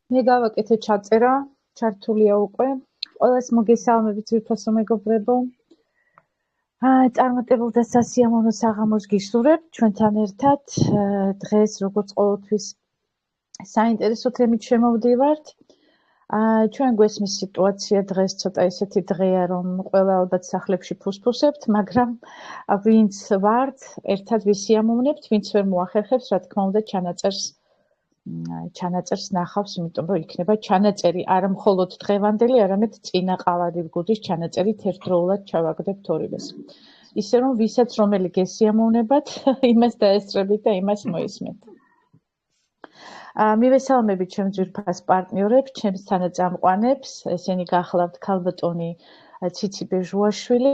მე გავაკეთე ჩაწერა, ჩართულია უკვე. ყველას მოგესალმებით ძვირფასო მეგობრებო. წარმატებულ და სასიამოვნო საღამოს გისურვებთ ჩვენთან ერთად. დღეს როგორც ყოველთვის საინტერესო თემით შემოვდივართ. ჩვენ გვესმის სიტუაცია დღეს ცოტა ისეთი დღეა, რომ ყველა ალბათ სახლებში ფუსფუსებთ, მაგრამ ვინც ვართ, ერთად ვისიამოვნებთ, ვინც ვერ მოახერხებს, რა თქმა უნდა, ჩანაწერს ნახავს, იმიტომ რომ იქნება ჩანაწერი არა მხოლოდ დღევანდელი, არამედ წინაყავალი რგუდის ჩანაწერით ერთდროულად ჩავაგდებთ ორივეს. ისე რომ ვისაც რომელი გესიამოვნებათ, იმას დაესწრებით და იმას მოისმენთ. მივესალმებით ჩემს ძვირფას პარტნიორებს, ჩემს თანაწამყვანებს, ესენი გახლავთ ქალბატონი ციცი ბეჟუაშვილი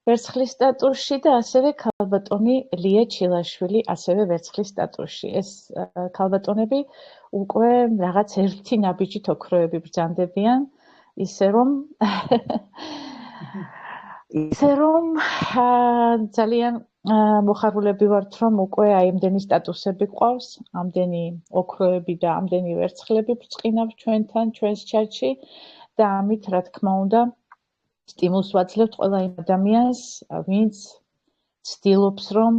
ვერცხლის სტატუსში და ასევე ქალბატონი ლია ჩილაშვილი, ასევე ვერცხლის სტატუსში. ეს ქალბატონები უკვე რაღაც ერთი ნაბიჯით ოქროები ბრძანდებიან, ისე რომ ძალიან მოხარულები ვართ, რომ უკვე აი ამდენი სტატუსები გვყავს, ამდენი ოქროები და ამდენი ვერცხლები ბრწყინავთ ჩვენთან, ჩვენს ჩატში და ამით, რა თქმა უნდა, სტიმულს ვაძლევთ ყველა იმ ადამიანს, ვინც ცდილობს, რომ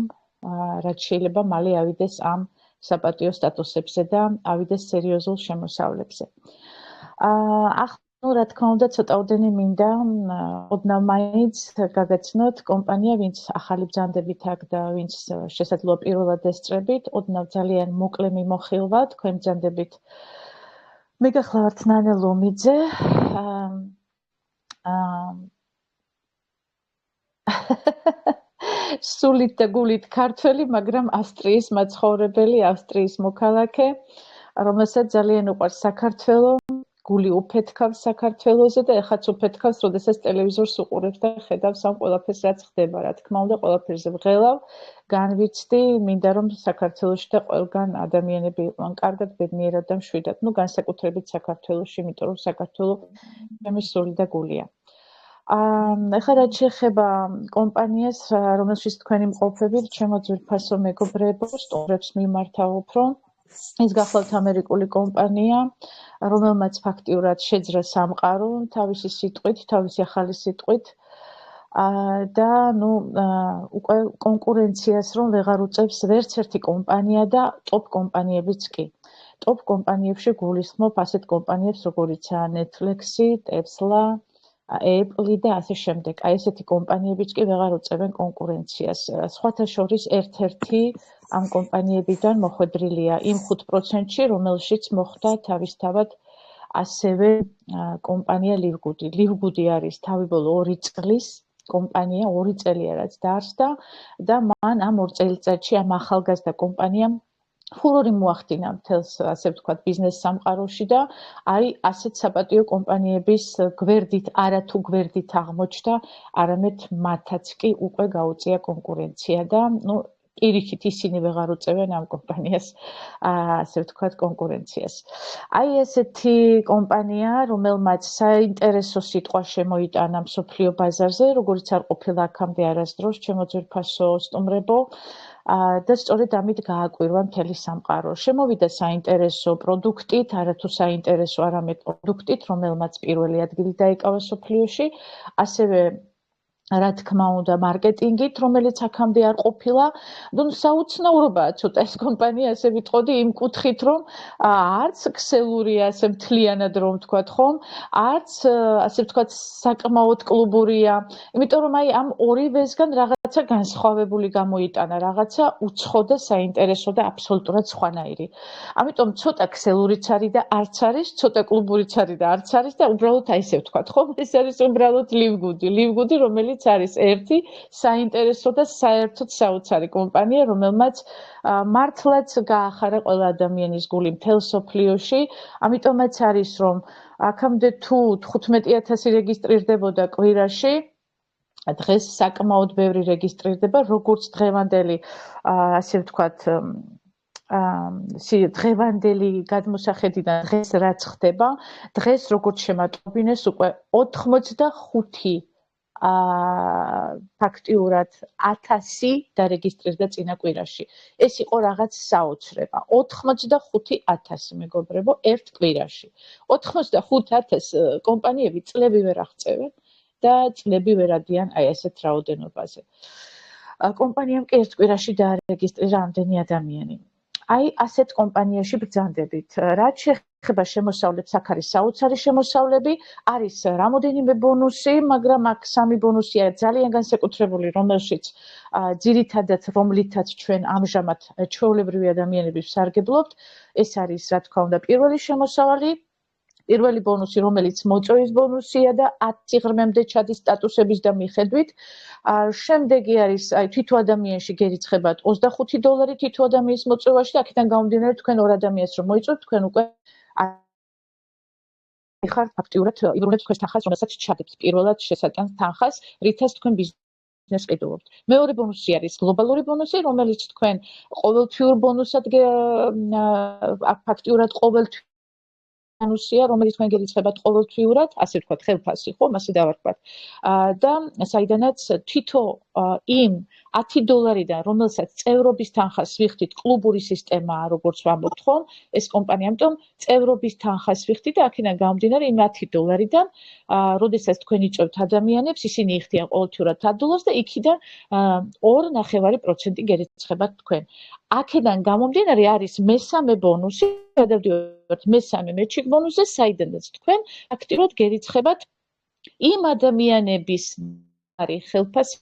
რაც შეიძლება მალე ავიდეს ამ საპატიო სტატუსებზე და ავიდეს სერიოზულ შემოსავლებზე. რა თქმა უნდა, ცოტაოდენი მინდა ოდნავ მაინც გაგაცნოთ კომპანია, ვინც ახალი ბრძანდებით აქვს და ვინც შესაძლოა პირველად ესწრებით, ოდნავ ძალიან მოკლე მიმოხილვა თქვენ ბრძანდებით. მე გახლავართ ნანა ლომიძე. სულით და გულით ქართველი, მაგრამ ავსტრიის მაცხოვრებელი, ავსტრიის მოქალაქე, რომელსაც ძალიან უყვარს საქართველო, გული უფეთქავს საქართველოზე და ეხაც უფეთქავს, როდესაც ტელევიზორს უყურებს და ხედავს ამ ყველაფერს, რაც ხდება. რა თქმა უნდა, ყველაფერზე ვღელავ, განვიცდი, მინდა რომ საქართველოში და ყველგან ადამიანები იყვნენ კარგად, ბედნიერად და მშვიდად. განსაკუთრებით საქართველოში, იმიტომ რომ საქართველო ჩემი სული და გულია. ეხლა რაც შეეხება კომპანიას, რომელშიც თქვენი მყოფებით, ჩემო ძვირფასო მეგობრებო, სტუმრებს მიმართავ უფრო. ეს გახლავთ ამერიკული კომპანია, რომელმაც ფაქტიურად შეძრა სამყარო თავისი სიტყვით, თავისი ახალი სიტყვით და უკვე კონკურენციას რომ ვეღარ უწევს ვერც ერთი კომპანია და ტოპ კომპანიებიც კი. ტოპ კომპანიებში გულისხმობ ასეთ კომპანიებს, როგორიცაა Netflix-ი, Tesla, Apple და ასე შემდეგ. აი ესეთი კომპანიებიც კი ვეღარ უწევენ კონკურენციას. სხვათა შორის ერთ-ერთი ამ კომპანიებიდან მოხვედრილია იმ 5%-ში, რომელშიც მოხვდა თავისთავად ასევე კომპანია ლივგუდი. ლივგუდი არის თავიბოლო 2 წლის კომპანია, 2 წელია რაც დაარსდა და მან ამ 2 წელიწადში ამ ახალგაზრდა კომპანიამ ფურორი მოახდინა მთელს, ასე ვთქვათ, ბიზნეს სამყაროში და აი ასეთ საპატიო კომპანიების გვერდით, არათუ გვერდით აღმოჩნდა, არამედ მათაც კი უკვე გაუწია კონკურენცია და პირიქით ისინი ვეღარ უწევენ ამ კომპანიას, ასე ვთქვათ, კონკურენციას. აი ესეთი კომპანია, რომელმაც საინტერესო სიტყვა შემოიტანა მსოფლიო ბაზარზე, როგორც არ ყოფილა აქამდე არასდროს, ჩემო ძვირფასო სტუმრებო, და სწორედ ამით გააკვირვა მთელი სამყარო. შემოვიდა საინტერესო პროდუქტით, არათუ საინტერესო, არამედ პროდუქტით, რომელმაც პირველი ადგილი დაიკავა მსოფლიოში, ასევე რა თქმა უნდა, მარკეტინგით, რომელიც აქამდე არ ყოფილა. საუცნაურობაა ცოტა ეს კომპანია, ასე ვიტყოდი, იმ კუთხით, რომ არც ქსელურია, ასე მთლიანად რომ ვთქვათ, ხომ? არც, ასე ვთქვათ, საკმაოდ კლუბურია. იმიტომ რომ აი ამ ორივესგან რაღაცა განსხვავებული გამოიტანა, რაღაცა უცხო და საინტერესო და აბსოლუტურად სხვანაირი. ამიტომ ცოტა ქსელურიც არის და არც არის, ცოტა კლუბურიც არის და არც არის და უბრალოდ აი ესე ვთქვათ, ხომ? ეს არის უბრალოდ ლივგუდი, რომელიც არის ერთი საინტერესო და საერთოდ საოცარი კომპანია, რომელმაც მართლაც გაახარა ყველა ადამიანის გული მთელ მსოფლიოში. ამიტომაც არის, რომ აქამდე თუ 15,000 რეგისტრირდებოდა კვირაში, დღეს საკმაოდ ბევრი რეგისტრირდება, როგორც დღევანდელი, ასე ვთქვათ, დღევანდელი გადმოსახედიდან დღეს რაც ხდება, დღეს როგორც შემატყობინეს უკვე 85 ფაქტიურად 1000 დარეგისტრირდა წინა კვირაში. ეს იყო რაღაც საოცრება. 85,000 მეგობრებო, ერთ კვირაში. 85,000 კომპანიები წლები ვერ აღწევენ და წლები ვერ ადიან აი ესეთ რაოდენობაზე. კომპანიამ კი ერთ კვირაში დაარეგისტრირა ამდენი ადამიანი. აი ასეთ კომპანიაში ბრძანდებით. რაც შეეხება შემოსავლებს, აქ არის საოცარი შემოსავლები, არის რამოდენიმე ბონუსი, მაგრამ აქ 3 ბონუსია ძალიან განსაკუთრებული, რომელშიც ძირითადად რომლითაც ჩვენ ამჟამად ჩვეულებრივი ადამიანები ვსარგებლობთ, ეს არის რა თქმა უნდა პირველი შემოსავალი, პირველი ბონუსი, რომელიც მოწვევის ბონუსია და 10 ღრმემდე ჩადის სტატუსების და მიხედვით. შემდეგი არის თითო ადამიანში გერიცხებათ $25 თითო ადამიანის მოწვევაში და აქედან გამომდინარე თქვენ 2 ადამიანს რომ მოიწვევთ, თქვენ უკვე ხართ ფაქტიურად იღრუნებთ თქვენს თანხას, რომელსაც ჩადებთ პირველად შესატანს თანხას, რითაც თქვენ ბიზნესს ყიდულობთ. მეორე ბონუსი არის გლობალური ბონუსი, რომელიც თქვენ ყოველთვიურ ბონუსად ფაქტიურად ყოველთვიურ ბონუსია, რომელიც თქვენ გერიცხებათ ყოველთვიურად, ასე ვთქვათ, ხელფასი, ხო, მასე დავარქვათ. და საიდანაც თითო იმ $10-დან, რომელსაც წევრობის თანხას ვიხდით, კლუბური სისტემაა, როგორც ვამბობთ, ხო? ეს კომპანია, ამიტომ წევრობის თანხას ვიხდით და აქედან გამომდინარე იმ $10-დან, როდესაც თქვენ იწვევთ ადამიანებს, ისინი იხდიან ყოველთვიურად $10 და იქიდან 2.5% გერიცხებათ თქვენ. აქედან გამომდინარე არის მესამე ბონუსი, გადავდივართ მესამე მეჩიკ ბონუსზე, საიდანაც თქვენ აქტიურად გერიცხებათ იმ ადამიანების ხელფასი,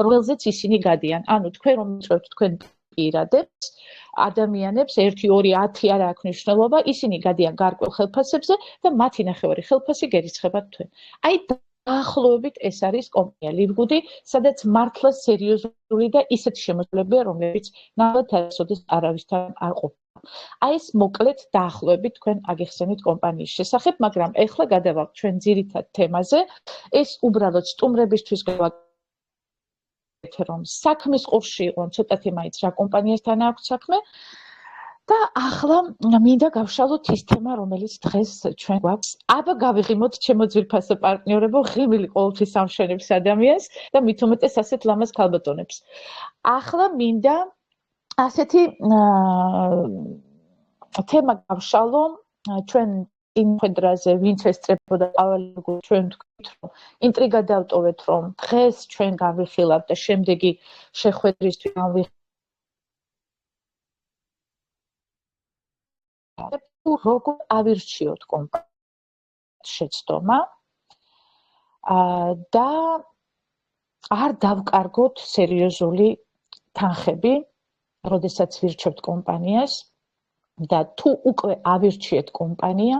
რომელზეც ისინი გადიან. ანუ თქვენ რომ იწვევთ თქვენ პირადებს, ადამიანებს 1, 2, 10 არ აქვს მნიშვნელობა, ისინი გადიან გარკვეულ ხელფასებზე და მათი ნახევარი ხელფასი გერიცხებათ თქვენ. აი დაახლოებით ეს არის კომპანია ლივგუდი, სადაც მართლა სერიოზული და ისეთი შემოსავლებია, რომლებიც ნამდვილად არასოდეს არავისთან არ ყოფილა. აი ეს მოკლედ დაახლოებით თქვენ აგიხსენით კომპანიის შესახებ, მაგრამ ეხლა გადავართ ჩვენ ძირითად თემაზე. ეს უბრალოდ სტუმრებისთვის რომ საქმის ყურში იყვნენ, ცოტათი მაინც რა კომპანიასთან აქვს საქმე. და ახლა მინდა გავშალოთ ის თემა, რომელიც დღეს ჩვენ გვაქვს. აბა გავიღიმოთ ჩემო ძვირფასო პარტნიორებო, ღიმილი ყოველთვის ამშვენებს ადამიანს და მით უმეტეს ასეთ ლამაზ ქალბატონებს. ახლა მინდა ასეთი თემა გავშალო ჩვენ იმხედრაზე, ვინც ესწრებოდა ყოველგვარ ჩვენ ვთქვით, რომ ინტრიგა დავტოვეთ, რომ დღეს ჩვენ გავიხილავთ და შემდეგი შეხვედრისთვის როგორ ავირჩიოთ კომპანიას შეცდომა და არ დავკარგოთ სერიოზული თანხები, როდესაც ვირჩევთ კომპანიას და თუ უკვე ავირჩიეთ კომპანია,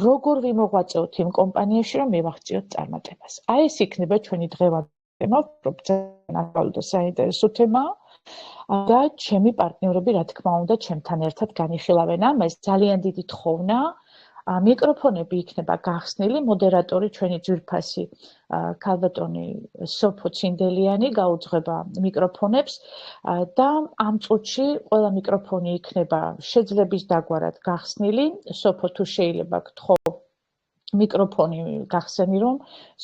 როგორ ვიმოღვაწეოთ იმ კომპანიაში, რომ მივახციოთ წარმატებას. აი ეს იქნება ჩვენი დღევანდელი თემა, ძალიან აქტუალური და საინტერესო თემაა. და ჩემი პარტნიორები, რა თქმა უნდა, ჩემთან ერთად განიხილავენ ამას. ძალიან დიდი თხოვნა. მიკროფონები იქნება გახსნილი, მოდერატორი ჩვენი ძვირფასი ქალბატონი სოფო ცინდელიანი გაუძღვება მიკროფონებს და ამ წუთში ყველა მიკროფონი იქნება შეძლების დაგვარად გახსნილი. სოფო თუ შეიძლება გთხოვ მიკროფონი გახსენი, რომ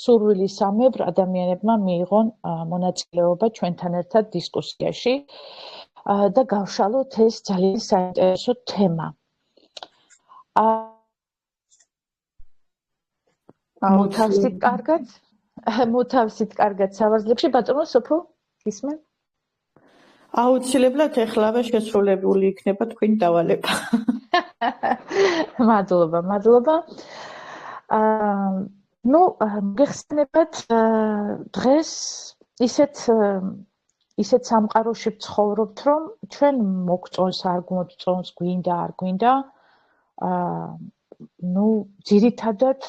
სურვილისამებრ ადამიანებმა მიიღონ მონაწილეობა ჩვენთან ერთად დისკუსიაში და გავშალოთ ეს ძალიან საინტერესო თემა. მოთავსით კარგად სავარძლებში, ბატონო სოფო, გისმენ? აუცილებლად ეხლავე შესრულებული იქნება თქვენი დავალება. მადლობა. ნუ გეხსენებათ დღეს ისეთ სამყაროში ვცხოვრობთ, რომ ჩვენ მოგწონს არ გვმოწონს, გვინდა არ გვინდა, ნუ ძირითადად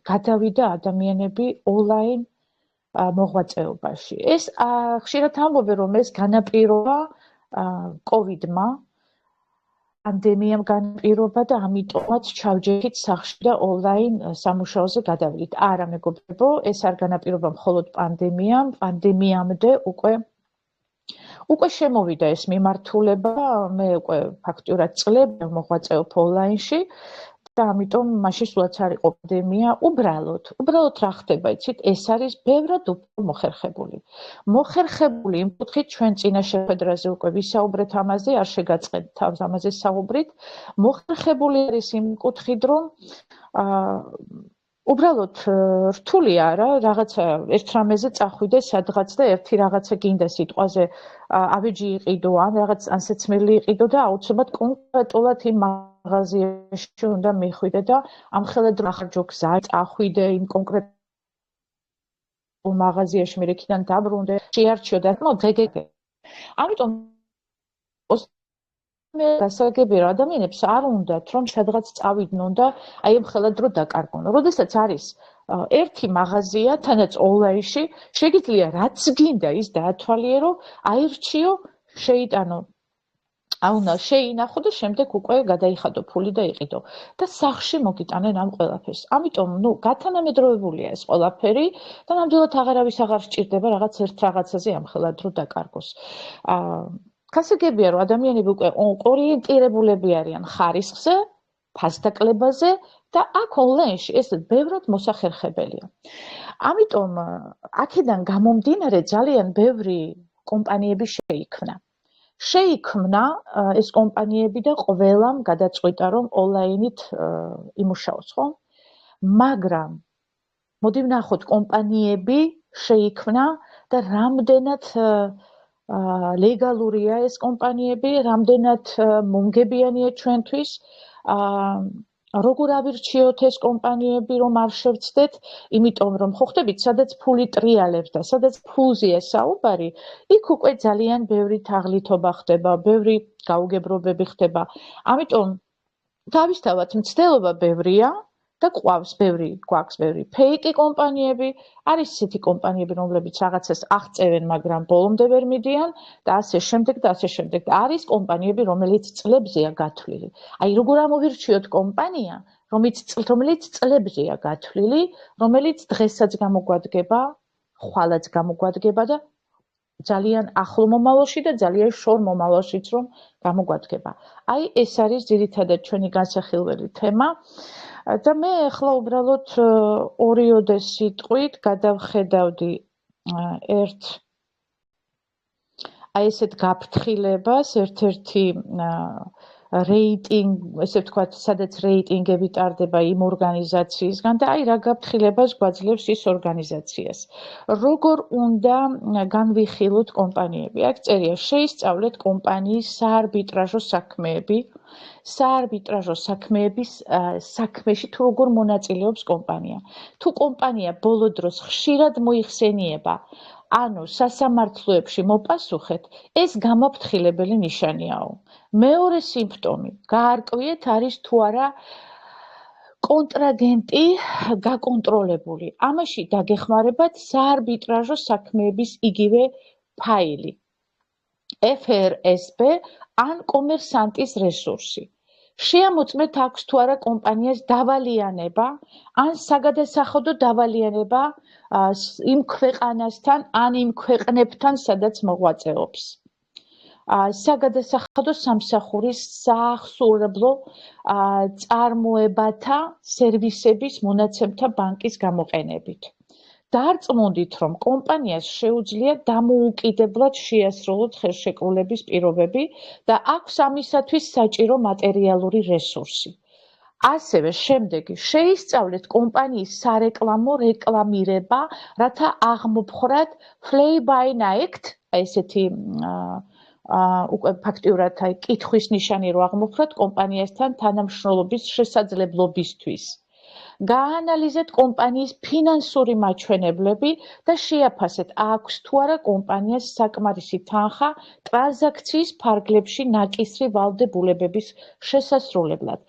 გადავიდა ადამიანები ონლაინ მოღვაწეობაში. ეს ხშირად ამბობენ, რომ ეს განაპირობა კოვიდმა, პანდემიამ განაპირობა და ამიტომაც ჩავჯექით სახში და ონლაინ სამუშაოზე გადავიდით. არა მეგობრებო, ეს არ განაპირობა მხოლოდ პანდემიამ, პანდემიამდე უკვე შემოვიდა ეს მიმართულება, მე უკვე ფაქტიურად წლები მოღვაწეობ ონლაინში და ამიტომ მაშინ სულაც არ იყო პანდემია. უბრალოდ რა ხდება, იცით, ეს არის ბევრად უფრო მოხერხებული იმ კუთხით ჩვენ წინა შეხვედრაზე უკვე ვისაუბრეთ ამაზე, არ შეგაწყეთ თავს ამაზე საუბრით. მოხერხებული არის იმ კუთხით, რომ უბრალოდ რთულია რა, რაღაცა ერთ რამეზე წახვიდე სადღაც და ერთი რაღაცა გინდა სიტყვაზე ავეჯი იყიდო, ან რაღაც ანსაცმელი იყიდო და აუცილებლად კონკრეტულად იმ მაღაზიაში უნდა მიხვიდე და ამხელად ახარჯო გზა წახვიდე იმ კონკრეტულ მაღაზიაში, მე იქიდან დაბრუნდე, შეარჩიო და დღეგეგე. ამიტომ მე გასაგებია ადამიანებს არ უნდათ რომ სადღაც წავიდნენ და აი ამხელად დრო დაკარგონ. როდესაც არის ერთი მაღაზია, თანაც ონლაინში, შეგიძლია რაც გინდა ის დაათვალიერო, აირჩიო, შეიტანო. შეინახო და შემდეგ უკვე გადაიხადო ფული და იყიდო. და სახლში მოგიტანენ ამ ყველაფერს. ამიტომ, გათანამედროვებულია ეს ყველაფერი და ნამდვილად აღარავის აღარ სჭირდება რაღაც ერთ რაღაცაზე ამხელად დრო დაკარგოს. გასაგებია რომ ადამიანები უკვე ორიენტირებულები არიან ხარისხზე, ფასდაკლებაზე და აქ ონლაინში ეს ბევრად მოსახერხებელია. ამიტომ აქედან გამომდინარე ძალიან ბევრი კომპანიები შეიქმნა ეს კომპანიები და ყველამ გადაწყვიტა რომ ონლაინით იმუშაოს, ხო? მაგრამ მოდი ვნახოთ კომპანიები შეიქმნა და რამდენად ლეგალურია ეს კომპანიები, რამდენად მომგებიანია ჩვენთვის, როგორ ავირჩიოთ ეს კომპანიები, რომ არ შევცდეთ, იმიტომ რომ ხო ხდებით, სადაც ფული ტრიალებს და სადაც ფულზეა საუბარი, იქ უკვე ძალიან ბევრი თაღლითობა ხდება, ბევრი გაუგებრობები ხდება. ამიტომ თავისთავად მცდელობა ბევრია და გვაქვს ბევრი ფეიკი კომპანიები, არის ისეთი კომპანიები, რომლებიც რაღაცას აღწევენ, მაგრამ ბოლომდე ვერ მიდიან და ასე შემდეგ და ასე შემდეგ. და არის კომპანიები, რომელიც წლებზეა გათვლილი. აი როგორ ამოვირჩიოთ კომპანია, რომელიც წლებზეა გათვლილი, რომელიც დღესაც გამოგვადგება, ხვალაც გამოგვადგება და ძალიან ახლო მომავალში და ძალიან შორ მომავალშიც რომ გამოგვადგება. აი ეს არის ძირითადად ჩვენი განსახილველი თემა. და მე ახლა უბრალოდ ორიოდე სიტყვით გადავხედავდი ერთ აი ესეთ გაფრთხილებას, ერთ-ერთი რეიტინგ, ესე ვთქვათ, სადაც რეიტინგები ტარდება იმ ორგანიზაციისგან და აი რა გაფრთხილებას გვაძლევს ის ორგანიზაციას. როგორ უნდა განვიხილოთ კომპანიები? აქ წერია, შეისწავლეთ კომპანიის საარბიტრაჟო საქმეები, საარბიტრაჟო საქმეების საქმეში თუ როგორ მონაწილეობს კომპანია. თუ კომპანია ბოლო დროს ხშირად მოიხსენიება, ანუ სასამართლოებში მოპასუხეთ, ეს გამაფრთხილებელი ნიშანიაო. მეორე სიმპტომი, გაარკვიეთ არის თუ არა კონტრაგენტი გაკონტროლებული. ამაში დაგეხმარებათ საარბიტრაჟო საქმეების იგივე ფაილი. FRSB ან კომერსანტის რესურსი. შეამოწმეთ აქვს თუ არა კომპანიას დავალიანება ან საგადასახადო დავალიანება იმ ქვეყანასთან ან იმ ქვეყნებთან, სადაც მოღვაწეობს. საგადასახადო სამსახურის საახსოვრებლო წარმოებათა სერვისების მონაცემთა ბანკის გამოყენებით. დარწმუნდით, რომ კომპანიას შეუძლია დამოუკიდებლად შეასრულოს ხელშეკრულების პირობები და აქვს ამისათვის საჭირო მატერიალური რესურსი. ასევე შემდეგი, შეისწავლეთ კომპანიის სარეკლამო რეკლამირება, რათა აღმოფხრათ fly by night, ესეთი უკვე ფაქტიურად კითხვის ნიშანი რო აღმოფხრათ კომპანიასთან თანამშრომლობის შესაძლებლობისთვის. გაანალიზეთ კომპანიის ფინანსური მაჩვენებლები და შეაფასეთ, აქვს თუ არა კომპანიას საკმარისი თანხა ტრანზაქციის ფარგლებში ნაკისრი ვალდებულებების შესასრულებლად.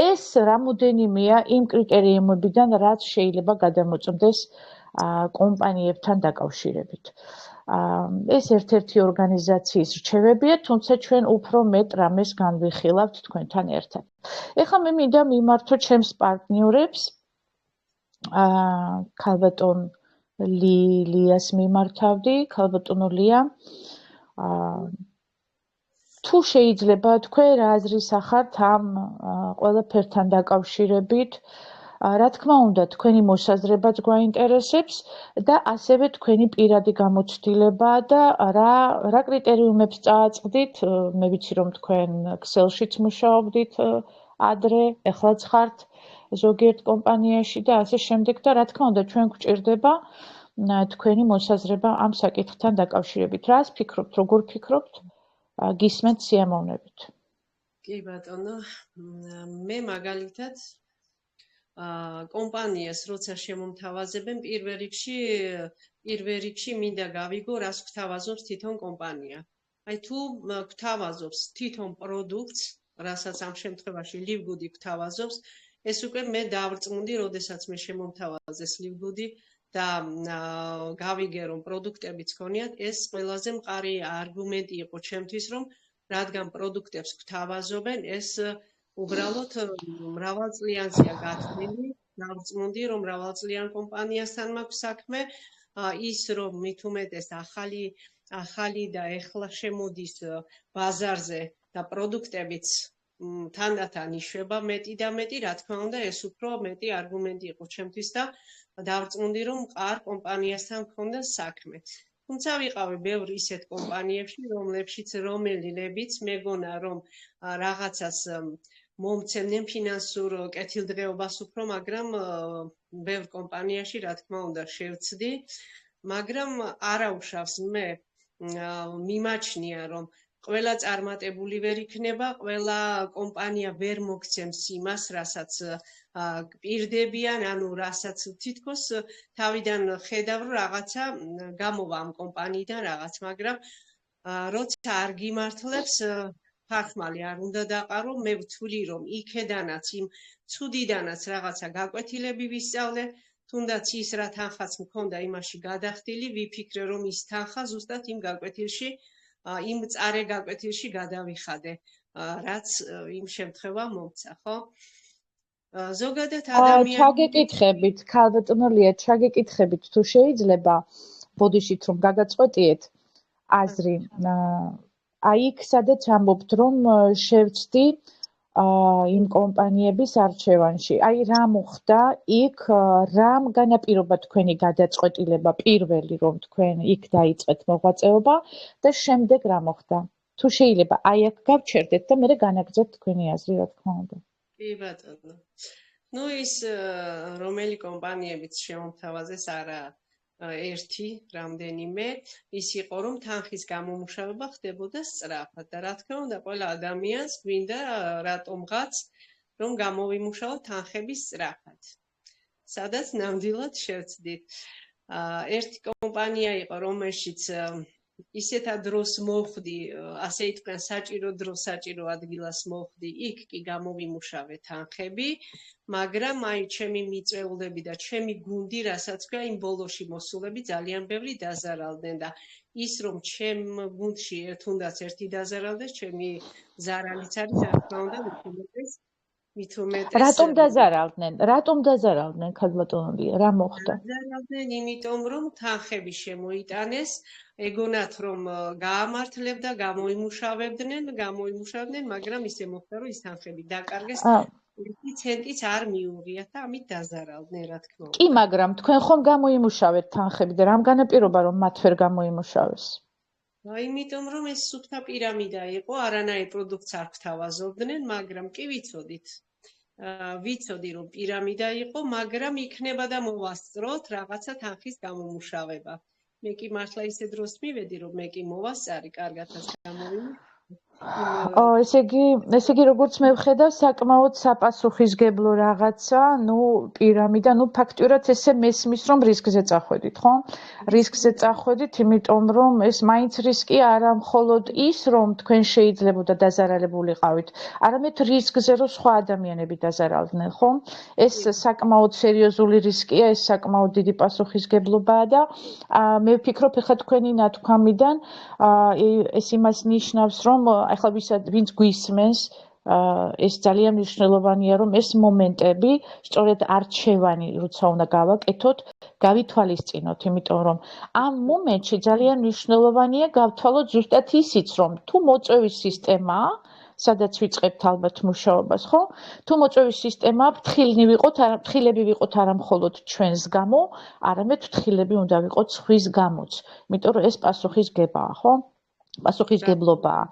ეს რამოდენიმეა იმ კრიტერიუმებიდან, რაც შეიძლება გადამოწმდეს კომპანიებთან დაკავშირებით. ეს ერთ-ერთი ორგანიზაციის რჩევებია, თუმცა ჩვენ უფრო მეტ რამეს განვიხილავთ თქვენთან ერთად. ეხლა მე მინდა მიმართო ჩემს პარტნიორებს, ქალბატონ ლიას მიმართავდი, ქალბატონო ლია, თუ შეიძლება თქვენ რა აზრის ახართ ამ ყველაფერთან დაკავშირებით, რა თქმა უნდა, თქვენი მოსაზრებაც გვაინტერესებს და ასევე თქვენი პირადი გამოცდილება და რა კრიტერიუმებს წააწყდით, მე ვიცი რომ თქვენ Excel-შიც მუშაობდით ადრე, ეხლაც ხართ ზოგიერთ კომპანიაში და ასე შემდეგ და რა თქმა უნდა, ჩვენ გვჭირდება თქვენი მოსაზრება ამ საკითხთან დაკავშირებით. რას ფიქრობთ, როგორ ფიქრობთ? გისმენთ სიამოვნებით. კი ბატონო, მე მაგალითად კომპანიას როცა შემომთავაზებენ, პირველ რიგში მინდა გავიგო, რას გვთავაზობს თვითონ კომპანია. აი თუ გვთავაზობს თვითონ პროდუქტს, რასაც ამ შემთხვევაში ლივგუდი გვთავაზობს, ეს უკვე მე დავწმუნდი, როდესაც მე შემომთავაზეს ლივგუდი და გავიგე რომ პროდუქტებიც ქონიათ, ეს ყველაზე მყარი არგუმენტი იყო ჩემთვის, რომ რადგან პროდუქტებს გვთავაზობენ, ეს უბრალოდ მრავალწლიანზეა გათვლილი, დავწმუნდი რომ მრავალწლიან კომპანიასთან მაქვს საქმე, ის რომ მით უმეტეს ახალი და ეხლა შემოდის ბაზარზე და პროდუქტებიც თანდათან იშვება მეტი და მეტი, რა თქმა უნდა, ეს უფრო მეტი არგუმენტი იყო ჩემთვის და დავწმუნდი რომ მყარ კომპანიასთან მქონდა საქმე. თუმცა ვიყავი ბევრ ისეთ კომპანიებში, რომელებიც მეგონა რომ რაღაცას მომცემდნენ ფინანსურ კეთილდღეობას უფრო, მაგრამ ბევრ კომპანიაში რა თქმა უნდა შევცდი, მაგრამ არაუშავს მე მიმაჩნია რომ ყველა წარმატებული ვერ იქნება, ყველა კომპანია ვერ მოგცემს იმას, რასაც პირდებიან, ანუ რასაც თითქოს თავიდან ხედავ რომ რაღაცა გამოვა ამ კომპანიიდან რაღაც, მაგრამ როცა არ გიმართლებს ფარხმალი არ უნდა დაყარო, მე ვთვლი რომ იქედანაც იმ ცუდიდანაც რაღაცა გაკვეთილები ვისწავლე, თუნდაც ის რა თანხაც მქონდა იმაში გადახდილი, ვიფიქრე რომ ის თანხა ზუსტად იმ გაკვეთილში იმ წარე გაკვეთილში გადავიხადე, რაც იმ შემთხვევა მომცა, ხო? ზოგადად ადამიანები ჩაგეკითხებით, ქალბატონო ლია, ჩაგეკითხებით თუ შეიძლება, ბოდიშით რომ გაგაწყვეტიეთ აზრი. აი იქ სადაც ამბობთ რომ შევცდი იმ კომპანიების არჩევანში. აი რა მოხდა იქ, რამ განაპირობა თქვენი გადაწყვეტილება პირველი რომ თქვენ იქ დაიწყეთ მოღვაწეობა და შემდეგ რა მოხდა? თუ შეიძლება აი აქ გავჩერდეთ და მე განაგრძოთ თქვენი აზრი, რა თქმა უნდა. კი ბატონო. ნუ ის რომელი კომპანიებიც შემომთავაზეს არა ერთი, რამდენიმე, ის იყო რომ თანხის გამომუშავება ხდებოდა სწრაფად და რა თქმა უნდა ყველა ადამიანს გვინდა რატომღაც რომ გამოვიმუშაოთ თანხები სწრაფად. სადაც ნამდვილად შევცდით. ერთი კომპანია იყო, რომელშიც ისეთა დროს მოხვდი, ასე იტყვიან, საჭირო დროს საჭირო ადგილას მოხვდი, იქ კი გამოვიმუშავე თანხები, მაგრამ აი ჩემი მიწვეულები და ჩემი გუნდი, რასაც ქვია, იმ ბოლოში მოსულები ძალიან ბევრი დაზარალდნენ და ის რომ ჩემ გუნდში თუნდაც ერთი დაზარალდეს, ჩემი ზარალიც არის, რა თქმა უნდა, მით უმეტეს რატომ დაზარალდნენ ქალბატონო, რა მოხდა? დაზარალდნენ იმიტომ რომ თანხები შემოიტანეს, ეგონათ რომ გაამართლებდა, გამოიმუშავებდნენ, მაგრამ ისე მოხდა რომ ის თანხები დაკარგეს, 1 ცენტიც არ მიუღიათ და ამით დაზარალდნენ, რა თქმა უნდა. კი, მაგრამ თქვენ ხომ გამოიმუშავეთ თანხები და რამ განაპირობა რომ მათ ვერ გამოიმუშავეს? იმიტომ რომ ეს სუფთა პირამიდა იყო, არანაირ პროდუქტს არ გვთავაზობდნენ, მაგრამ კი ვიცოდი რომ პირამიდა იყო, მაგრამ იქნება და მოვასწროთ რაღაცა თანხის გამომუშავება. მე კი მართლა ისე დროს მივედი რომ მე კი მოვასწარი, კარგათაც გამოვიმუშავე. ესე იგი როგორც მე ვხედავ, საკმაოდ საპასუხისგებლო რაღაცა, პირამიდა, ფაქტიურად ესე მესმის რომ რისკზე წახვედით, ხო? რისკზე წახვედით, იმიტომ რომ ეს მაინც რისკი არა მხოლოდ ის, რომ თქვენ შეიძლებოდა დაზარალებულიყავით, არამედ რისკზე რომ სხვა ადამიანები დაზარალდნენ, ხო? ეს საკმაოდ სერიოზული რისკია, ეს საკმაოდ დიდი პასუხისგებლობაა და მე ვფიქრობ, ეხლა თქვენი ნათქვამიდან ეს იმას ნიშნავს, რომ ახლა ვინც გვისმენს, ეს ძალიან მნიშვნელოვანია, რომ ეს მომენტები, სწორედ არჩევანი, როცა უნდა გავაკეთოთ, გავითვალისწინოთ, იმიტომ რომ ამ მომენტში ძალიან მნიშვნელოვანია გავთვალოთ ზუსტად ისიც, რომ თუ მოწვევის სისტემაა, სადაც ვიწყებთ ალბათ მუშაობას, ხო? თუ მოწვევის სისტემა ფრთხილები ვიყოთ არა მხოლოდ ჩვენს გამო, არამედ ფრთხილები უნდა ვიყოთ სხვის გამოც, იმიტომ რომ ეს პასუხისგებაა, ხო? პასუხისგებლობაა.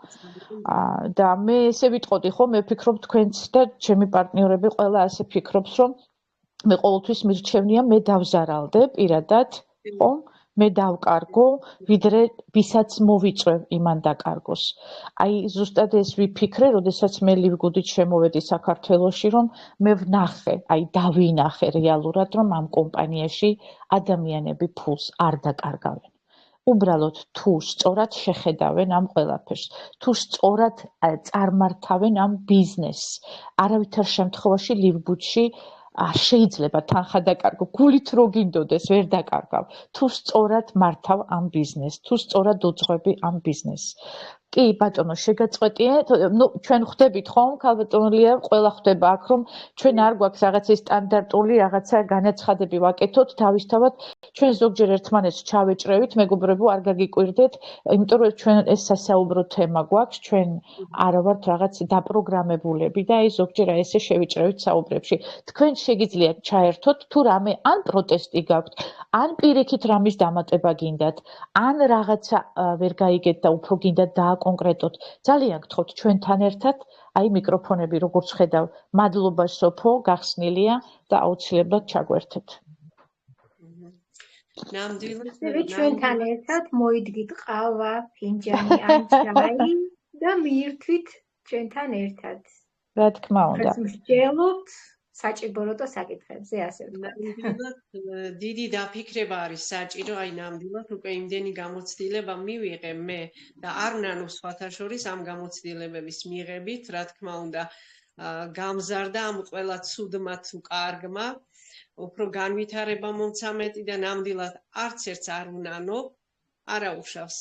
და მე ესე ვიტყოდი, ხო, მე ვფიქრობ თქვენც და ჩემი პარტნიორები ყველა ასე ფიქრობს, რომ მე ყოველთვის მირჩევნია მე დავზარალდე პირადად, ხო? მე დავკარგო, ვიდრე ვისაც მოვიწვევ იმან დაკარგოს. აი ზუსტად ეს ვიფიქრე, როდესაც მე ლივგუდით შემოვედი საქართველოში, რომ მე ვნახე, აი დავინახე რეალურად, რომ ამ კომპანიაში ადამიანები ფულს არ დაკარგავენ. უბრალოდ თუ სწორად შეხედავენ ამ ყველაფერს, თუ სწორად წარმართავენ ამ ბიზნესს, არავითარ შემთხვევაში ლივგუდში შეიძლება თანხა დაკარგო, გულით რო გინდოდეს ვერ დაკარგავ, თუ სწორად მართავ ამ ბიზნესს, თუ სწორად უძღვები ამ ბიზნესს. კი, ბატონო, შეგაწყვეტია, ჩვენ ხვდებით ხომ, ქალბატონო ლია, ყველა ხვდება აქ, რომ ჩვენ არ გვაქვს რაღაცა სტანდარტული რაღაცა განაცხადები ვაკეთოთ, თავისთავად ჩვენ ზოგჯერ ერთმანეთს ჩავეჭრევით, მეგობრებო, არ გაგიკვირდეთ, იმიტომ რომ ჩვენ ეს სასაუბრო თემა გვაქვს, ჩვენ არ ვართ რაღაც დაპროგრამებულები და აი ზოგჯერ ესე შევიჭრევით საუბრებში. თქვენ შეგიძლიათ ჩაერთოთ თუ რამე ან პროტესტი გაქვთ, ან პირიქით რამის დამატება გინდათ, ან რაღაცა ვერ გაიგეთ და უფრო გინდათ დააკონკრეტოთ. ძალიან გთხოვთ ჩვენთან ერთად, აი მიკროფონები როგორც ხედავ, მადლობა სოფო, გახსნილია და აუცილებლად ჩაგვერთეთ. ნამდვილად ჩვენთან ერთად მოიდგით ყავა, ფინჯანი ან ჩაი და მიირთვით ჩვენთან ერთად. რა თქმა უნდა. მსჯელობთ საჭიროებო საკითხებზე, ასე ვთქვათ. ნამდვილად დიდი დაფიქრება არის საჭირო, აი ნამდვილად უკვე იმდენი გამოცდილება მივიღე მე და არ ვნანობ სხვათა შორის ამ გამოცდილებების მიღებით, რა თქმა უნდა, გამზარდა ამ ყველა ცუდმა თუ კარგმა, უფრო განვითარება მომცამეტი და ნამდვილად არც ერთს არ ვნანობ, არა უშავს.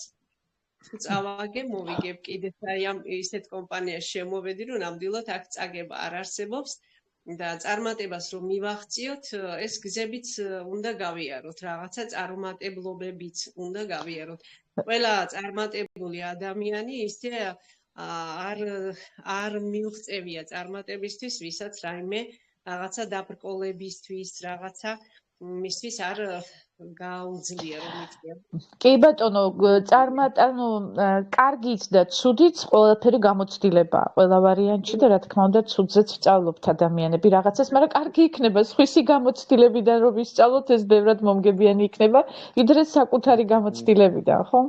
თუ წავაგე, მოვიგებ კიდეც აი ამ ისეთ კომპანიაში შემოვედი, რომ ნამდვილად აქ წაგება არ არსებობს. და წარმატებას რომ მივახციოთ, ეს გზებიც უნდა გავიაროთ, რაღაცა წარმატებლობებიც უნდა გავიაროთ. ყველა წარმატებული ადამიანი ისე არ მიუღწევია წარმატებისთვის, ვისაც რაიმე რაღაცა დაბრკოლებისთვის, რაღაცა მისთვის არ გაუძლია რომ იწია. კი ბატონო, კარგიც და ცუდიც ყველაფერი გამოცდილებაა. ყველა ვარიანტში და რა თქმა უნდა ცუდზეც ვსწავლობთ ადამიანები რაღაცას, მაგრამ კარგი იქნება სხვისი გამოცდილებიდან რომ ვისწავლოთ, ეს ბევრად მომგებიანი იქნება, ვიდრე საკუთარი გამოცდილებიდან, ხო?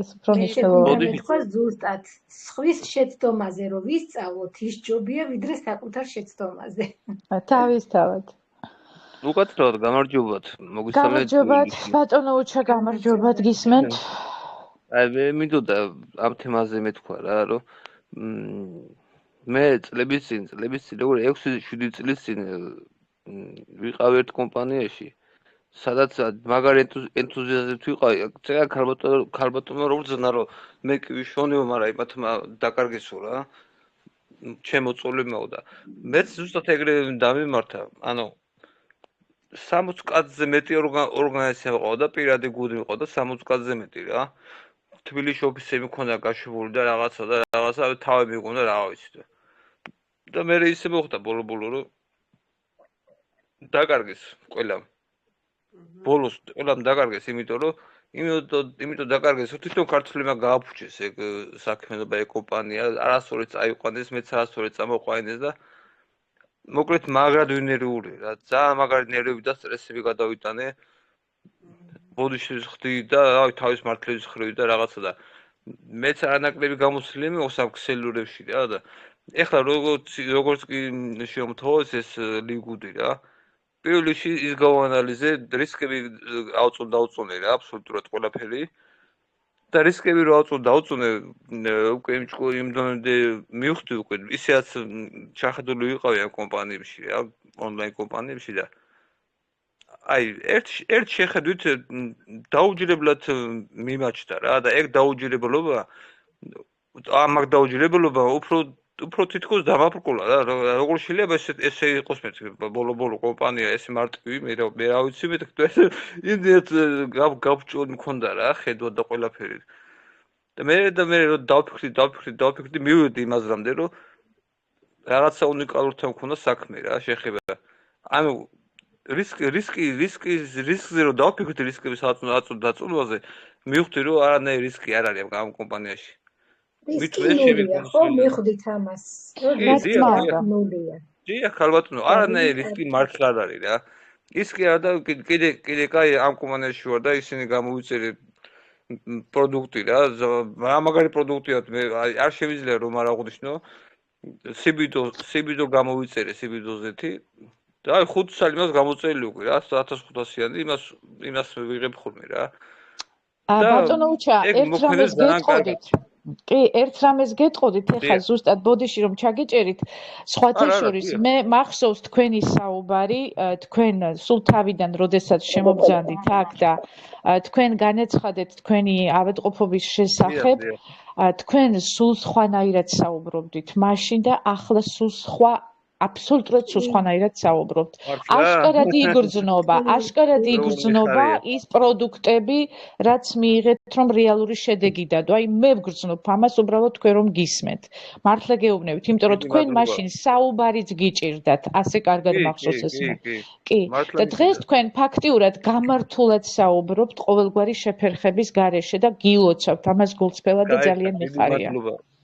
ეს უფრო მნიშვნელოვანია. თქვა ზუსტად, სხვის შეცდომაზე რომ ვისწავლოთ, ის ჯობია ვიდრე საკუთარ შეცდომაზე. თავისთავად. უკაცრავად გამარჯობათ, მოგესალმებით. გამარჯობათ, ბატონო უჩა, გამარჯობათ, გისმენთ? აი, მე მინდოდა ამ თემაზე მეთქვა რა, რომ მე წლების წინ, როგორ 6-7 წლის წინ ვიყავ ერთ კომპანიაში, სადაც მაგარი ენთუზიაზმით ვიყავი, წეგა ქალბატონო რო ბრძანა, რომ მე კი ვიშოვნეო, მაგრამ იმათმა დაკარგესო რა. ჩემო წოლებმაო და მეც ზუსტად ეგრე დამიმართა, ანუ 60 კაცზე მეტი ორგანიზაცია ყავდა და პირადი გუნდი ყავდა 60 კაცზე მეტი რა. თბილისში ოფისები მქონდა გაშვებული და რაღაცა თავი მიყონდა რა ვიცი. და მე ისე მოხდა ბოლო რომ დაკარგეს ყველამ. ბოლოს ყველამ დაკარგეს, იმიტომ დაკარგეს, რომ თვითონ ქართულებმა გააფუჭეს ეგ საქმიანობა, ეგ კომპანია, არასწორად წაიყვანეს, მეც არასწორად წამოყვანეს და მოკლედ მაგრად ვინერვული რა, ძალიან მაგარი ნერვები და სტრესები გადავიტანე. ბოდიში ხდი და თავის მართლების ხრევი და რაღაცა და მეც არანაკლები გამოცდილება მიიღოს ამ ქსელურებში რა და ეხლა როგორც კი შემთხოვეს ეს ლიგუდი რა. პირველ რიგში ის გავანალიზე, რისკები დაუწუნე რა, აბსოლუტურად ყველაფერი. და რისკები რო დაუწუნე, უკვე იმ დონემდე მივხვდი უკვე ისეაც ჩახედული ვიყავი ამ კომპანიებში რა, ონლაინ კომპანიებში და აი ერთ შეხედვით დაუჯერებლად მიმაჩნდა რა და ეგ დაუჯერებლობა უფრო უფრო თითქოს დამაბრკოლა რა როგორ შეიძლება ესე იყოს მე ბოლო კომპანია ესე მარტივი მე რა ვიცი მე იმდენად გავჭოლი მქონდა რა ხედვა და ყველაფერი და მე რომ დავფიქრდი მივედი იმაზრამდე რომ რაღაცა უნიკალურთან მქონდა საქმე რა შეხება ანუ რისკზე რომ დავფიქრდი რისკების დაწუნვაზე მივხვდი რომ არანაირი რისკი არ არის ამ კომპანიაში რისკია ხო მივხვდით ამას ნულია დიახ ალბათო არანაირი რისკი მართლა არ არის რა ის კი არა და კიდე კაი ამ კომპანიაში ვარ და ისინი გამოვიწერე პროდუქტი რა მაგარი პროდუქტია მე არ შემიძლია რომ არ აღვნიშნო სიბიდო გამოვიწერე სიბიდოზეთი და აი 5 წელი მას გამოწერილი უკვე რა 1500-იანი იმას ვიღებ ხოლმე რა ბატონო უჩა ერთ რამეს გეტყოდით კი ერთ რამეს გეტყოდით ეხლა ზუსტად ბოდიში რომ ჩაგიჭერით სხვათა შორის მე მახსოვს თქვენი საუბარი თქვენ სულ თავიდან როდესაც შემობძანდით აქ და თქვენ განეცხადეთ თქვენი ავადმყოფობის შესახებ თქვენ სულ სხვანაირად საუბრობდით მაშინ და ახლა სულ სხვა აბსოლუტურად სხვანაირად საუბრობთ. აშკარად იგრძნობა ის პროდუქტები, რაც მიიღეთ რომ რეალური შედეგი დადო. აი მე ვგრძნობ ამას უბრალოდ თქვენ რომ გისმენთ. მართლა გეუბნებით, იმიტომ რომ თქვენ მაშინ საუბარიც გიჭირდათ, ასე კარგად მახსოვს ეს მე. კი. და დღეს თქვენ ფაქტიურად გამართულად საუბრობთ ყოველგვარი შეფერხების გარეშე და გილოცავთ ამას გულწრფელად და ძალიან მიხარია.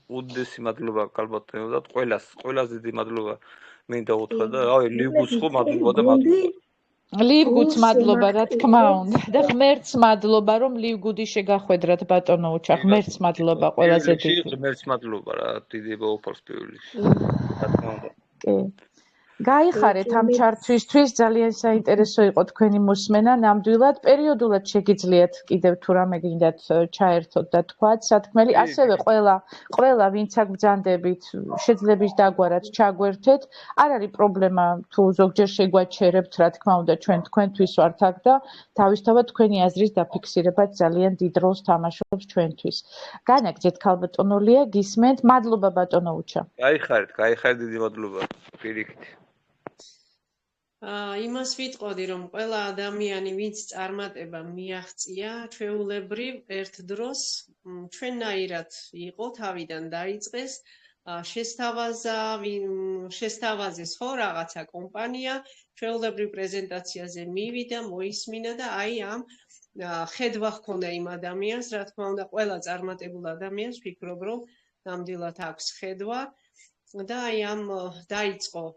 უდიდესი მადლობა კალბატონო და ყველას დიდი მადლობა მინდა უთხრა და რავი ლივგუც ხო მადლობა და მადლობა ლივგუც მადლობა რა თქმა უნდა და ღმერთს მადლობა რომ ლივგუდი შეგახვედრათ ბატონო უჩა ღმერთს მადლობა ყველაზე დიდი ღმერთს მადლობა რა დიდი ბაუფალს პიულის რა თქმა უნდა კი გაიხარეთ ამ ჩართვისთვის ძალიან საინტერესო იყო თქვენი მოსმენა ნამდვილად პერიოდულად შეგიძლიათ კიდევ თუ რამე გინდათ ჩაერთოთ და თქვათ სათქმელი ასევე ყველა ვინც აქ ბრძანდებით შეძლებს დაგვარად ჩაგვერთეთ არ არის პრობლემა თუ ზოგჯერ შეგვაჩერებთ რა თქმა უნდა ჩვენ თქვენთვის ვართ აქ და თავისთავად თქვენი აზრის დაფიქსირებაც ძალიან დიდ როლს თამაშობს ჩვენთვის განაგრძეთ ქალბატონო ლია გისმენთ მადლობა ბატონო უჩა გაიხარეთ დიდი მადლობა პირიქით იმას ვიტყოდი რომ ყველა ადამიანი ვინც წარმატება მიაღწია ჩვეულებრივ ერთ დროს ჩვენნაირად იყო თავიდან დაიწყეს შესთავაზეს ხო რაღაცა კომპანია ჩვეულებრივ პრეზენტაციაზე მივიდა მოისმინა და აი ამ ხედვა ჰქონდა იმ ადამიანს რა თქმა უნდა ყველა წარმატებულ ადამიანს ვფიქრობ რომ ნამდვილად აქვს ხედვა და აი ამ დაიწყო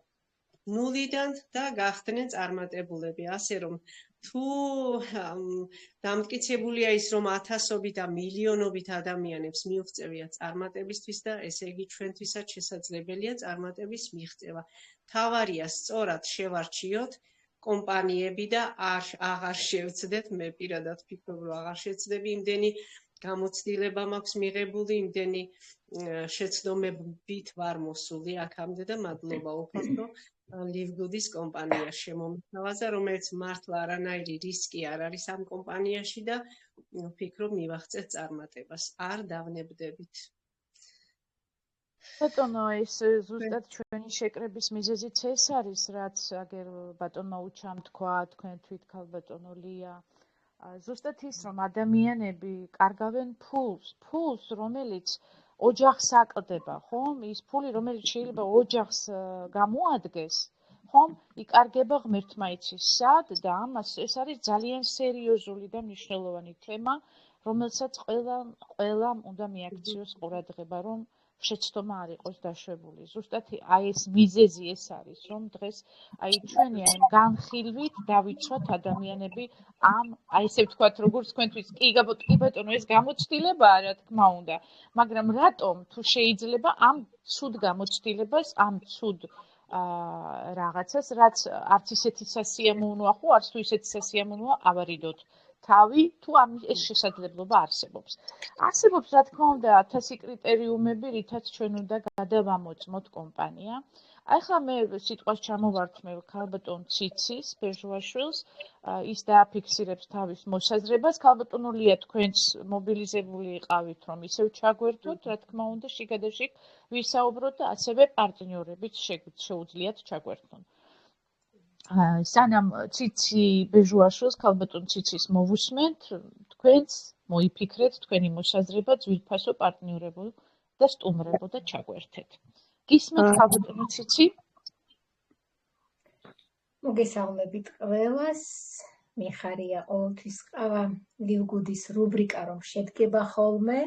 ნულიდან და გახდნენ წარმატებულები ასე რომ თუ დამტკიცებულია ის რომ ათასობით და მილიონობით ადამიანებს მიუღწევიათ წარმატებისთვის და ესე იგი ჩვენთვისაც შესაძლებელია წარმატების მიღწევა თავარია სწორად შევარჩიოთ კომპანიები და აღარ შევცდეთ მე პირადად ვფიქრობ რომ აღარ შევცდები იმდენი გამოცდილება მაქვს მიღებული იმდენი შეცდომებით ვარ მოსული აქამდე და მადლობა უფალო ლივგუდის კომპანიას შემომთავაზა, რომელიც მართლა არანაირი რისკი არ არის ამ კომპანიაში და ვფიქრობ მივაღწევთ წარმატებას. არ დავნებდებით. ბატონო, ეს ზუსტად ჩვენი შეკრების მიზეზიც ეს არის, რაც აგერ ბატონმა უჩამ თქვა, თქვენ თვით ქალბატონო ლია. ზუსტად ის, რომ ადამიანები კარგავენ ფულს, რომელიც ოჯახს აკლდება, ხომ? ის ფული, რომელიც შეიძლება ოჯახს გამოადგეს, ხომ? იკარგება ღმერთმა იცის სად და ამას ეს არის ძალიან სერიოზული და მნიშვნელოვანი თემა, რომელსაც ყველამ უნდა მიაქციოს ყურადღება, რომ შეცდომა არ იყოს დაშვებული. ზუსტად აი ეს მიზეზი ეს არის, რომ დღეს აი ჩვენი აი განხილვით დავიცვათ ადამიანები ამ აი ესე ვთქვათ, როგორც თქვენთვის კი ბატონო ეს გამოცდილებაა, რა თქმა უნდა, მაგრამ რატომ თუ შეიძლება ამ ცუდ გამოცდილებას, ამ ცუდ რაღაცას, რაც არც ისეთი სასიამოვნოა ხო, არც თუ ისეთი სასიამოვნოა ავარიდოთ. თავი, თუ ეს შესაძლებლობა არსებობს. არსებობს, რა თქმა უნდა, 1000 კრიტერიუმები, რითაც ჩვენ უნდა გადავამოწმოთ კომპანია. ახლა მე სიტყვას ჩამოვართმევ ქალბატონ ციცის, ბეჟუაშვილს, ის დააფიქსირებს თავის მოსაზრებას. ქალბატონო ლია, თქვენც მობილიზებული იყავით, რომ ისევ ჩაგვერთოთ, რა თქმა უნდა, შიგადაშიგ ვისაუბროთ და ასევე პარტნიორებით შეუძლიათ ჩაგვერთონ. სანამ ციცი ბეჟუაშვილს, ქალბატონ ციცის მოვუსმენთ, თქვენც მოიფიქრეთ თქვენი მოსაზრება ძვირფასო პარტნიორებულ და სტუმრებო და ჩაგვერთეთ. გისმენთ ქალბატონო ციცი? მოგესალმებით ყველას. მიხარია ყოველთვის ყავა ლივგუდის რუბრიკა, რომ შედგება ხოლმე.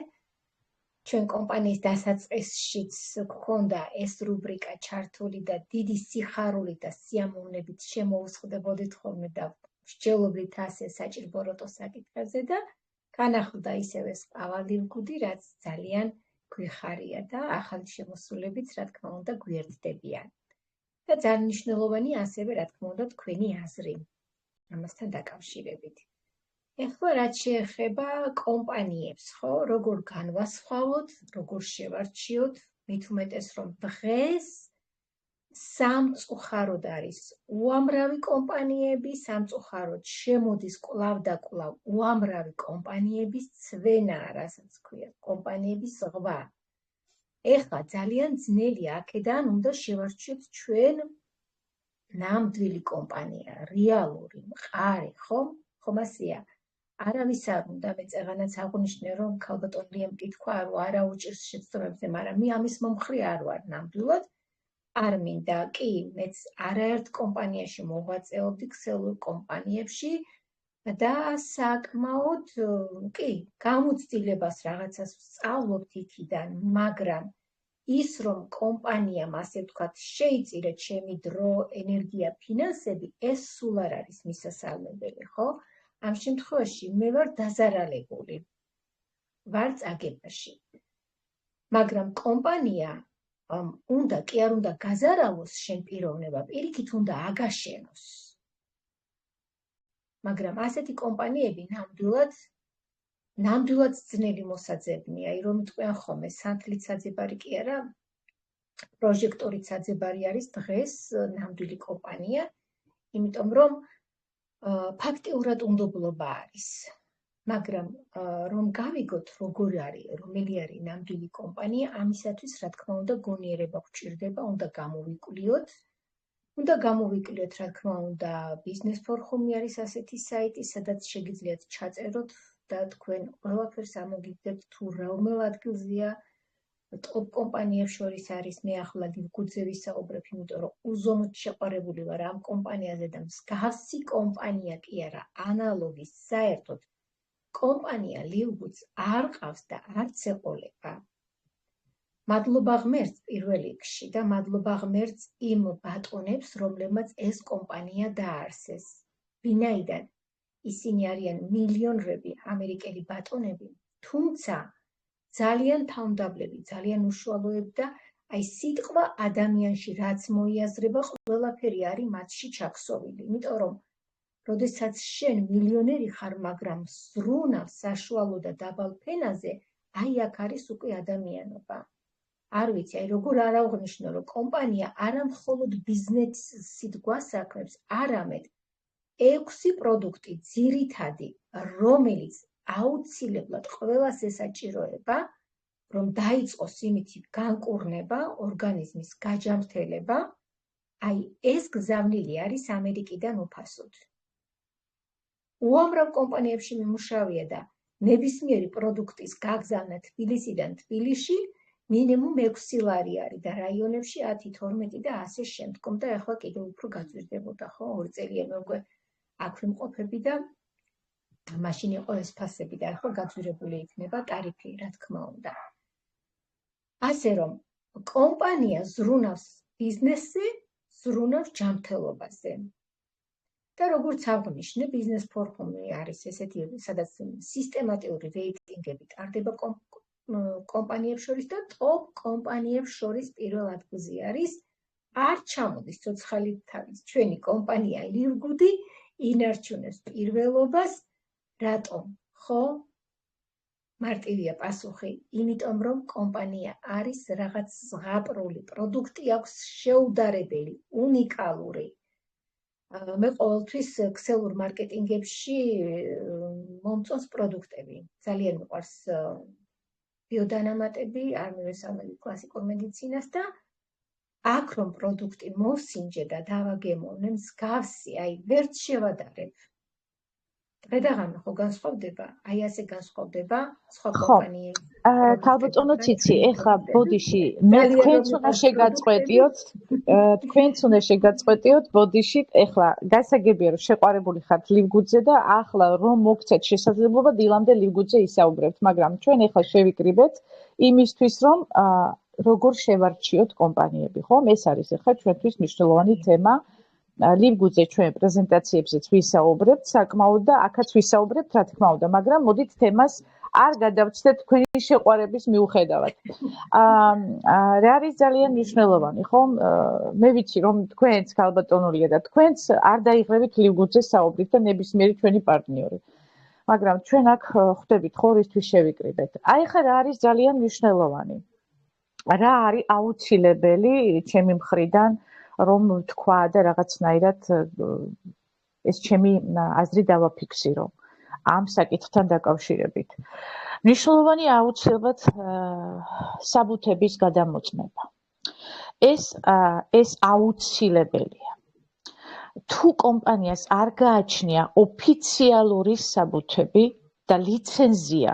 ჩვენ კომპანიის დასაწყისშიც გქონდა ეს რუბრიკა ჩართული და დიდი სიხარულით და სიამოვნებით შემოუსხდებოდით ხოლმე და მსჯელობდით ასე საჭირო როტო საკითხებზე და განახლდა ისევ ეს ყავა ლივგუდი, რაც ძალიან გვიხარია და ახალი შემოსულებით, რა თქმა უნდა, გვერდდებიან. და ძალიან მნიშვნელოვანი ასევე, რა თქმა უნდა, თქვენი აზრი ამასთან დაკავშირებით. ეხლა რაც შეეხება კომპანიებს, ხო, როგორ განვასხვაოთ, როგორ შევარჩიოთ, მით უმეტეს რომ დღეს სამწუხაროდ არის უამრავი კომპანიები, სამწუხაროდ შემოდის კვლავ და კვლავ უამრავი კომპანიების ცვენა, რასაც ქვია, კომპანიების ზღვა. ეხლა ძალიან ძნელია აქედან უნდა შევარჩიოთ ჩვენ ნამდვილი კომპანია, რეალური, მყარი, ხომ ასეა? არავის არ უნდა, მე წეღანაც აღვნიშნე, რომ ქალბატონ ლიამ კითხვა, რომ არა უჭირს შეცდომებზე, მაგრამ მე ამის მომხრე არ ვარ ნამდვილად. არ მინდა, კი, მეც არაერთ კომპანიაში მოღვაწეობდი, ქსელურ კომპანიებში და საკმაოდ, კი, გამოცდილებას რაღაცას ვსწავლობთ იქიდან, მაგრამ ის რომ კომპანიამ ასე ვთქვათ შეიწირა ჩემი დრო, ენერგია, ფინანსები, ეს სულ არ არის მისასალმებელი, ხო? ამ შემთხვევაში მე ვარ დაზარალებული, ვარ წაგებაში. მაგრამ კომპანია უნდა, კი არ უნდა გაზარალოს შენ პიროვნება, პირიქით უნდა აგაშენოს. მაგრამ ასეთი კომპანიები ნამდვილად ძნელი მოსაძებნია, რომ თქვენ ხოლმე სანთლით საძებარი კი არა, პროჟექტორით საძებარი არის დღეს ნამდვილი კომპანია, იმიტომ რომ ფაქტიურად უნდობლობა არის. მაგრამ რომ გავიგოთ, როგორი არის, რომელი არის ნამდვილი კომპანია, ამისათვის, რა თქმა უნდა, გონიერება გვჭირდება, უნდა გამოვიკვლიოთ. უნდა გამოვიკვლიოთ, რა თქმა უნდა, ბიზნეს ფორუმი არის ასეთი საიტი, სადაც შეგიძლიათ ჩაწეროთ და თქვენ ყველაფერს ამოგიგდებთ, თუ რომელ ადგილზეა ტოპ კომპანიებს შორის არის, მე ახლა ლივგუდზე ვისაუბრებ, იმიტომ რომ უზომოდ შეყვარებული ვარ ამ კომპანიაზე და მსგავსი კომპანია კი არა, ანალოგი საერთოდ კომპანია ლივგუდს არ ყავს და არც ეყოლება. მადლობა ღმერთს პირველ რიგში და მადლობა ღმერთს იმ ბატონებს, რომლებმაც ეს კომპანია დაარსეს. ვინაიდან ისინი არიან მილიონრები ამერიკელი ბატონები, თუმცა ძალიან თავმდაბლები, ძალიან უშუალოები და აი სიტყვა ადამიანში რაც მოიაზრება, ყველაფერი არის მათში ჩაქსოვილი. იმიტომ რომ როდესაც შენ მილიონერი ხარ, მაგრამ ზრუნავ საშუალო და დაბალ ფენაზე, აი აქ არის უკვე ადამიანობა. არ ვიცი, აი როგორ არ აღვნიშნო, რომ კომპანია არა მხოლოდ ბიზნესით გვასაქმებს, არამედ 6 პროდუქტი ძირითადი, რომელიც აუცილებლად ყველას ესაჭიროება, რომ დაიწყოს იმითი განკურნება, ორგანიზმის გაჯამრთელება, აი ეს გზავნილი არის ამერიკიდან უფასოდ. უამრავ კომპანიებში მიმუშავია და ნებისმიერი პროდუქტის გაგზავნა თბილისიდან თბილისში მინიმუმ 6 ლარი არის და რაიონებში 10-12 და ასე შემდგომ და ახლა კიდევ უფრო გაძვირდებოდა, ხო, 2 წელიანი უკვე აქ ვიმყოფები და მაშინ იყო ეს ფასები და ახლა გაძვირებული იქნება ტარიფი, რა თქმა უნდა. ასე რომ კომპანია ზრუნავს ბიზნესზე, ზრუნავს ჯანმრთელობაზე. და როგორც აღვნიშნე, ბიზნეს ფორუმი არის ესეთი, სადაც სისტემატიური რეიტინგები ტარდება კომპანიებს შორის და ტოპ კომპანიებს შორის პირველ ადგილზე არის. არ ჩამოდის ცოცხალი თავის ჩვენი კომპანია ლივგუდი ინარჩუნებს პირველობას რატომ? ხო? მარტივია პასუხი, იმიტომ რომ კომპანია არის რაღაც ზღაპრული, პროდუქტი აქვს შეუდარებელი, უნიკალური. მე ყოველთვის ქსელურ მარკეტინგებში მომწონს პროდუქტები. ძალიან მიყვარს ბიოდანამატები, არ მივესალმები კლასიკურ მედიცინას და აქ რომ პროდუქტი მოსინჯე და დავაგემოვნე მსგავსი, აი ვერც შევადარებ. დღე-დაღამე ხო განსხვავდება, აი ასე განსხვავდება სხვა კომპანიების. ქალბატონო ციცი, ეხლა ბოდიში მე თქვენც უნდა შეგაწყვეტიოთ ბოდიშით, ეხლა გასაგებია რომ შეყვარებული ხართ ლივგუძე და ახლა რომ მოგცეთ შესაძლებლობა დილამდე ლივგუძე ისაუბრებთ, მაგრამ ჩვენ ეხლა შევიკრიბეთ იმისთვის რომ როგორ შევარჩიოთ კომპანიები, ხომ? ეს არის ეხლა ჩვენთვის მნიშვნელოვანი თემა. ლივგუძე ჩვენ პრეზენტაციებზეც ვისაუბრებთ საკმაოდ და აქაც ვისაუბრებთ რა თქმა უნდა, მაგრამ მოდით თემას არ გადავწდეთ თქვენი შეყვარების მიუხედავად. რა არის ძალიან მნიშვნელოვანი, ხომ? მე ვიცი რომ თქვენც ქალბატონულია და თქვენც არ დაიღრებით ლივგუძეს საუბრით და ნებისმიერი ჩვენი პარტნიორი. მაგრამ ჩვენ აქ ხვდებით ხო რისთვის შევიკრიბეთ. აი ხა რა არის ძალიან მნიშვნელოვანი. რა არის აუცილებელი ჩემი მხრიდან რომ თქვა და რაღაცნაირად ეს ჩემი აზრი დავაფიქსირო ამ საკითხთან დაკავშირებით. მნიშვნელოვანი აუცილებლად საბუთების გადამოწმება. ეს აუცილებელია. თუ კომპანიას არ გააჩნია ოფიციალური საბუთები და ლიცენზია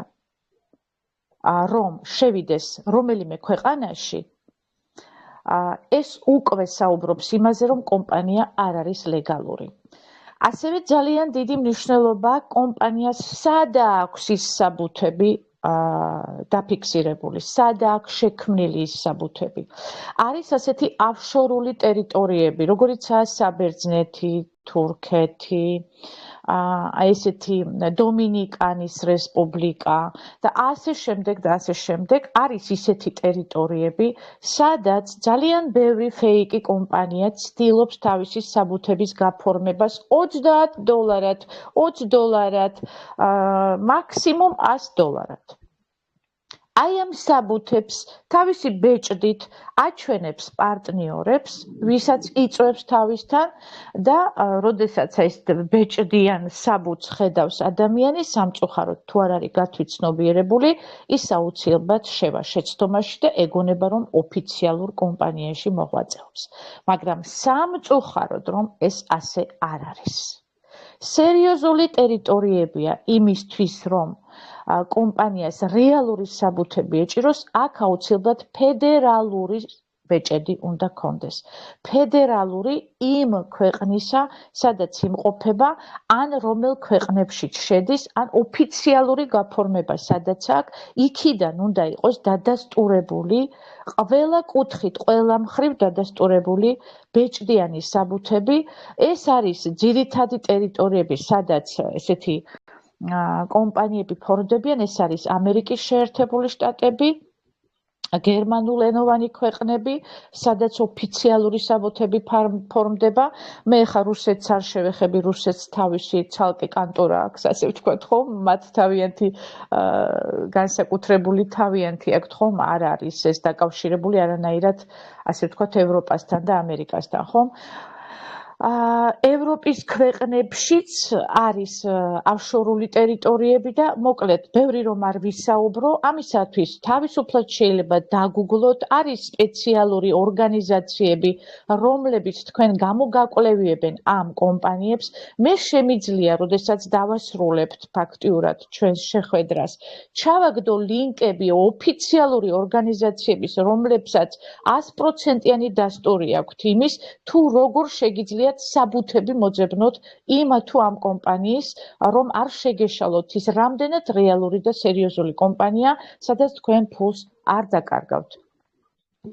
რომ შევიდეს რომელიმე ქვეყანაში ეს უკვე საუბრობს იმაზე, რომ კომპანია არ არის ლეგალური. ასევე ძალიან დიდი მნიშვნელობა კომპანიას სადა აქვს ის საბუთები დაფიქსირებული, სადა აქვს შექმნილი ის საბუთები. არის ასეთი აფშორული ტერიტორიები, როგორიცაა საბერძნეთი, თურქეთი, ესეთი დომინიკანის რესპუბლიკა და ასე შემდეგ არის ისეთი ტერიტორიები, სადაც ძალიან ბევრი ფეიკი კომპანია ცდილობს თავისი საბუთების გაფორმებას $30, $20, მაქსიმუმ $100. აი ამ საბუთებს თავისი ბეჭდით აჩვენებს პარტნიორებს, ვისაც იწვევს თავისთან და როდესაც ეს ბეჭდიან საბუთს ხედავს ადამიანი, სამწუხაროდ თუ არ არის გათვითცნობიერებული, ის აუცილებლად შევა შეცდომაში და ეგონება რომ ოფიციალურ კომპანიაში მოღვაწეობს. მაგრამ სამწუხაროდ რომ ეს ასე არ არის. სერიოზული ტერიტორიებია იმისთვის რომ კომპანიას რეალური საბუთები ეჭიროს, აქ აუცილებლად ფედერალური ბეჭედი უნდა კონდეს. ფედერალური იმ ქვეყნისა, სადაც იმყოფება, ან რომელ ქვეყნებშიც შედის, ან ოფიციალური გაფორმება, სადაც აქვს, იქიდან უნდა იყოს დადასტურებული, ყველა კუთხით, ყველა მხრივ დადასტურებული ბეჭდიანი საბუთები. ეს არის ძირითადი ტერიტორიები, სადაც ესეთი კომპანიები ფორმდებიან, ეს არის ამერიკის შეერთებული შტატები, გერმანულენოვანი ქვეყნები, სადაც ოფიციალური საბუთები ფორმდება. მე ხა რუსეთს არ შევეხები, რუსეთს თავისი ცალკე კანტორა აქვს, ასე ვთქვათ, ხომ? მათ თავიანთი განსაკუთრებული თავიანთი აქვთ, ხომ? არ არის ეს დაკავშირებული არანაირად, ასე ვთქვათ, ევროპასთან და ამერიკასთან, ხომ? ევროპის ქვეყნებშიც არის აფშორული ტერიტორიები და მოკლედ, ბევრი რომ არ ვისაუბრო, ამისათვის თავისუფლად შეიძლება დაგუგლოთ, არის სპეციალური ორგანიზაციები, რომლებიც თქვენ გამოგაკვლევიებენ ამ კომპანიებს. მე შემიძლია, როდესაც დავასრულებთ ფაქტიურად ჩვენს შეხვედრას, ჩავაგდო ლინკები ოფიციალური ორგანიზაციების, რომლებსაც 100%-იანი დასტური აქვთ იმის, თუ როგორ შეგიძლიათ საბუთები მოძებნოთ იმ თუ ამ კომპანიის, რომ არ შეგეშალოთ ის რამდენად რეალური და სერიოზული კომპანია, სადაც თქვენ ფულს არ დაკარგავთ.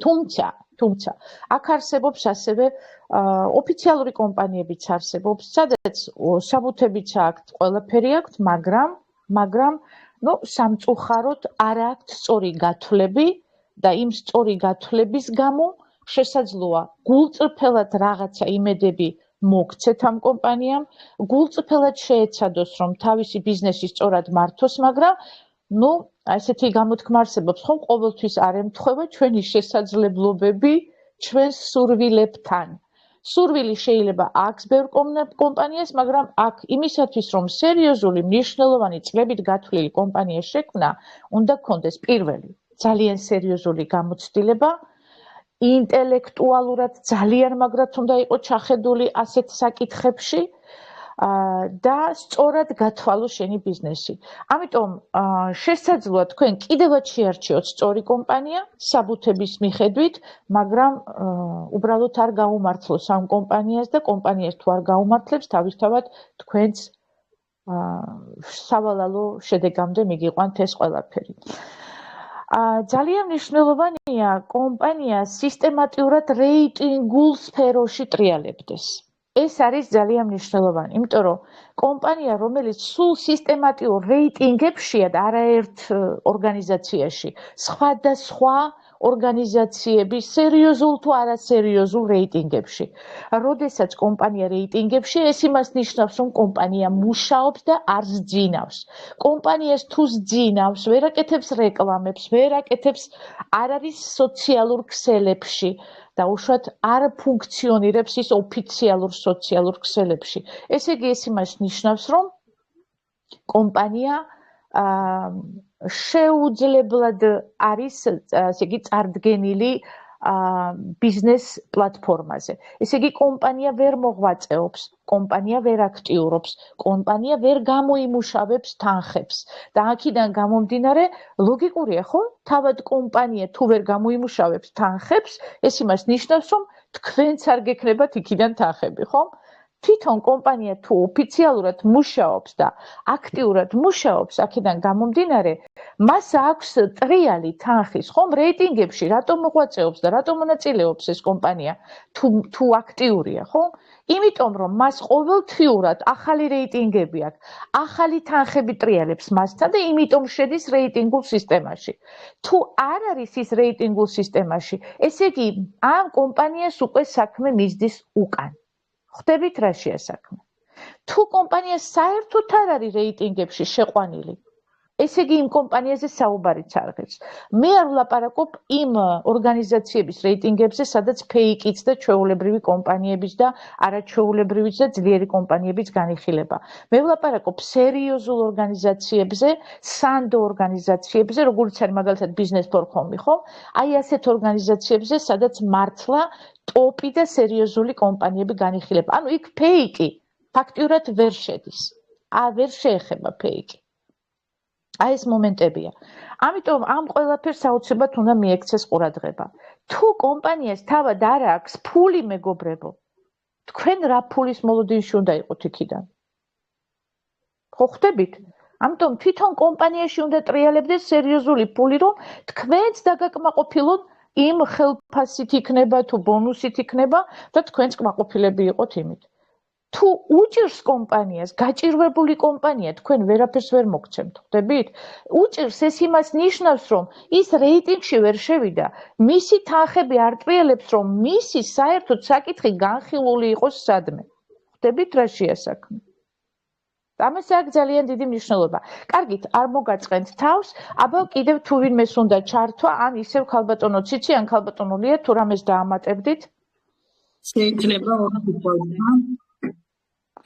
თუმცა, აქ არსებობს ასევე ოფიციალური კომპანიებიც არსებობს, სადაც საბუთებიც აქვთ, ყველაფერი აქვთ, მაგრამ სამწუხაროდ არ აქვთ სწორი გათვლები და იმ სწორი გათვლების გამო შესაძლოა გულწრფელად რაღაცა იმედები მოგცეთ ამ კომპანიამ, გულწრფელად შეეცადოს, რომ თავისი ბიზნესი სწორად მართოს, მაგრამ ესეთი გამოთქმა არსებობს, ხომ ყოველთვის არ ემთხვევა ჩვენი შესაძლებლობები ჩვენს სურვილებთან. სურვილი შეიძლება აქვს ბევრ კომპანიას, მაგრამ აქ იმისათვის, რომ სერიოზული, მნიშვნელოვანი წლებით გათვლილი კომპანია შექმნა, უნდა გქონდეს პირველი, ძალიან სერიოზული გამოცდილება, ინტელექტუალურად ძალიან მაგრად უნდა იყოს ჩახედული ასეთ საკითხებში და სწორად გათვალოს შენი ბიზნესი. ამიტომ შესაძლოა თქვენ კიდევაც შეარჩიოთ სწორი კომპანია საბუთების მიხედვით, მაგრამ უბრალოდ არ გაუმართლოს ამ კომპანიას და კომპანიას თუ არ გაუმართლებს, თავისთავად თქვენც სავალალო შედეგამდე მიგიყვანთ ეს ყველაფერი. ძალიან მნიშვნელოვანია კომპანია სისტემატურად რეიტინგულ სფეროში ტრიალებდეს. ეს არის ძალიან მნიშვნელოვანი, იმიტომ რომ კომპანია, რომელიც სულ სისტემატიურ რეიტინგებშია და არაერთ ორგანიზაციაში, სხვადასხვა ორგანიზაციების სერიოზულ თუ არასერიოზულ რეიტინგებში. როდესაც კომპანია რეიტინგებში, ეს იმას ნიშნავს, რომ კომპანია მუშაობს და არ სძინავს. კომპანიას თუ სძინავს, ვერ აკეთებს რეკლამებს, ვერ აკეთებს, არ არის სოციალურ ქსელებში და უშუალოდ არ ფუნქციონირებს ის ოფიციალურ სოციალურ ქსელებში. ესე იგი, ეს იმას ნიშნავს, რომ კომპანია შეუძლებლად არის, ესე იგი, წარდგენილი ბიზნეს პლატფორმაზე. ესე იგი, კომპანია ვერ მოღვაწეობს, კომპანია ვერ აქტიურობს, კომპანია ვერ გამოიმუშავებს თანხებს. და აქედან გამომდინარე, ლოგიკურია, ხო? თავად კომპანია თუ ვერ გამოიმუშავებს თანხებს, ეს იმას ნიშნავს, რომ თქვენც არ გექნებათ იქიდან თანხები, ხო? თვითონ კომპანია თუ ოფიციალურად მუშაობს და აქტიურად მუშაობს, აქედან გამომდინარე, მას აქვს ტრიალი თანხის, ხომ რეიტინგებში, რატომ მოღვაწეობს და რატომ მონაწილეობს ეს კომპანია, თუ აქტიურია, ხო? იმიტომ რომ მას ყოველთვიურად ახალი რეიტინგები აქვს, ახალი თანხები ტრიალებს მასთან და იმიტომ შედის რეიტინგულ სისტემაში. თუ არ არის ის რეიტინგულ სისტემაში, ესე იგი, ამ კომპანიას უკვე საქმე მისდის უკან. ხვდებით რა შეასაქმე. თუ კომპანია საერთოდ არ არის რეიტინგებში შეყვანილი, ესე იგი იმ კომპანიაზე საუბარიც არ ღირს. მე არ ვლაპარაკობ იმ ორგანიზაციების რეიტინგებზე, სადაც ფეიკიც და ჩვეულებრივი კომპანიების და არაჩვეულებრივიც და ძლიერი კომპანიების განიხილება. მე ვლაპარაკობ სერიოზულ ორგანიზაციებზე, სანდო ორგანიზაციებზე, როგორც არის მაგალითად Business for Home, ხო? აი ასეთ ორგანიზაციებზე, სადაც მართლა ტოპი და სერიოზული კომპანიები განიხილება. ანუ იქ ფეიკი ფაქტიურად ვერ შედის. ვერ შეეხება ფეიკი. აი ეს მომენტებია. ამიტომ ამ ყველაფერს აუცილებლად უნდა მიექცეს ყურადღება. თუ კომპანიას თავად არ აქვს ფული, მეგობრებო, თქვენ რა ფულის მოლოდინში უნდა იყოთ იქიდან? ხო ხვდებით? ამიტომ თვითონ კომპანიაში უნდა ტრიალებდეს სერიოზული ფული, რომ თქვენც დაგაკმაყოფილონ იმ ხელფასით იქნება თუ ბონუსით იქნება და თქვენც კმაყოფილები იყოთ იმით. თუ უჭირს კომპანიას, გაჭირვებული კომპანია, თქვენ ვერაფერს ვერ მოგცემთ, ხვდებით? უჭირს ეს იმას ნიშნავს, რომ ის რეიტინგში ვერ შევიდა, მისი თანხები არ ტრიალებს, რომ მისი საერთოდ საკითხი განხილული იყოს სადმე. ხვდებით რა შეასაქმე? ამას აქვს ძალიან დიდი მნიშვნელობა. კარგით, არ მოგაწყენთ თავს, აბა კიდევ თუ ვინმეს უნდა ჩართვა, ან ისევ ქალბატონო ციცი, ან ქალბატონო ლია, თუ რამეს დაამატებდით? შეიძლება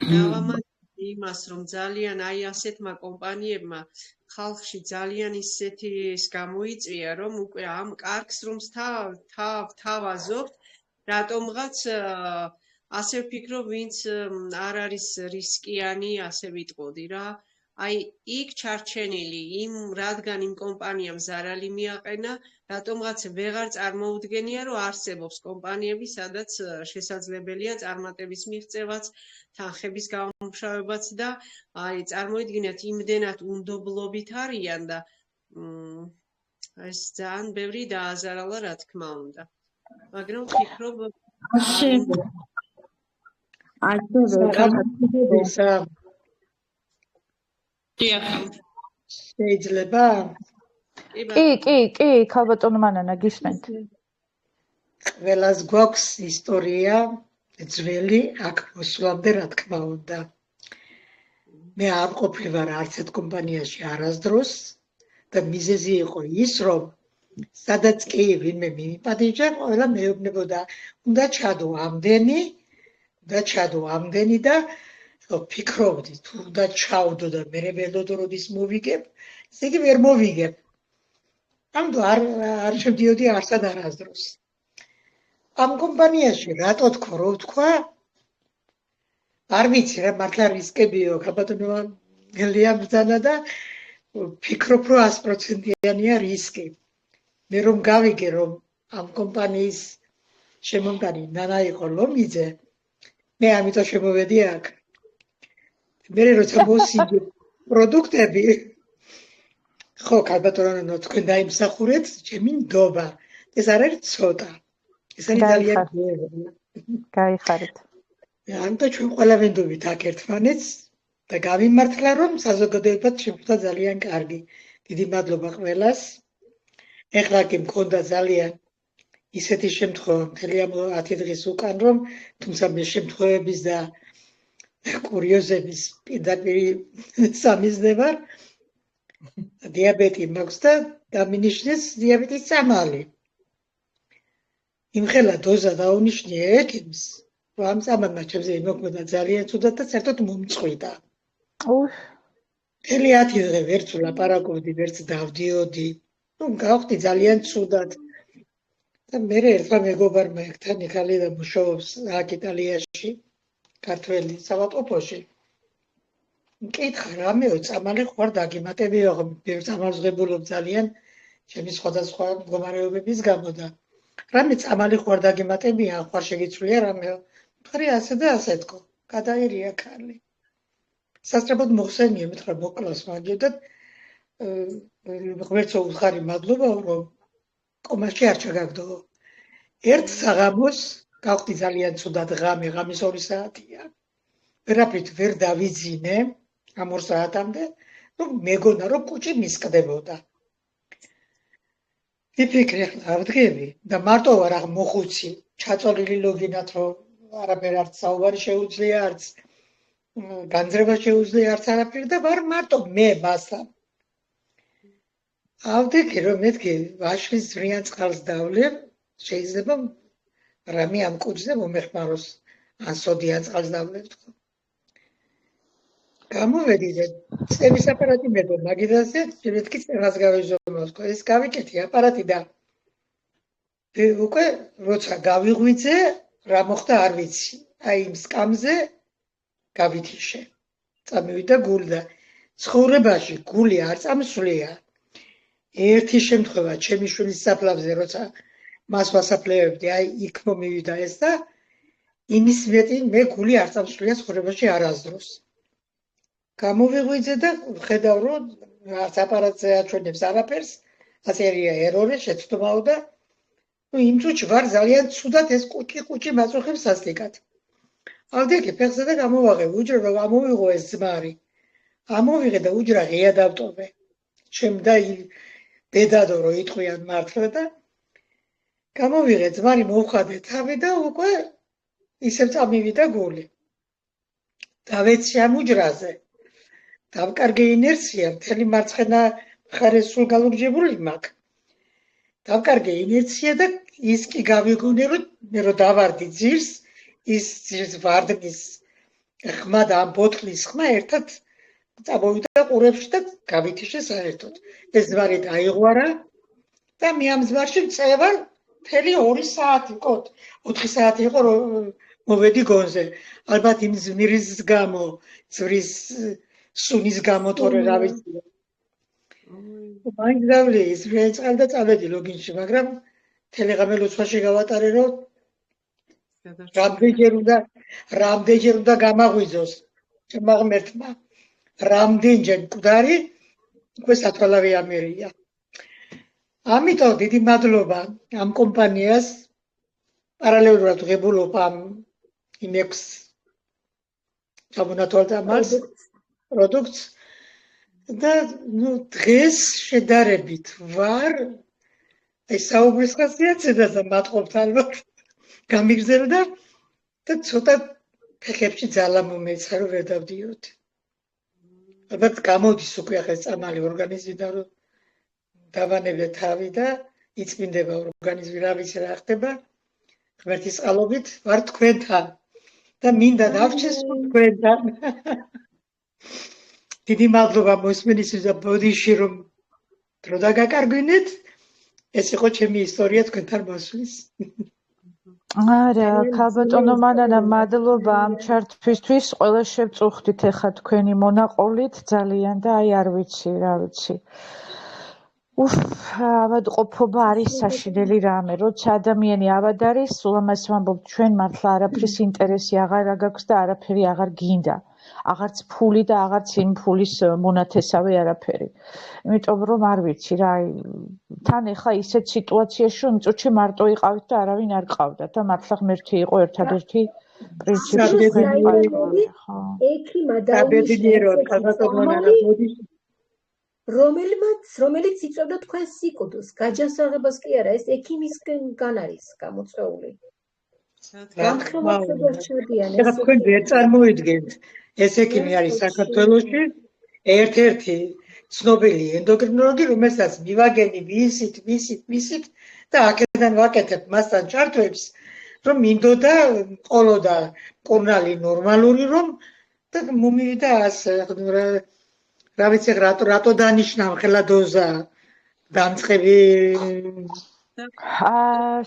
დავამატებდი იმას, რომ ძალიან აი ასეთმა კომპანიებმა ხალხში ძალიან ისეთი ის გამოიწვია, რომ უკვე ამ კარგს რომ თავაზობთ, რატომღაც ასე ვფიქრობ, ვინც არ არის რისკიანი, ასე ვიტყოდი რა. აი იქ ჩარჩენილი იმ რადგან იმ კომპანიამ ზარალი მიაყენა, რატომღაც ვეღარ წარმოუდგენია, რომ არსებობს კომპანიები, სადაც შესაძლებელია წარმატების მიღწევაც, თანხების გამომუშავებაც და აი წარმოიდგინეთ, იმდენად უნდობლობით არიან და ეს ძალიან ბევრი დააზარალა, რა თქმა უნდა. მაგრამ ვფიქრობ შეიძლება? კი, ქალბატონო მანანა, გისმენთ. ყველას გვაქვს ისტორია ძველი აქ მოსვლამდე რა თქმა უნდა. მე არ ყოფილი ვარ არც ერთ კომპანიაში არასდროს და მიზეზი იყო ის, რომ სადაც კი ვინმე მიმიპატიჟა, ყველა მეუბნებოდა, უნდა ჩადო ამდენი და ფიქრობდი, თუ უნდა ჩავდო და მე ველოდო როდის მოვიგებ, ესე იგი ვერ მოვიგებ. ამიტომ არ შევდიოდი არსად არასდროს. ამ კომპანიაში რატო თქო, რო ვთქვა, არ ვიცი რა, მართლა რისკებიო, ხაბატონო გელია ბრძანა და ფიქრობ, რომ 100%-იანია რისკი. მე რომ გავიგე, რომ ამ კომპანიის შემომტანი ნანა იყო ლომიძე, მე ამიტომ შემოვედი აქ. მე როცა მოსიგე პროდუქტები, ხო, ხაბატონო, თქვენ დაიმსახურეთ, ჩემი ნდობა. ეს არ არის ცოტა. ეს არის ძალიან ბევრი. გაიხარეთ. ამიტომ ჩვენ ყველა ვენდობით აქ ერთმანეთს და გავიმართლა, რომ საზოგადოებად შეხვდა ძალიან კარგი. დიდი მადლობა ყველას. ეხლა კი მქონდა ძალიან ისეთი შემთხვევა მთელი ამ 10 დღის უკან, რომ თუმცა მე შემთხვევების და კურიოზების პირდაპირ სამიზნე ვარ. დიაბეტი მაქვს და დამინიშნეს დიაბეტის წამალი. იმხელა დოზა დაუნიშნე ექიმს, რომ ამ წამალმა ჩემზე იმოქმედა ძალიან ცუდად და საერთოდ მომწყვიტა. მთელი 10 დღე ვერც ვლაპარაკობდი, ვერც დავდიოდი. გავხდი ძალიან ცუდად. და მე ერთმა მეგობარმა ერთთან იქალი და მუშაობს აქ იტალიაში, ქართველი საავადმყოფოში. მკითხა რამეო, წამალი ხوار დაგიმატებიო, ბევრ წამალს ვღებულობ ძალიან ჩემი სხვადასხვა მდგომარეობების გამო და რამე წამალი ხوار დაგიმატებია, ხوار შეგიცვლია რამეო. ხარი ასე და ასე თქო, გადაერია ქალი. სასწრაფოდ მოხსენია, მითხრა მოკლას მაგედა ღმერთო უხარი მადლობა, რომ კომაში არ ჩაგაგდო. ერთ საღამოს გავხდი ძალიან ცუდად ღამის 2 საათია. ვერაფრით ვერ დავიძინე ამ 2 საათამდე, რომ მეგონა რომ კუჭი მისკდებოდა. ვიფიქრე, ავდგები და მარტო ვარ აღ მოხუცი, ჩაწოლილი ლოგინათ, რომ არაფერ არც საუბარი შეუძლია, არც განძრევა შეუძლია, არც არაფერი და ვარ მარტო მე მასთან. ავდგე რომ მეთქი ვაშლის ზრიან წყალს დავლებ, შეიძლება რამე ამ კუჭზე მომეხმაროს, ან სოდიან წყალს დავლებ თქო. გამოვედი და წების აპარატი მედო მაგიდაზე, მეთქი წერას გავიზომო თქო, ეს გავიკეთი აპარატი და უკვე როცა გავიღვიძე, რა მოხდა არ ვიცი. აი იმ სკამზე გავითიშე. წამივიდა გული და ცხოვრებაში გული არ წამსვლია. ერთი შემთხვევა ჩემი შვილის საფლავზე, როცა მას ვასაფლავებდი, აი იქ მომივიდა ეს და იმის მეტი მე გული არ წამსვლია ცხოვრებაში არასდროს. გამოვიღვიძე და ხედავ, რომ არც აპარატზე აჩვენებს არაფერს, აწერია ერორი, შეცდომაო და იმ წუთში ვარ ძალიან ცუდად ეს კუჭი მაწუხებს სასტიკად. ავდექი ფეხზე და გამოვაღე უჯრა, რომ ამოვიღო ეს ძმარი. ამოვიღე და უჯრა ღია დავტოვე. შემდა ბედადო რომ იტყვიან მართლა და გამოვიღე ძმარი მოვხადე თავი და უკვე ისევ წამივიდა გული. დავეცი ამ უჯრაზე. დავკარგე ინერცია, მთელი მარცხენა მხარე სულ გალურჯებული მაქვს. დავკარგე ინერცია და ის კი გავიგონე, რომ მე რო დავარდი ძირს, ის ძირს ვარდნის ხმა და ამ ბოთლის ხმა ერთად წამოვიდა ყურებში და გავითიშე საერთოდ. ეს ზვარი დაიღვარა და მე ამ ზვარში წევარ მთელი 2 საათი, 4 საათი იყო რომ მოვედი გონზე. ალბათ იმ ზმირის გამო, ზვრის სუნის გამო თორე რა ვიცი. მაინც დავლე ის რეწყალ და წავედი ლოგინში, მაგრამ ტელეგრამელ უცხოში გავატარე რომ რამდენჯერ უნდა გამაღვიძოს ჩემმა ღმერთმა. რამდენჯერ მკვდარი უკვე სათვალავი ამერია. ამიტომ დიდი მადლობა ამ კომპანიას. პარალელურად ღებულობ ამ იმ 6 სამონათვალწამალს პროდუქტს და დღეს შედარებით ვარ ეს საუბრის ხასიათზე და მათყოფთ ალბათ გამიგზელდა და ცოტა ფეხებში ძალა მომეცა რომ ვერ დავდიოდი. ალბათ გამოდის უკვე ახლა წამალი ორგანიზმიდან რომ დავანებდე თავი და იწმინდება ორგანიზმი, რა ვიცი რა ხდება. ღმერთის წყალობით ვარ თქვენთან და მინდა დავჩეს თქვენთან. დიდი მადლობა მოსმენისთვის და ბოდიში რომ დრო დაგაკარგვინეთ. ეს იყო ჩემი ისტორია თქვენთან მოსვლის. არა, ქალბატონო მანანა, მადლობა ამ ჩართვისთვის. ყველა შევწუხდით ახლა თქვენი მონაყოლით ძალიან და აი არ ვიცი, რა ვიცი. ავადმყოფობა არის საშინელი რამე, როცა ადამიანი ავად არის, სულ ამას ვამბობ, ჩვენ მართლა არაფრის ინტერესი აღარ გაქვს და არაფერი აღარ გინდა. აღარც ფული და აღარც იმ ფულის მონათესავე არაფერი. იმიტომ რომ არ ვიცი რა, თან ეხლა ისეთ სიტუაციაში რომ წუთში მარტო იყავით და არავინ არ ყავდათ და მართლა ღმერთი იყო ერთადერთი პრინციპი თქვენი პატრონი, ხო. ექიმა დაუნიშნა რომელიც იწევდა თქვენ სიკვდილს, გაჯანსაღებას კი არა, ეს ექიმისგან არის გამოწვეული. ეხლა თქვენ ვერ წარმოიდგენთ, ეს ექიმი არის საქართველოში ერთ-ერთი ცნობილი ენდოკრინოლოგი, რომელსაც მივაგენი ვისით და აქედან ვაკეთებ მასთან ჩართვებს, რომ მინდოდა ყოლოდა კურნალი ნორმალური რომ და მომივიდა ასე რა ვიცი რატო დანიშნავ ხელა დოზა დამწყები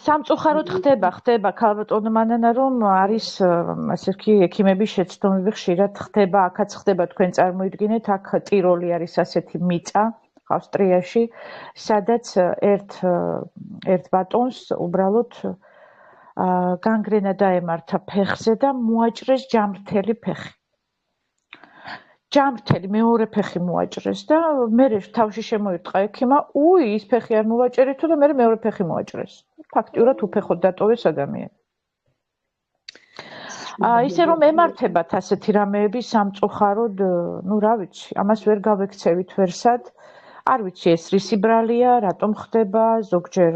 სამწუხაროდ ხდება ქალბატონო მანანა რომ არის ასე ვთქვი ექიმების შეცდომები ხშირად ხდება, აქაც ხდება თქვენ წარმოიდგინეთ, აქ ტიროლი არის ასეთი მიწა ავსტრიაში, სადაც ერთ ბატონს უბრალოდ განგრენა დაემართა ფეხზე და მოაჭრეს ჯამრთელი ფეხი. ჯამრთელი მეორე ფეხი მოაჭრეს და მე თავში შემოირტყა ექიმა, ის ფეხი არ მოვაჭერეთო და მე მეორე ფეხი მოაჭრეს. ფაქტიურად უფეხოდ დატოვეს ადამიანი. ისე რომ ემართებათ ასეთი რამეები სამწუხაროდ, რა ვიცი, ამას ვერ გავექცევით ვერსად. არ ვიცი ეს რისი ბრალია, რატომ ხდება, ზოგჯერ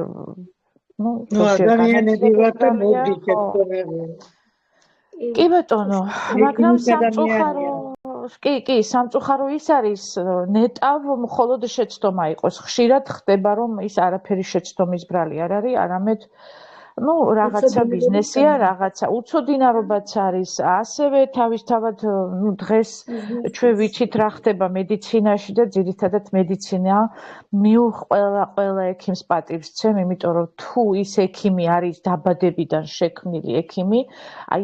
ადამიანები ვარ და მოვდით კი ბატონო, მაგრამ სამწუხარო ის არის ნეტავ მხოლოდ შეცდომა იყოს. ხშირად ხდება რომ ის არაფერი შეცდომის ბრალი არ არის, არამედ რაღაცა ბიზნესია, რაღაცა უცოდინარობაც არის. ასევე თავისთავად დღეს ჩვენ ვიცით რა ხდება მედიცინაში და ძირითადად მეცინა ყველა ექიმს პატივს ცემ, იმიტომ რომ თუ ის ექიმი არის დაბადებიდან შექმნილი ექიმი, აი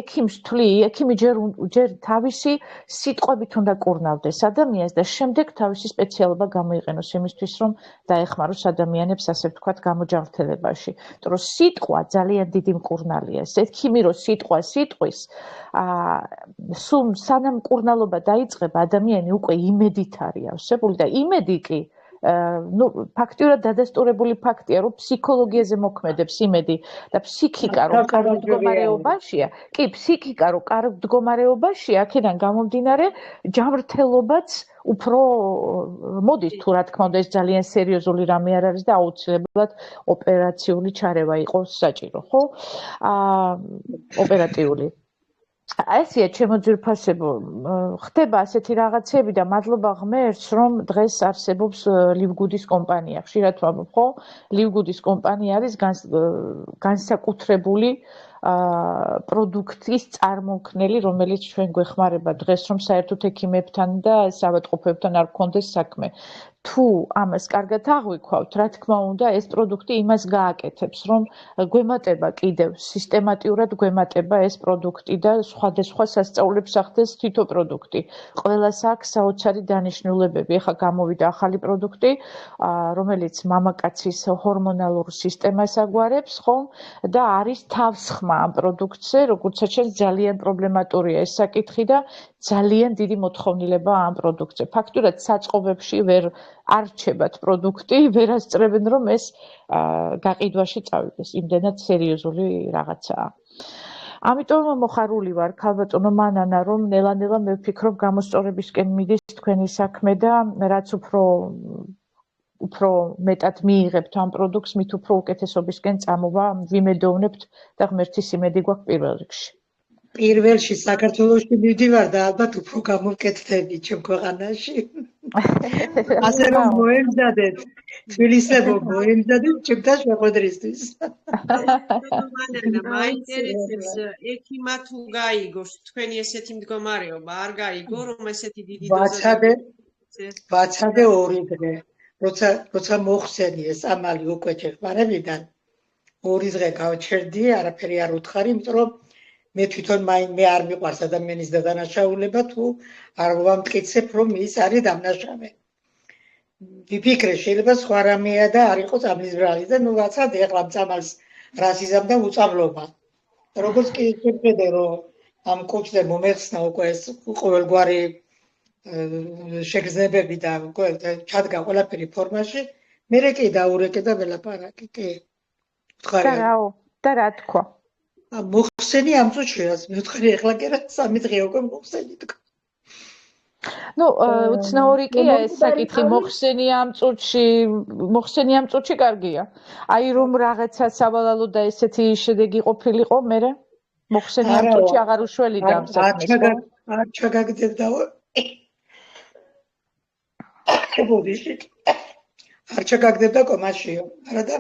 ექიმს თვლი, ექიმი ჯერ თავისი სიტყვებით უნდა კურნავდეს ადამიანს და შემდეგ თავისი სპეციალობა გამოიყენოს იმისთვის, რომ დაეხმაროს ადამიანებს ასე ვთქვათ გამოჯანმრთელებაში. სიტყვა ძალიან დიდი მკურნალია. ექიმი რო სიტყვა სიტყვის, სულ სანამ მკურნალობა დაიწყება, ადამიანი უკვე იმედით არის ავსებული და იმედი კი ფაქტიურად დადასტურებული ფაქტია, რომ ფსიქოლოგიაზე მოქმედებს იმედი და ფსიქიკა რო კარგ მდგომარეობაშია, კარგ მდგომარეობაშია, აქედან გამომდინარე ჯანმრთელობაც უფრო მოდის თუ რა თქმა უნდა ეს ძალიან სერიოზული რამე არ არის და აუცილებლად ოპერაციული ჩარევა იყოს საჭირო, ხო? ოპერატიული. ესეა ჩემო ძვირფასებო, ხდება ასეთი რაღაცები და მადლობა ღმერთს, რომ დღეს არსებობს ლივგუდის კომპანია. ხშირად ვამბობ, ხო? ლივგუდის კომპანია არის განსაკუთრებული პროდუქტის წარმომქმნელი, რომელიც ჩვენ გვეხმარება დღეს, რომ საერთოდ ექიმებთან და ავადმყოფებთან არ გქონდეს საქმე. თუ ამას კარგად აღვიქვავთ, რა თქმა უნდა, ეს პროდუქტი იმას გააკეთებს, რომ გვემატება კიდევ სისტემატიურად გვემატება ეს პროდუქტი და სხვადასხვა სასწაულებს ახდენს თითო პროდუქტი. ყველას აქვს საოცარი დანიშნულებები. ეხლა გამოვიდა ახალი პროდუქტი, რომელიც მამაკაცის ჰორმონალურ სისტემას აგვარებს, ხო? და არის თავსხმა ამ პროდუქტზე, როგორც ჩანს ძალიან პრობლემატურია ეს საკითხი და ძალიან დიდი მოთხოვნილება ამ პროდუქტზე. ფაქტურად საწყობებში არ რჩებათ პროდუქტი, ვერ ასწრებენ რომ ეს გაყიდვაში წავიდეს. იმდენად სერიოზული რაღაცაა. ამიტომ მოხარული ვარ ქალბატონო მანანა, რომ ნელა-ნელა მე ვფიქრობ გამოსწორებისკენ მიდის თქვენი საქმე და რაც უფრო უფრო მეტად მიიღებთ ამ პროდუქტს, მით უფრო უკეთესობისკენ წამოვა ვიმედოვნებთ და ღმერთის იმედი გვაქვს პირველ რიგში. პირველში საქართველოში მივდივარ და ალბათ უფრო გამოვკეთდები ჩემ ქვეყანაში. ასე რომ მოემზადეთ, თბილისებო მოემზადეთ ჩემთან შეხვედრისთვის. მაინტერესებს ექიმა თუ გაიგო თქვენი ესეთი მდგომარეობა, არ გაიგო რომ ესეთი დიდი ვაცადე 2 დღე. როცა მოხსენი ეს ამალი უკვე ჩეხმარებიდან 2 დღე გავჩერდი, არაფერი არ უთხარი, იმიტომ რომ მე თვითონ მე არ მიყვარს ადამიანის დადანაშაულება თუ არ ვამტკიცებ რომ ის არის დამნაშავე. ვიფიქრე შეიძლება სხვა რამეა და არ იყოს ამის ბრალი და ნუ ვაცადე ახლა მწამალს რას იზამდა უწავლობა. როგორც კი შეხედე რომ ამ კუჩზე მომეხსნა უკვე ეს ყოველგვარი შეგრძნებები და უკვე ჩადგა ყველაფერი ფორმაში, მერე კი დაურეკე და ველაპარაკე, კი. და რა თქვა? მოხსენი ამ წუთშია, მეთხარი ახლა კი რა 3 დღე უკვე მოხსენი თქვა. ნუ უცნაური კი ეს საკითხი მოხსენი ამ წუთში კარგია. აი რომ რაღაცა სავალალო და ესეთი შედეგი ყოფილიყო მერე მოხსენი ამ წუთში აღარ უშველიდა ამ საქმეს. არ ჩაგაგდებდაო. არ ჩაგაგდებდა კომაშიო, არადა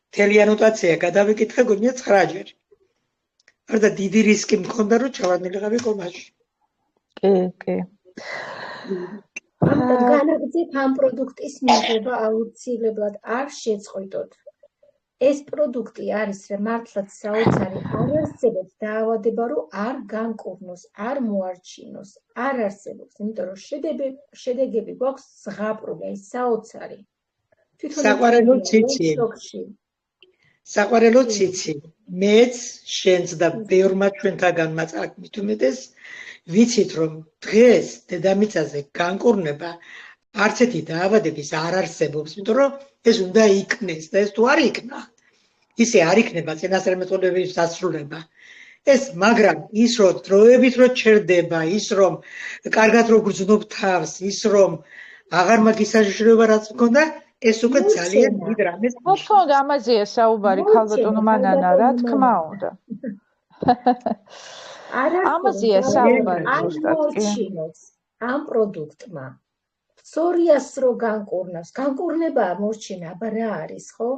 მთელი ანოტაცია გადავიკითხე გონია 9 ჯერ. არდა დიდი რისკი მქონდა რომ ჩავანილიყავი კომაში. კი. განაგრძებ ამ პროდუქტის მიღება აუცილებლად არ შეწყვიტოთ. ეს პროდუქტი არის მართლაც საოცარი, არ არსებობს დაავადება, რომ არ განკურნოს, არ მოარჩინოს, არ არსებობს, იმიტომ რომ შედეგები გვაქვს ზღაპრული, ეს საოცარი. საყვარელო ციცი, მეც შენც და ბევრმა ჩვენთაგანმა წაკმით უმეტეს ვიცით რომ დღეს დედამიწაზე განკურნება არც ერთი დაავადების არ არსებობს, იმიტომ რომ ეს უნდა იქნეს და ეს თუ არ იქნა, ისე არ იქნება წინასწარმეტყველების დასრულება. ეს მაგრამ ის რომ დროებით რო ჩერდება, ის რომ კარგად რო გრძნობ თავს, ის რომ აღარ მაგის საშიშროება რაც მქონდა, ეს უკვე ძალიან დიდ რამეს. რა თქმა უნდა, ამაზეა საუბარი ქალბატონო მანანა, რა თქმა უნდა. ამაზეა საუბარი ზუსტად კი. ამ პროდუქტმა ფსორიას რო განკურნავს, განკურნება მორჩინა, აბა რა არის, ხო?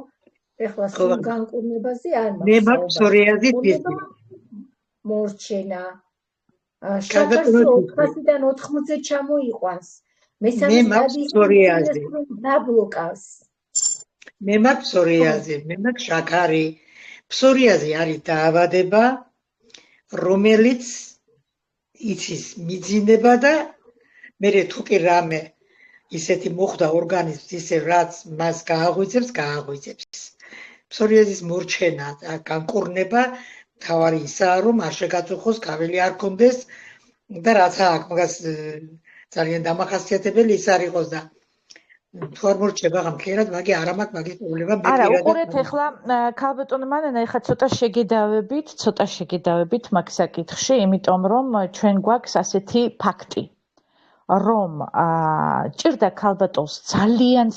ეხლა სულ განკურნებაზე არ მაქვს. მე მაქვს ფსორიაზის ვიზი. მორჩინა. შაქარს 400-დან 80-ზე ჩამოიყვანს. მე მაქვს ფსორიაზი. დაბლოკავს. მე მაქვს ფსორიაზი, მე მაქვს შაქარი. ფსორიაზი არის დაავადება, რომელიც იცის მიძინება და მე თუ კი რამე ისეთი მოხდა ორგანიზმს, ისე რაც მას გააღვიძებს. ფსორიაზის მორჩენა და განკურნება თავარი ისაა, რომ არ შეგაწუხოს, კაველი არ კონდეს და რაც აქ მაგას ძალიან დამახასიათებელი ის არ იყოს და თუ არ მორჩება გამქერად, მაგი არ მაქვს მაგის პრობლემა მე პირადად. არა, უყურეთ ახლა ქალბატონო მანანა, ახლა ცოტა შეგედავებით მაგ საკითხში, იმიტომ რომ ჩვენ გვაქვს ასეთი ფაქტი, რომ ჭირდა ქალბატონს ძალიან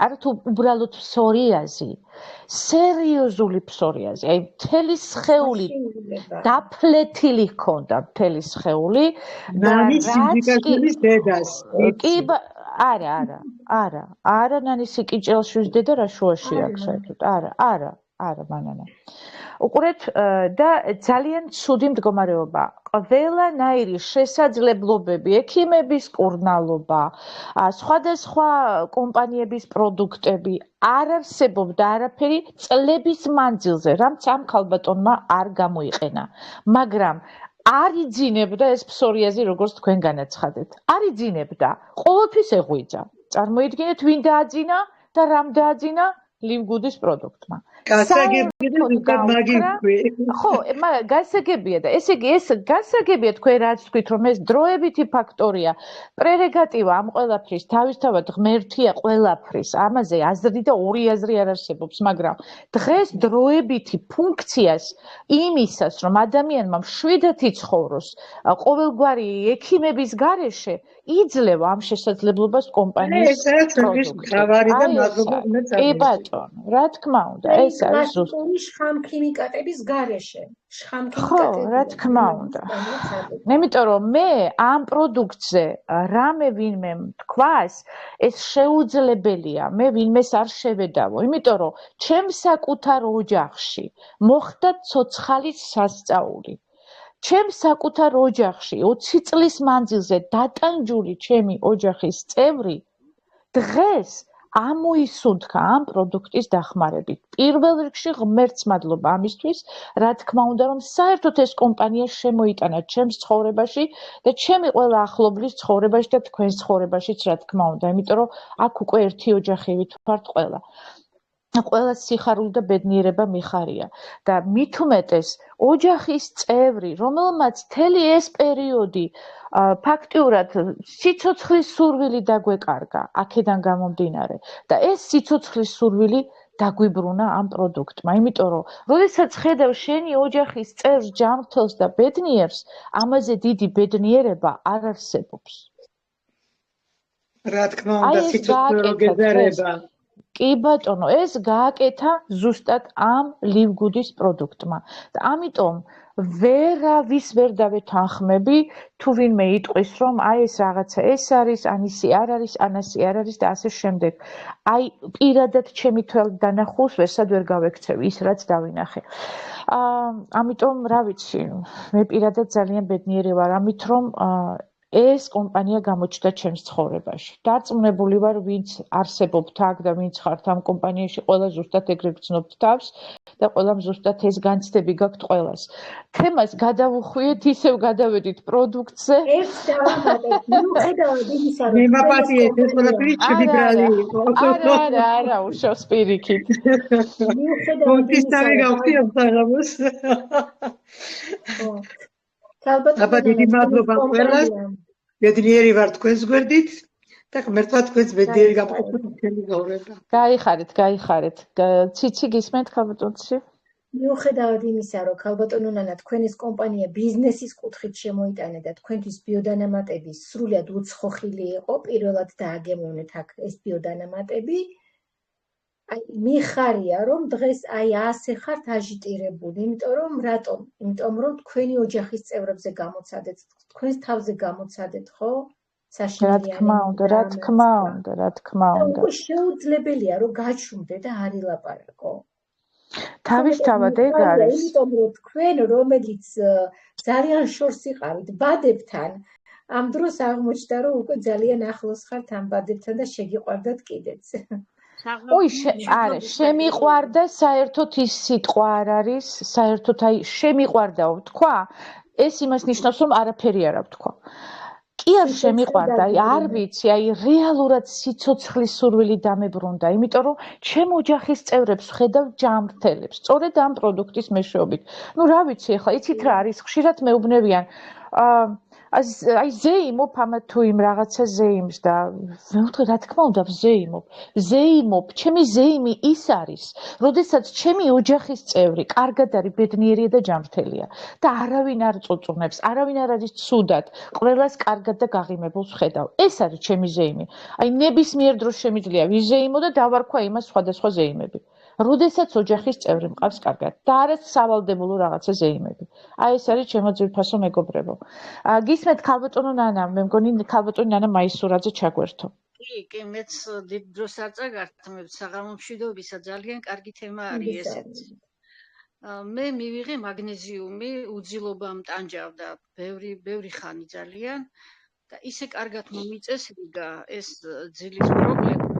არა თუ უბრალოდ ფსორიაზი, სერიოზული ფსორიაზი, აი მთელი სხეული დაფლეთილი ჰქონდა მთელი სხეული და ნანის სიკიჭელის დედას. კი არა ნანის სიკიჭელშვილის დედა რა შუაში აქვს საერთოდ? არა მანანა. უყურეთ და ძალიან ცუდი მდგომარეობა. ყველანაირი შესაძლებლობები, ექიმების კურნალობა, სხვადასხვა კომპანიების პროდუქტები არ არსებობდა არაფერი წლების მანძილზე, რამც ამ ქალბატონმა არ გამოიყენა. მაგრამ არ იძინებდა ეს ფსორიაზი, როგორც თქვენ განაცხადეთ. არ იძინებდა, ყოველთვის ეღვიძა. წარმოიდგინეთ, ვინ დააძინა და რამ დააძინა? ლივგუდის პროდუქტმა. გასაგებია და ზუსტად მაგი ვქვი. ხო, გასაგებია და ესე იგი ეს გასაგებია თქვენ რაც თქვით რომ ეს დროებითი ფაქტორია, პრერეგატივა ამ ყველაფრის თავისთავად ღმერთია ყველაფრის. ამაზე აზრი და ორი აზრი არ არსებობს, მაგრამ დღეს დროებითი ფუნქციას იმისას რომ ადამიანმა მშვიდად იცხოვროს ყოველგვარი ექიმების გარეშე იძლევა ამ შესაძლებლობას კომპანიის პროდუქტი. თავარი და მადლობა უნდა კი ბატონო, რა თქმა უნდა, ეს არის ზუსტად შხამქიმიკატების გარეშე. ხო, რა თქმა უნდა. იმიტომ რომ მე ამ პროდუქტზე რამე ვინმე თქვას, ეს შეუძლებელია, მე ვინმეს არ შევედავო, იმიტომ რომ ჩემს საკუთარ ოჯახში მოხდა ცოცხალის სასწაული. ჩემს საკუთარ ოჯახში 20 წლის მანძილზე დატანჯული ჩემი ოჯახის წევრი დღეს ამოისუნთქა ამ პროდუქტის დახმარებით. პირველ რიგში ღმერთს მადლობა ამისთვის, რა თქმა უნდა, რომ საერთოდ ეს კომპანია შემოიტანა ჩემს ცხოვრებაში და ჩემი ყველა ახლობლის ცხოვრებაში და თქვენს ცხოვრებაშიც, რა თქმა უნდა, იმიტომ რომ აქ უკვე ერთი ოჯახივით ვართ ყველა. ყველა სიხარული და ბედნიერება მიხარია და მით უმეტეს ოჯახის წევრი, რომელმაც მთელი ეს პერიოდი ფაქტიურად სიცოცხლის სურვილი დაგვეკარგა აქედან გამომდინარე და ეს სიცოცხლის სურვილი დაგვიბრუნა ამ პროდუქტმა, იმიტომ რომ როდესაც ხედავ შენი ოჯახის წევრს ჯანმრთელს და ბედნიერს, ამაზე დიდი ბედნიერება არ არსებობს. რა თქმა უნდა, სიცოცხლე რო გეზარება. კი ბატონო, ეს გააკეთა ზუსტად ამ ლივგუდის პროდუქტმა და ამიტომ ვერავის ვერ დავეთანხმები თუ ვინმე იტყვის რომ აი ეს რაღაცა ეს არის, ან ისი არ არის, ან ასე არ არის და ასე შემდეგ. აი პირადად ჩემი თვალით დანახულს ვერსად ვერ გავექცევი ის რაც დავინახე. ამიტომ რა ვიცი, მე პირადად ძალიან ბედნიერი ვარ ამით რომ ეს კომპანია გამოჩნდა ჩემს ცხოვრებაში. დარწმუნებული ვარ, ვინც არსებობთ აქ და ვინც ხართ ამ კომპანიაში, ყველა ზუსტად ეგრე გრძნობთ თავს და ყველამ ზუსტად ეს განცდები გაქვთ ყველას. თემას გადავუხვიეთ, ისევ გადავედით პროდუქტზე. ერთ დავამატებ, მიუხედავად იმისა, რომ მემაპატიეთ, ეს ყველაფერი ჩემი ბრალი იყო. არა, უშავს პირიქით. მიუხედავად იმისა, რომ გავხდიო საღამოს. აბა დიდი მადლობა ყველას. ბედნიერი ვარ თქვენს გვერდით და ღმერთმა თქვენს ბედნიერი გამოყოფილ თქვენი ცხოვრება. გაიხარეთ. ციცი გისმენთ ქალბატონში? მიუხედავად იმისა, რომ ქალბატონო ნანა თქვენის კომპანია ბიზნესის კუთხით შემოიტანა და თქვენთვის ბიოდანამატები სრულად უცხოხილი იყო, პირველად დააგემოვნეთ აქ ეს ბიოდანამატები. აი მიხარია რომ დღეს აი ასე ხართ აჟიტირებული, იმიტომ რომ რატომ? იმიტომ რომ თქვენი ოჯახის წევრებზე გამოცადეთ, თქვენს თავზე გამოცადეთ, ხო? რა თქმა უნდა. უკვე შეუძლებელია რომ გაჩუმდე და არ ილაპარაკო. თავისთავად ეგ არის. იმიტომ რომ თქვენ რომელიც ძალიან შორს იყავით ბადებთან, ამ დროს აღმოჩნდა რომ უკვე ძალიან ახლოს ხართ ამ ბადებთან და შეგიყვარდათ კიდეც. არა, შემიყვარდა საერთოდ ის სიტყვა არ არის, საერთოდ აი შემიყვარდაო თქვა, ეს იმას ნიშნავს რომ არაფერი არ ვთქვა. კი არ შემიყვარდა, აი არ ვიცი, აი რეალურად სიცოცხლის სურვილი დამებრუნდა, იმიტომ რომ ჩემ ოჯახის წევრებს ვხედავ ჯანმრთელებს, სწორედ ამ პროდუქტის მეშვეობით. ნუ რა ვიცი, ახლა იცით რა არის, ხშირად მეუბნებიან აი ზეიმობ ამათ თუ იმ რაღაცა ზეიმს და ვთქვი რა თქმა უნდა ზეიმობ, ჩემი ზეიმი ის არის, როდესაც ჩემი ოჯახის წევრი კარგად არის, ბედნიერია და ჯანმრთელია და არავინ არ წუწუნებს, არავინ არ არის ცუდად, ყველას კარგად და გაღიმებულს ხედავ. ეს არის ჩემი ზეიმი. აი ნებისმიერ დროს შემიძლია ვიზეიმო და დავარქვა იმას სხვადასხვა ზეიმები. როდესაც ოჯახის წევრი მყავს კარგად და არა სავალდებულო რაღაცა ზეიმები. აი ეს არის ჩემო ძვირფასო მეგობრებო. გისმენთ ქალბატონო ნანა, მე მგონი ქალბატონი ნანა მაისურაძე ჩაგვერთო. კი, მეც დიდ დროს არ წაგართმევ საღამო მშვიდობისა, ძალიან კარგი თემა არის ესეც. მე მივიღე მაგნეზიუმი, უძილობა მტანჯავდა ბევრი ხანი ძალიან და ისე კარგად მომიწესრიგა ეს ძილის პრობლემა.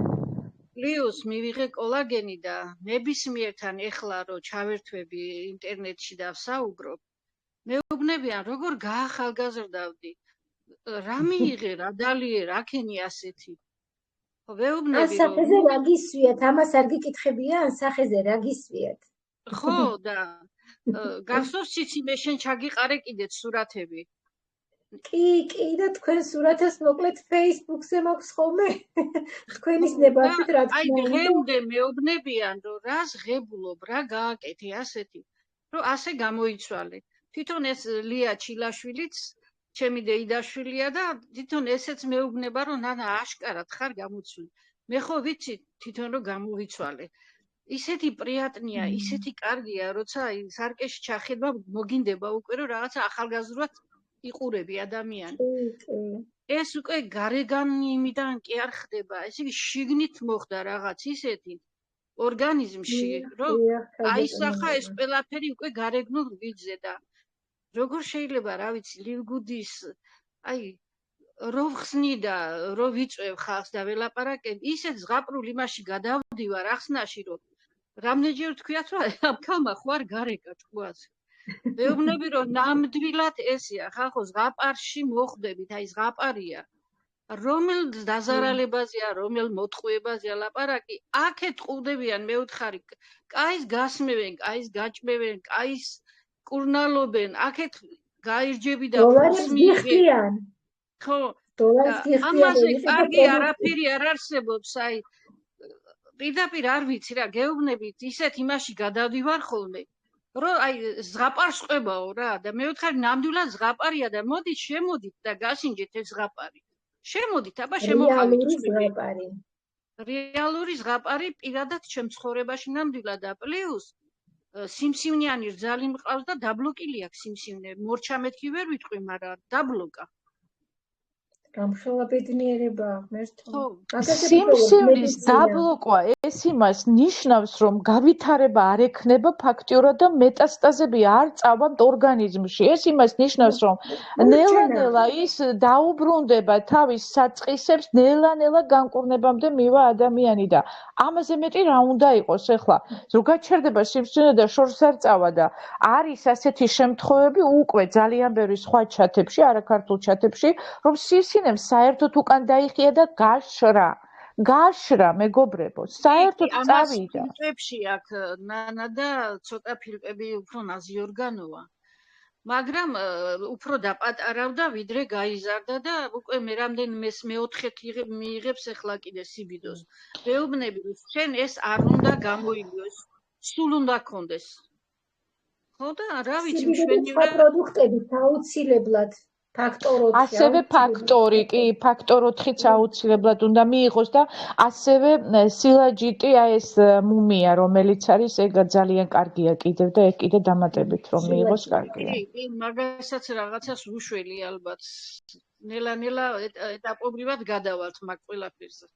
პლუს მივიღე კოლაგენი და ნებისმიერთან ეხლა რო ჩავერთვები ინტერნეტში და ვსაუბრობ, მეუბნებიან როგორ გაახალგაზრდავდი, რა მიიღე, რა დალიე, რა ქენი ასეთი. ვეუბნები რომ სახეზე რა გისვიათ, ამას არ გიკითხებია, ან სახეზე რა გისვიათ. ხო და გახსოვს ციცი მე შენ ჩაგიყარე კიდეც სურათები. კი და თქვენ სურათებს მოკლედ Facebook-ზე მაქვს ხოლმე. თქვენის ნებართვით რა თქმა უნდა. აი დღემდე მეუბნებიან რომ რას ღებულობ, რა გააკეთე ასეთი, რომ ასე გამოიცვალე. თვითონ ეს ლია ჩილაშვილიც ჩემი დეიდაშვილია და თვითონ ესეც მეუბნება რომ ნანა აშკარად ხარ გამოცვლი. მე ხო ვიცი თვითონ რომ გამოვიცვალე. ისეთი პრიატნია, ისეთი კარგია, როცა აი სარკეში ჩახედვა მოგინდება უკვე რომ რაღაცა ახალგაზრდად იყურები ადამიანი. ეს უკვე გარეგანი იმიდან კი არ ხდება, ესე იგი შიგნით მოხდა რაღაც ისეთი ორგანიზმში, რომ აისახა ეს ყველაფერი უკვე გარეგნულ რიგზე და როგორ შეიძლება, რა ვიცი, ლივგუდის აი რო ხსნი და რო ვიწევ ხალხს და ველაპარაკებ, ისეთ ზღაპრულ იმაში გადავდივარ ახსნაში, რომ რამდენჯერ თქვიათ, რომ ამ ქალმა ხო არ გარეკა ჭკუაზე. მეუბნები რომ ნამდვილად ესეა ხალხო ზღაპარში მოხვდებით, აი ზღაპარია. რომელ დაზარალებაზეა, რომელ მოტყუებაზეა ლაპარაკი, აქეთ ყუდებიან მეუთხარი, კაის გასმევენ, კაის გაჭმევენ, კაის კურნალობენ, აქეთ გაირჯები და ფულს მიიღენ. ხო, ამაზე კარგი არაფერი არ არსებობს, აი პირდაპირ არ ვიცი რა, გეუბნებით ისეთ იმაში გადავდივარ ხოლმე. რომ აი ზღაპარს ყვებაო რა და მე ვთხარი ნამდვილად ზღაპარია და მოდით შემოდით და გასინჯეთ ეს ზღაპარი. შემოდით, აბა შემოყავით ზღაპარი. რეალური ზღაპარი პირადად ჩემ ცხოვრებაში ნამდვილად და პლუს სიმსივნიანი რძალი მყავს და დაბლოკილი აქვს სიმსივნე. მორჩა მეთქი ვერ ვიტყვი, მაგრამ დაბლოკა. გამშველა ბედნიერება ღმერთო. სიმსივნის დაბლოკვა ეს იმას ნიშნავს, რომ გავითარება არ ექნება ფაქტიურად და მეტასტაზები არ წავამთ ორგანიზმში. ეს იმას ნიშნავს, რომ ნელა-ნელა ის დაუბრუნდება თავის საწყისებს, ნელა-ნელა განკურნებამდე მივა ადამიანი და ამაზე მეტი რა უნდა იყოს ახლა. რო გაჩერდება სიმსივნე და შორს არ წავა და არის ასეთი შემთხვევები უკვე ძალიან ბევრი სხვა ჩათებში, არაქართულ ჩათებში, რომ საერთოდ უკან დაიხია და გაშრა მეგობრებო, საერთოდ წავიდა. ფილტვებში აქ ნანა და ცოტა ფილტვები უფრო ნაზიორგანოა. მაგრამ უფრო დაპატარავდა, ვიდრე გაიზარდა და უკვე მე რამდენიმეს მეოთხეთ მიიღებს ახლა კიდე სიბიდოს. მეუბნები რომ შენ ეს არ უნდა გამოიგოს, სულ უნდა გქონდეს. ხო და რა ვიცი მშვენივრა პროდუქტები აუცილებლად ასევე ფაქტორი, კი, ფაქტორ 4-იც აუცილებლად უნდა მიიღოს და ასევე სილაჯიტი, აი ეს მუმია, რომელიც არის, ეგ ძალიან კარგია კიდევ და ეგ კიდე დამატებით რომ მიიღოს კარგია. კი, მაგასაც რაღაცას უშველი ალბათ. ნელა-ნელა ეტაპობრივად გადავალთ მაგ ყველაფერზე.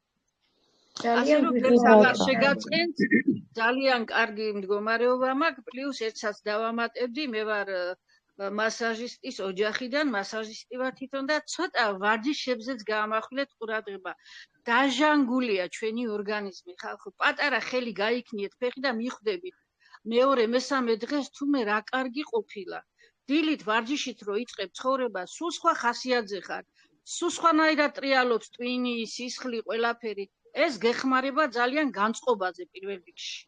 ასე რომ აღარ შეგაწყენთ, ძალიან კარგი მდგომარეობა მაქვს, პლუს ერთსაც დავამატებდი, მე ვარ მასაჟისტის ოჯახიდან, მასაჟისტი ვარ თვითონ და ცოტა ვარჯიშებზეც გაამახვილეთ ყურადღება. დაჟანგულია ჩვენი ორგანიზმი, ხალხო, პატარა ხელი გაიქნიეთ ფეხი და მიხვდებით. მეორე, მესამე დღეს თუმე რა კარგი ყოფილა. დილით ვარჯიშით რო იწყებ ცხოვრება, სულ სხვა ხასიათზე ხარ. სულ სხვანაირად ტრიალობს ტვინი, სისხლი, ყველაფერი. ეს გეხმარება ძალიან განწყობაზე პირველ რიგში.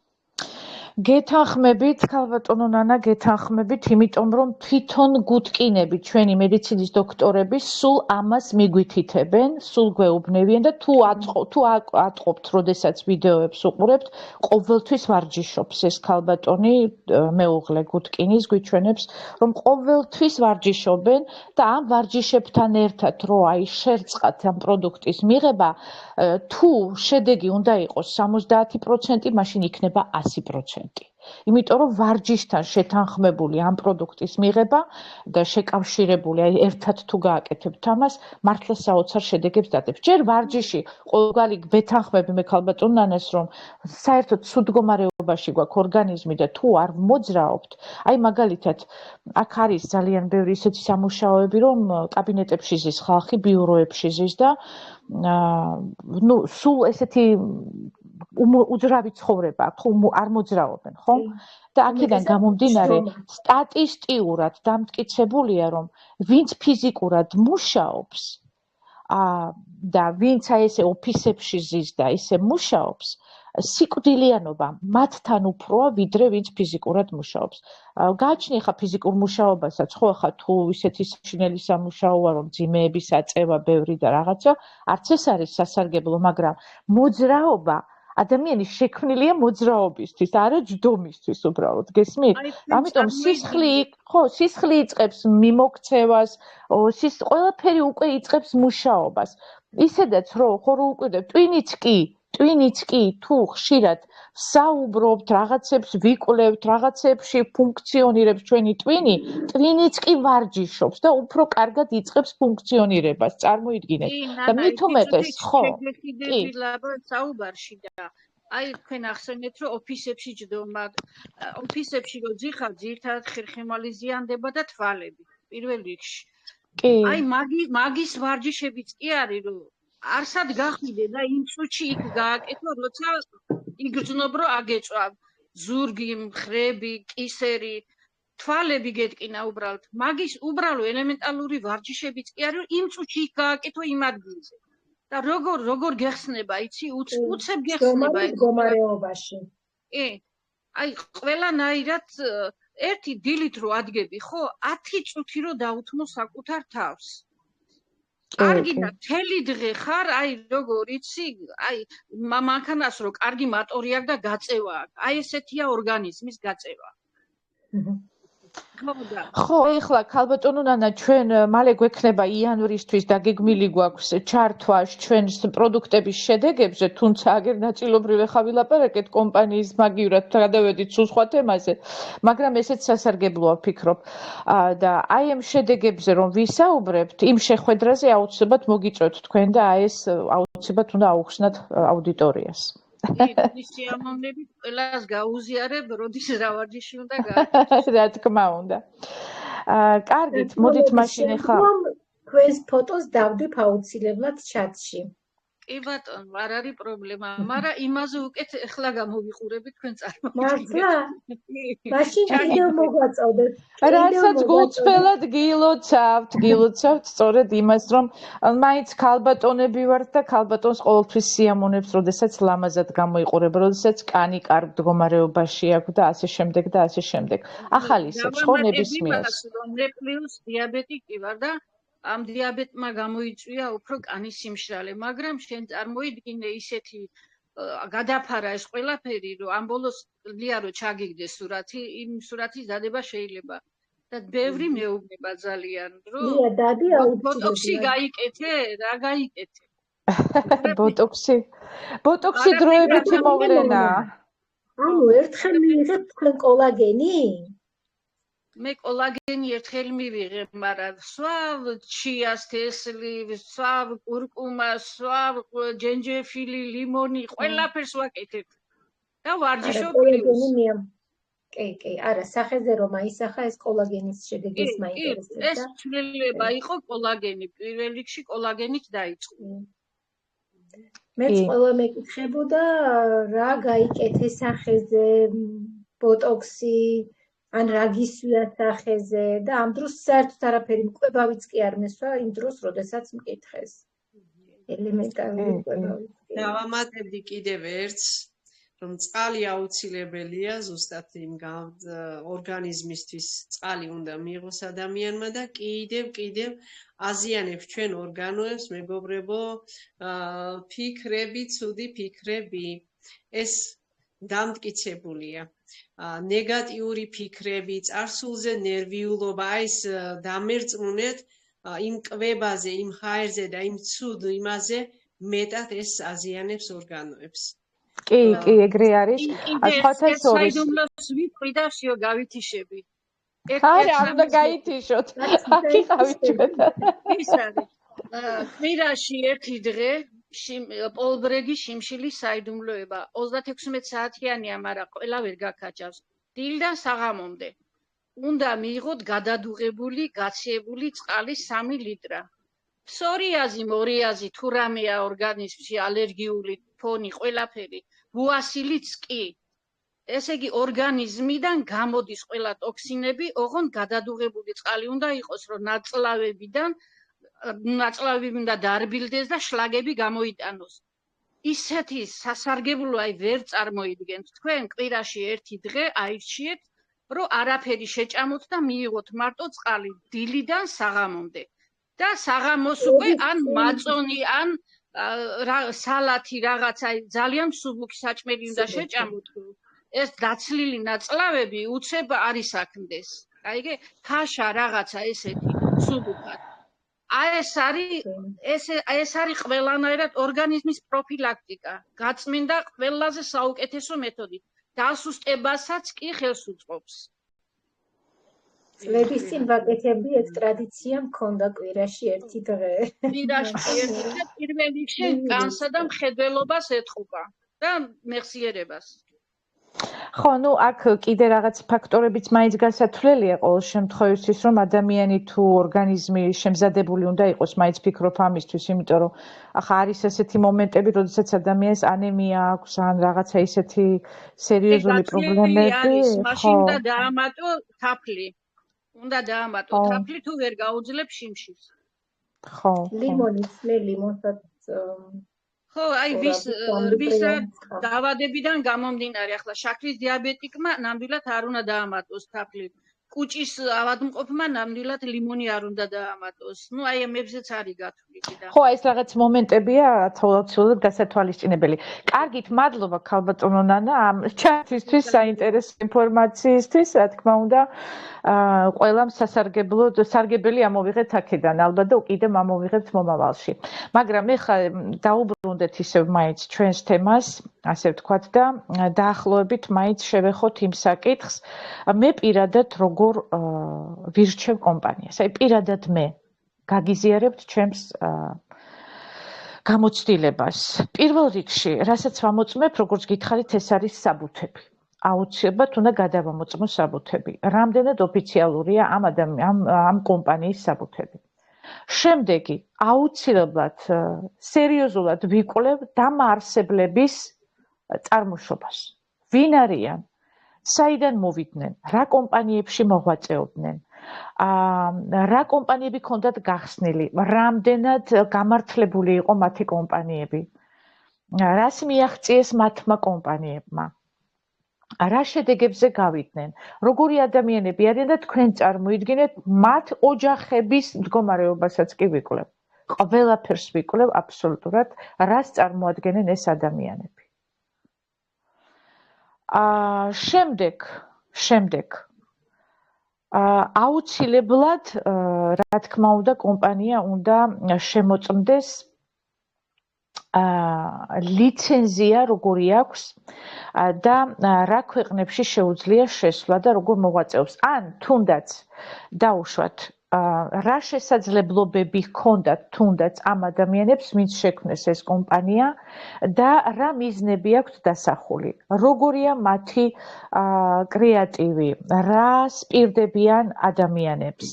გეთანხმებით, ქალბატონო ნანა, გეთანხმებით, იმიტომ რომ თვითონ გუტკინები, ჩვენი მედიცინის დოქტორები სულ ამას მიგვითითებენ, სულ გვეუბნებიან და თუ ატყობთ, როდესაც ვიდეოებს უყურებთ, ყოველთვის ვარჯიშობს ეს ქალბატონი, მეუღლე გუტკინის გვიჩვენებს, რომ ყოველთვის ვარჯიშობენ და ამ ვარჯიშებთან ერთად, რო აი შერწყათ ამ პროდუქტის მიღება, თუ შედეგი უნდა იყოს 70%, მაშინ იქნება 100%. იმიტომ რომ ვარჯიშთან შეთანხმებული ამ პროდუქტის მიღება და შეკავშირებული, აი ერთად თუ გააკეთებთ ამას, მართლა საოცარ შედეგებს დადებს. ჯერ ვარჯიში ყოველგვარი ვეთანხმები მე ქალბატონ ნანას, რომ საერთოდ სულ მდგომარეობაში გვაქვს ორგანიზმი და თუ არ მოძრაობთ, აი მაგალითად, აქ არის ძალიან ბევრი ისეთი სამუშაოები, რომ კაბინეტებში ზის ხალხი, ბიუროებში ზის და სულ ესეთი უძრავი ცხოვრება, ხო, არ მოძრაობენ, ხო? და აქედან გამომდინარე, სტატისტიურად დამტკიცებულია, რომ ვინც ფიზიკურად მუშაობს, და ვინც აი ესე ოფისებში ზის და ისე მუშაობს, სიკვდილიანობა მათთან უფროა, ვიდრე ვინც ფიზიკურად მუშაობს. გააჩნია ხა ფიზიკურ მუშაობასაც, ხო, ხა თუ ისეთი საშინელი სამუშაოა, რომ ძიმეების აწევა ბევრი და რაღაცა, არც ეს არის სასარგებლო, მაგრამ მოძრაობა ადამიანი შექმნილია მოძრაობისთვის, არა ჯდომისთვის უბრალოდ, გესმით? ამიტომ სისხლი იწყებს მიმოქცევას, ყველაფერი უკვე იწყებს მუშაობას. ისედაც ხო უკვირდებით, ტვინიც კი თუ ხშირად საუბრობთ, რაღაცებს ვიკვლევთ, რაღაცებში ფუნქციონირებს ჩვენი ტვინიც კი ვარჯიშობს და უფრო კარგად იწყებს ფუნქციონირებას. წარმოიდგინეთ. და მით უმეტეს, ხო. საუბარში და აი თქვენ ახსენეთ, რომ ოფისებში ჯდომა, ოფისებში რო ძიხარ, ძირთადად ხერხემალი ზიანდება და თვალები პირველ რიგში. აი მაგის ვარჯიშებიც კი არის, რომ არსად გახვიდე და იმ წუთში იქ გააკეთო, როცა იგრძნობ, რომ აგეწვა ზურგი, მხრები, კისერი, თვალები გეტკინა უბრალოდ. მაგის უბრალო ელემენტალური ვარჯიშებიც კი არის, რომ იმ წუთში იქ გააკეთო იმ ადგილზე. და როგორ გეხსნება, იცი, უცებ გეხსნება ეს მდგომარეობაში. კი. აი ყველანაირად ერთი დილით რო ადგები, ხო, 10 წუთი რო დაუთმო საკუთარ თავს. კარგი და მთელი დღე ხარ, აი როგორ იცი, აი მანქანას რო კარგი მატორი აქვს და გაწევა აქვს. აი ესეთია ორგანიზმის გაწევა. ხო, ეხლა ქალბატონო ნანა, ჩვენ მალე გვექნება იანვრისთვის დაგეგმილი გვაქვს ჩართვა ჩვენს პროდუქტების შედეგებზე, თუმცა აგერ ნაწილობრივ ხა ვილაპარაკეთ კომპანიის მაგივრად გადავედით სულ სხვა თემაზე, მაგრამ ესეც სასარგებლოა ვფიქრობ. და აი ამ შედეგებზე რომ ვისაუბრებთ, იმ შეხვედრაზე აუცილებლად მოგიწვევთ თქვენ და აი ეს აუცილებლად უნდა აუხსნათ აუდიტორიას. სიამოვნებით ყველას გაუზიარებ, როდის რა ვარჯიში უნდა გააკეთოს. რა თქმა უნდა. კარგით, მოდით მაშინ ახლა თქვენს ფოტოს დავდებ აუცილებლად ჩატში. კი ბატონო, არ არის პრობლემა, მაგრამ იმაზე უკეთ ახლა გამოვიყურებით თქვენ წარმოიდგინეთ. მართლა? მაშინ კიდევ მოგვაწოდეთ. რასაც გულწრფელად გილოცავთ სწორედ იმას, რომ მაინც ქალბატონები ვართ და ქალბატონს ყოველთვის სიამოვნებს, როდესაც ლამაზად გამოიყურება, როდესაც კანი კარგ მდგომარეობაში აქვს და ასე შემდეგ და ასე შემდეგ. ახალი ისეც ხო ნებისმიერს. ნეპლიუს დიაბეტი კი ვარ და ამ დიაბეტმა გამოიწვია უფრო კანის სიმშრალე, მაგრამ შენ წარმოიდგინე ისეთი გადაფარა ეს ყველაფერი, რომ ამ ბოლოს ლიარო ჩაგიგდეს სურათი, იმ სურათის დადება შეიძლება და ბევრი მეუბნება ძალიან, რომ ბოტოქსი გაიკეთე, რა გაიკეთე? ბოტოქსი დროებითი მოვლენაა. ანუ ერთხელ მიიღებ თქვენ კოლაგენი? მე კოლაგენი ერთხელ მივიღე, მაგრამ სვავ ჩიას თესლი, სვავ კურკუმა, სვავ ჯენჯეფილი, ლიმონი, ყველაფერს ვაკეთებ. და ვარჯიშობ პლუს. კი, არა, სახეზე რომ აისახა ეს კოლაგენის შედეგის მაინტერესებს და ეს ცვლილება იყო კოლაგენი, პირველ რიგში კოლაგენით დაიწყო. მეც ყველა მეკითხებოდა რა გაიკეთე სახეზე, ბოტოქსი ან რა გისვია სახეზე და ამ დროს საერთოდ არაფერი მკვებავიც კი არ მესვა იმ დროს, როდესაც მკითხეს. ელემენტარული მკვებავიც. დავამატებდი კიდევ ერთს, რომ წყალი აუცილებელია ზუსტად იმ ორგანიზმისთვის წყალი უნდა მიიღოს ადამიანმა და კიდევ აზიანებს ჩვენ ორგანოებს, მეგობრებო, ფიქრები, ცუდი ფიქრები. ეს დამტკიცებულია. ნეგატიური ფიქრები, წარსულზე ნერვიულობა, აი ეს დამერწმუნეთ იმ კვებაზე, იმ ჰაერზე და იმ ცუდ იმაზე მეტად ეს აზიანებს ორგანოებს. კი, ეგრე არის. სხვათა შორის საიდუმლოს ვიტყვი და всё გავითიშები. არა, არ უნდა გაითიშოთ. აღიყავით ჩვენ. ის არის. კვირაში ერთი დღე პოლბრეგი შიმშილის საიდუმლოება 36 საათიანია, მაგრამ ყველა ვერ გაქაჭავს. დილიდან საღამომდე. უნდა მიიღოთ გადადუღებული, გაციებული წყალი 3 ლიტრა. ფსორიაზი, მორიაზი, თუ რამეა ორგანიზმში, ალერგიული ფონი, ყველაფერი, ბუასილიც კი. ესე იგი ორგანიზმიდან გამოდის ყველა ტოქსინები, ოღონდ გადადუღებული წყალი უნდა იყოს, რომ ნაწლავებიდან ნაწლავები უნდა დარბილდეს და შლაგები გამოიტანოს. ისეთი სასარგებლო აი ვერ წარმოიდგენთ თქვენ კვირაში ერთი დღე აირჩიეთ რომ არაფერი შეჭამოთ და მიიღოთ მარტო წყალი დილიდან საღამომდე და საღამოს უკვე ან მაწონი ან სალათი რაღაც აი ძალიან მსუბუქი საჭმელი უნდა შეჭამოთ ეს დაცლილი ნაწლავები უცებ არ ისაქმდეს აიგე ფაშა რაღაცა ესეთი მსუბუქად ეს არის ყველანაირად ორგანიზმის პროფილაქტიკა გაწმინდა ყველაზე საუკეთესო მეთოდი დასუსტებასაც კი ხელს უწყობს წლების წინ ვაკეთებდი ეს ტრადიცია მქონდა კვირაში ერთი დღე კვირაში ერთი დღე პირველ რიგში განსა და მხედველობას ეთყობა და მეხსიერებას ხო, ну, აქ კიდე რაღაც ფაქტორებიც მაინც გასათვლელია ყოველ შემთხვევაში, რომ ადამიანი თუ ორგანიზმი შემზადებული უნდა იყოს, მაინც ფიქრობ ამისთვის, იმიტომ რომ ახლა არის ესეთი მომენტები, როდესაც ადამიანს ანემია აქვს, ან რაღაცა ისეთი სერიოზული პრობლემები, მაშინ უნდა დაამატო თაფლი. უნდა დაამატო თაფლი თუ ვერ გაუძლებ შიმშილს. ხო. ლიმონსაც ხო, აი ვის დავადებიდან გამომდინარე, ახლა შაქრის დიაბეტიკმა ნამდვილად არ უნდა დაამატოს თაფლი. კუჭის ავადმყოფმა ნამდვილად ლიმონი არ უნდა დაამატოს. ნუ აი ამებზეც არის გათვლილი და. ხო, ეს რაღაც მომენტებია აუცილებლად გასათვალისწინებელი. კარგით, მადლობა ქალბატონო ნანა ამ ჩატისთვის, საინტერესო ინფორმაციისთვის, რა თქმა უნდა. ყველამ სარგებელი ამოვიღეთ აქედან, ალბათ და კიდევ ამოვიღებთ მომავალში. მაგრამ ეხლა დაუბრუნდეთ ისევ მაინც ჩვენს თემას, ასე ვთქვათ და დაახლოებით მაინც შევეხოთ იმ საკითხს. მე პირადად როგორ ვირჩევ კომპანიას. აი პირადად მე გაგიზიარებთ ჩემს გამოცდილებას. პირველ რიგში, რასაც ვამოწმებ, როგორც გითხარით, ეს არის საბუთები. აუცილებლად უნდა გადავამოწმო საბუთები. რამდენად ოფიციალურია ამ კომპანიის საბუთები. შემდეგი, აუცილებლად სერიოზულად ვიკვლევ დამაარსებლების წარმოშობას. ვინ არიან? საიდან მოვიდნენ? რა კომპანიებში მოღვაწეობდნენ? რა კომპანიები ქონდათ გახსნილი? რამდენად გამართლებული იყო მათი კომპანიები? რას მიაღწიეს მათმა კომპანიებმა? რა შედეგებზე გავიდნენ? როგორი ადამიანები არიან და თქვენ წარმოიდგინეთ მათ ოჯახების მდგომარეობასაც კი ვიკვლევ. ყველაფერს ვიკვლევ აბსოლუტურად, რას წარმოადგენენ ეს ადამიანები. შემდეგ აუცილებლად რა თქმა უნდა კომპანია უნდა შემოწმდეს ლიცენზია როგორი აქვს და რა ქვეყნებში შეუძლია შესვლა და როგორ მოღვაწეობს. ან თუნდაც დაუშვათ რა შესაძლებლობები ჰქონდათ თუნდაც ამ ადამიანებს ვინც შექმნეს ეს კომპანია და რა მიზნები აქვთ დასახული. როგორია მათი კრეატივი, რა სპირდებიან ადამიანებს.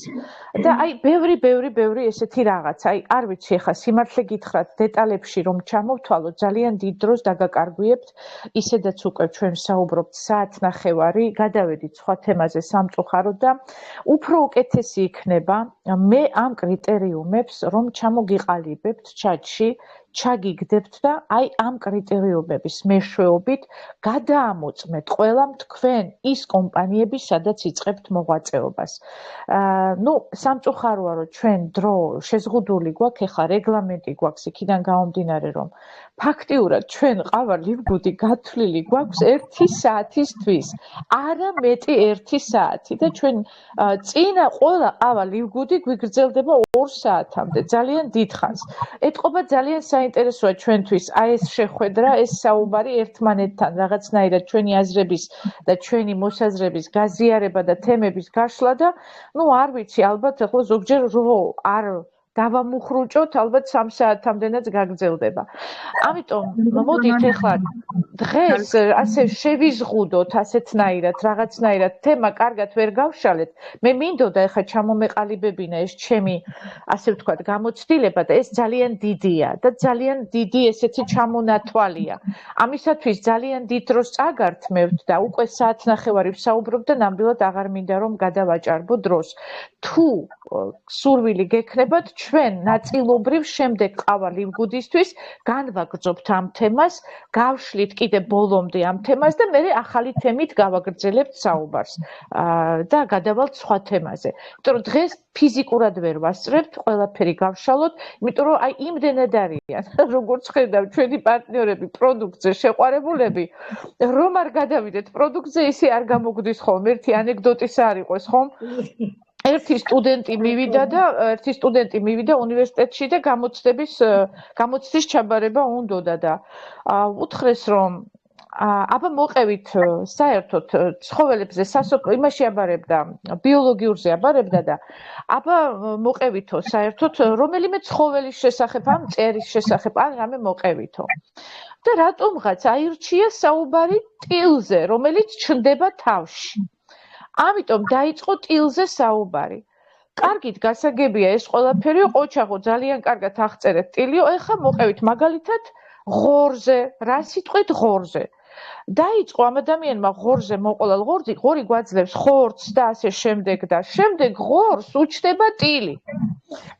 და აი ბევრი ესეთი რაღაც. აი არ ვიცი ახლა სიმართლე გითხრათ დეტალებში რომ ჩამოვთვალოთ ძალიან დიდ დროს დაგაკარგვიებთ. ისედაც უკვე ჩვენ საუბრობთ საათნახევარი, გადავედით სხვა თემაზე სამწუხაროდ და უფრო უკეთესი იქნება მე ამ კრიტერიუმებს რომ ჩამოგიყალიბებთ ჩატში, ჩაგიგდებთ და აი ამ კრიტერიუმების მეშვეობით გადაამოწმეთ ყველამ თქვენ ის კომპანიები, სადაც იწყებთ მოღვაწეობას. ნუ სამწუხაროა რომ ჩვენ დრო შეზღუდული გვაქვს, ეხლა რეგლამენტი გვაქვს იქიდან გამომდინარე რომ ფაქტიურად ჩვენ ყავა ლივგუდი გათვლილი გვაქვს 1 საათისთვის, არა მეტი 1 საათი და ჩვენ წინა ყველა ყავა ლივგუდი გვიგრძელდება 2 საათამდე, ძალიან დიდხანს. ეთყობა ძალიან საინტერესოა ჩვენთვის აი ეს შეხვედრა, ეს საუბარი ერთმანეთთან რაღაცნაირად ჩვენი აზრების და ჩვენი მოსაზრების გაზიარება და თემების გაშლა და ნუ არ ვიცი, ალბათ ახლა ზოგჯერ რო არ დავამუხრუჭოთ, ალბათ 3 საათამდენაც გაგრძელდება. ამიტომ მოდით ახლა დღეს ასე შევიზღუდოთ ასეთნაირად, რაღაცნაირად თემა კარგად ვერ გავშალეთ. მე მინდოდა ახლა ჩამომეყალიბებინა ეს ჩემი, ასე ვთქვათ, გამოცდილება და ეს ძალიან დიდია და ძალიან დიდი ესეთი ჩამონათვალია. ამისათვის ძალიან დიდ დროს წაგართმევთ და უკვე საათნახევარი ვსაუბრობ და ნამდვილად აღარ მინდა რომ გადავაჭარბო დროს. თუ სურვილი გექნებათ ჩვენ ნაწილობრივ შემდეგ ყავა ლივგუდისთვის განვაგრძობთ ამ თემას, გავშლით კიდე ბოლომდე ამ თემას და მე ახალი თემით გავაგრძელებთ საუბარს და გადავალთ სხვა თემაზე. იმიტომ რომ დღეს ფიზიკურად ვერ ვასწრებთ, ყველაფერი გავშალოთ, იმიტომ რომ აი იმდენად არიან, როგორც ხედავ ჩვენი პარტნიორები პროდუქტზე შეყვარებულები, რომ არ გადავიდეთ პროდუქტზე, ისე არ გამოგვდის ხოლმე. ერთი ანეკდოტის არ იყოს, ხომ? ერთი სტუდენტი მივიდა უნივერსიტეტში და გამოცდის ჩაბარება უნდოდა და უთხრეს რომ აბა მოყევით საერთოდ ცხოველებზე იმაში აბარებდა ბიოლოგიურზე აბარებდა და აბა მოყევითო საერთოდ რომელიმე ცხოველის შესახებ ან მწერის შესახებ ან რამე მოყევითო და რატომღაც აირჩია საუბარი ტილზე რომელიც ჩნდება თავში ამიტომ დაიწყო ტილზე საუბარი. კარგით გასაგებია ეს ყველაფერი, ყოჩაღო ძალიან კარგად აღწერეთ ტილიო, ეხლა მოყევით მაგალითად ღორზე, რა სიტყვით ღორზე. დაიწყო ამ ადამიანმა ღორზე მოყოლა ღორი გვაძლევს ხორცს და ასე შემდეგ და შემდეგ ღორს უჩნდება ტილი.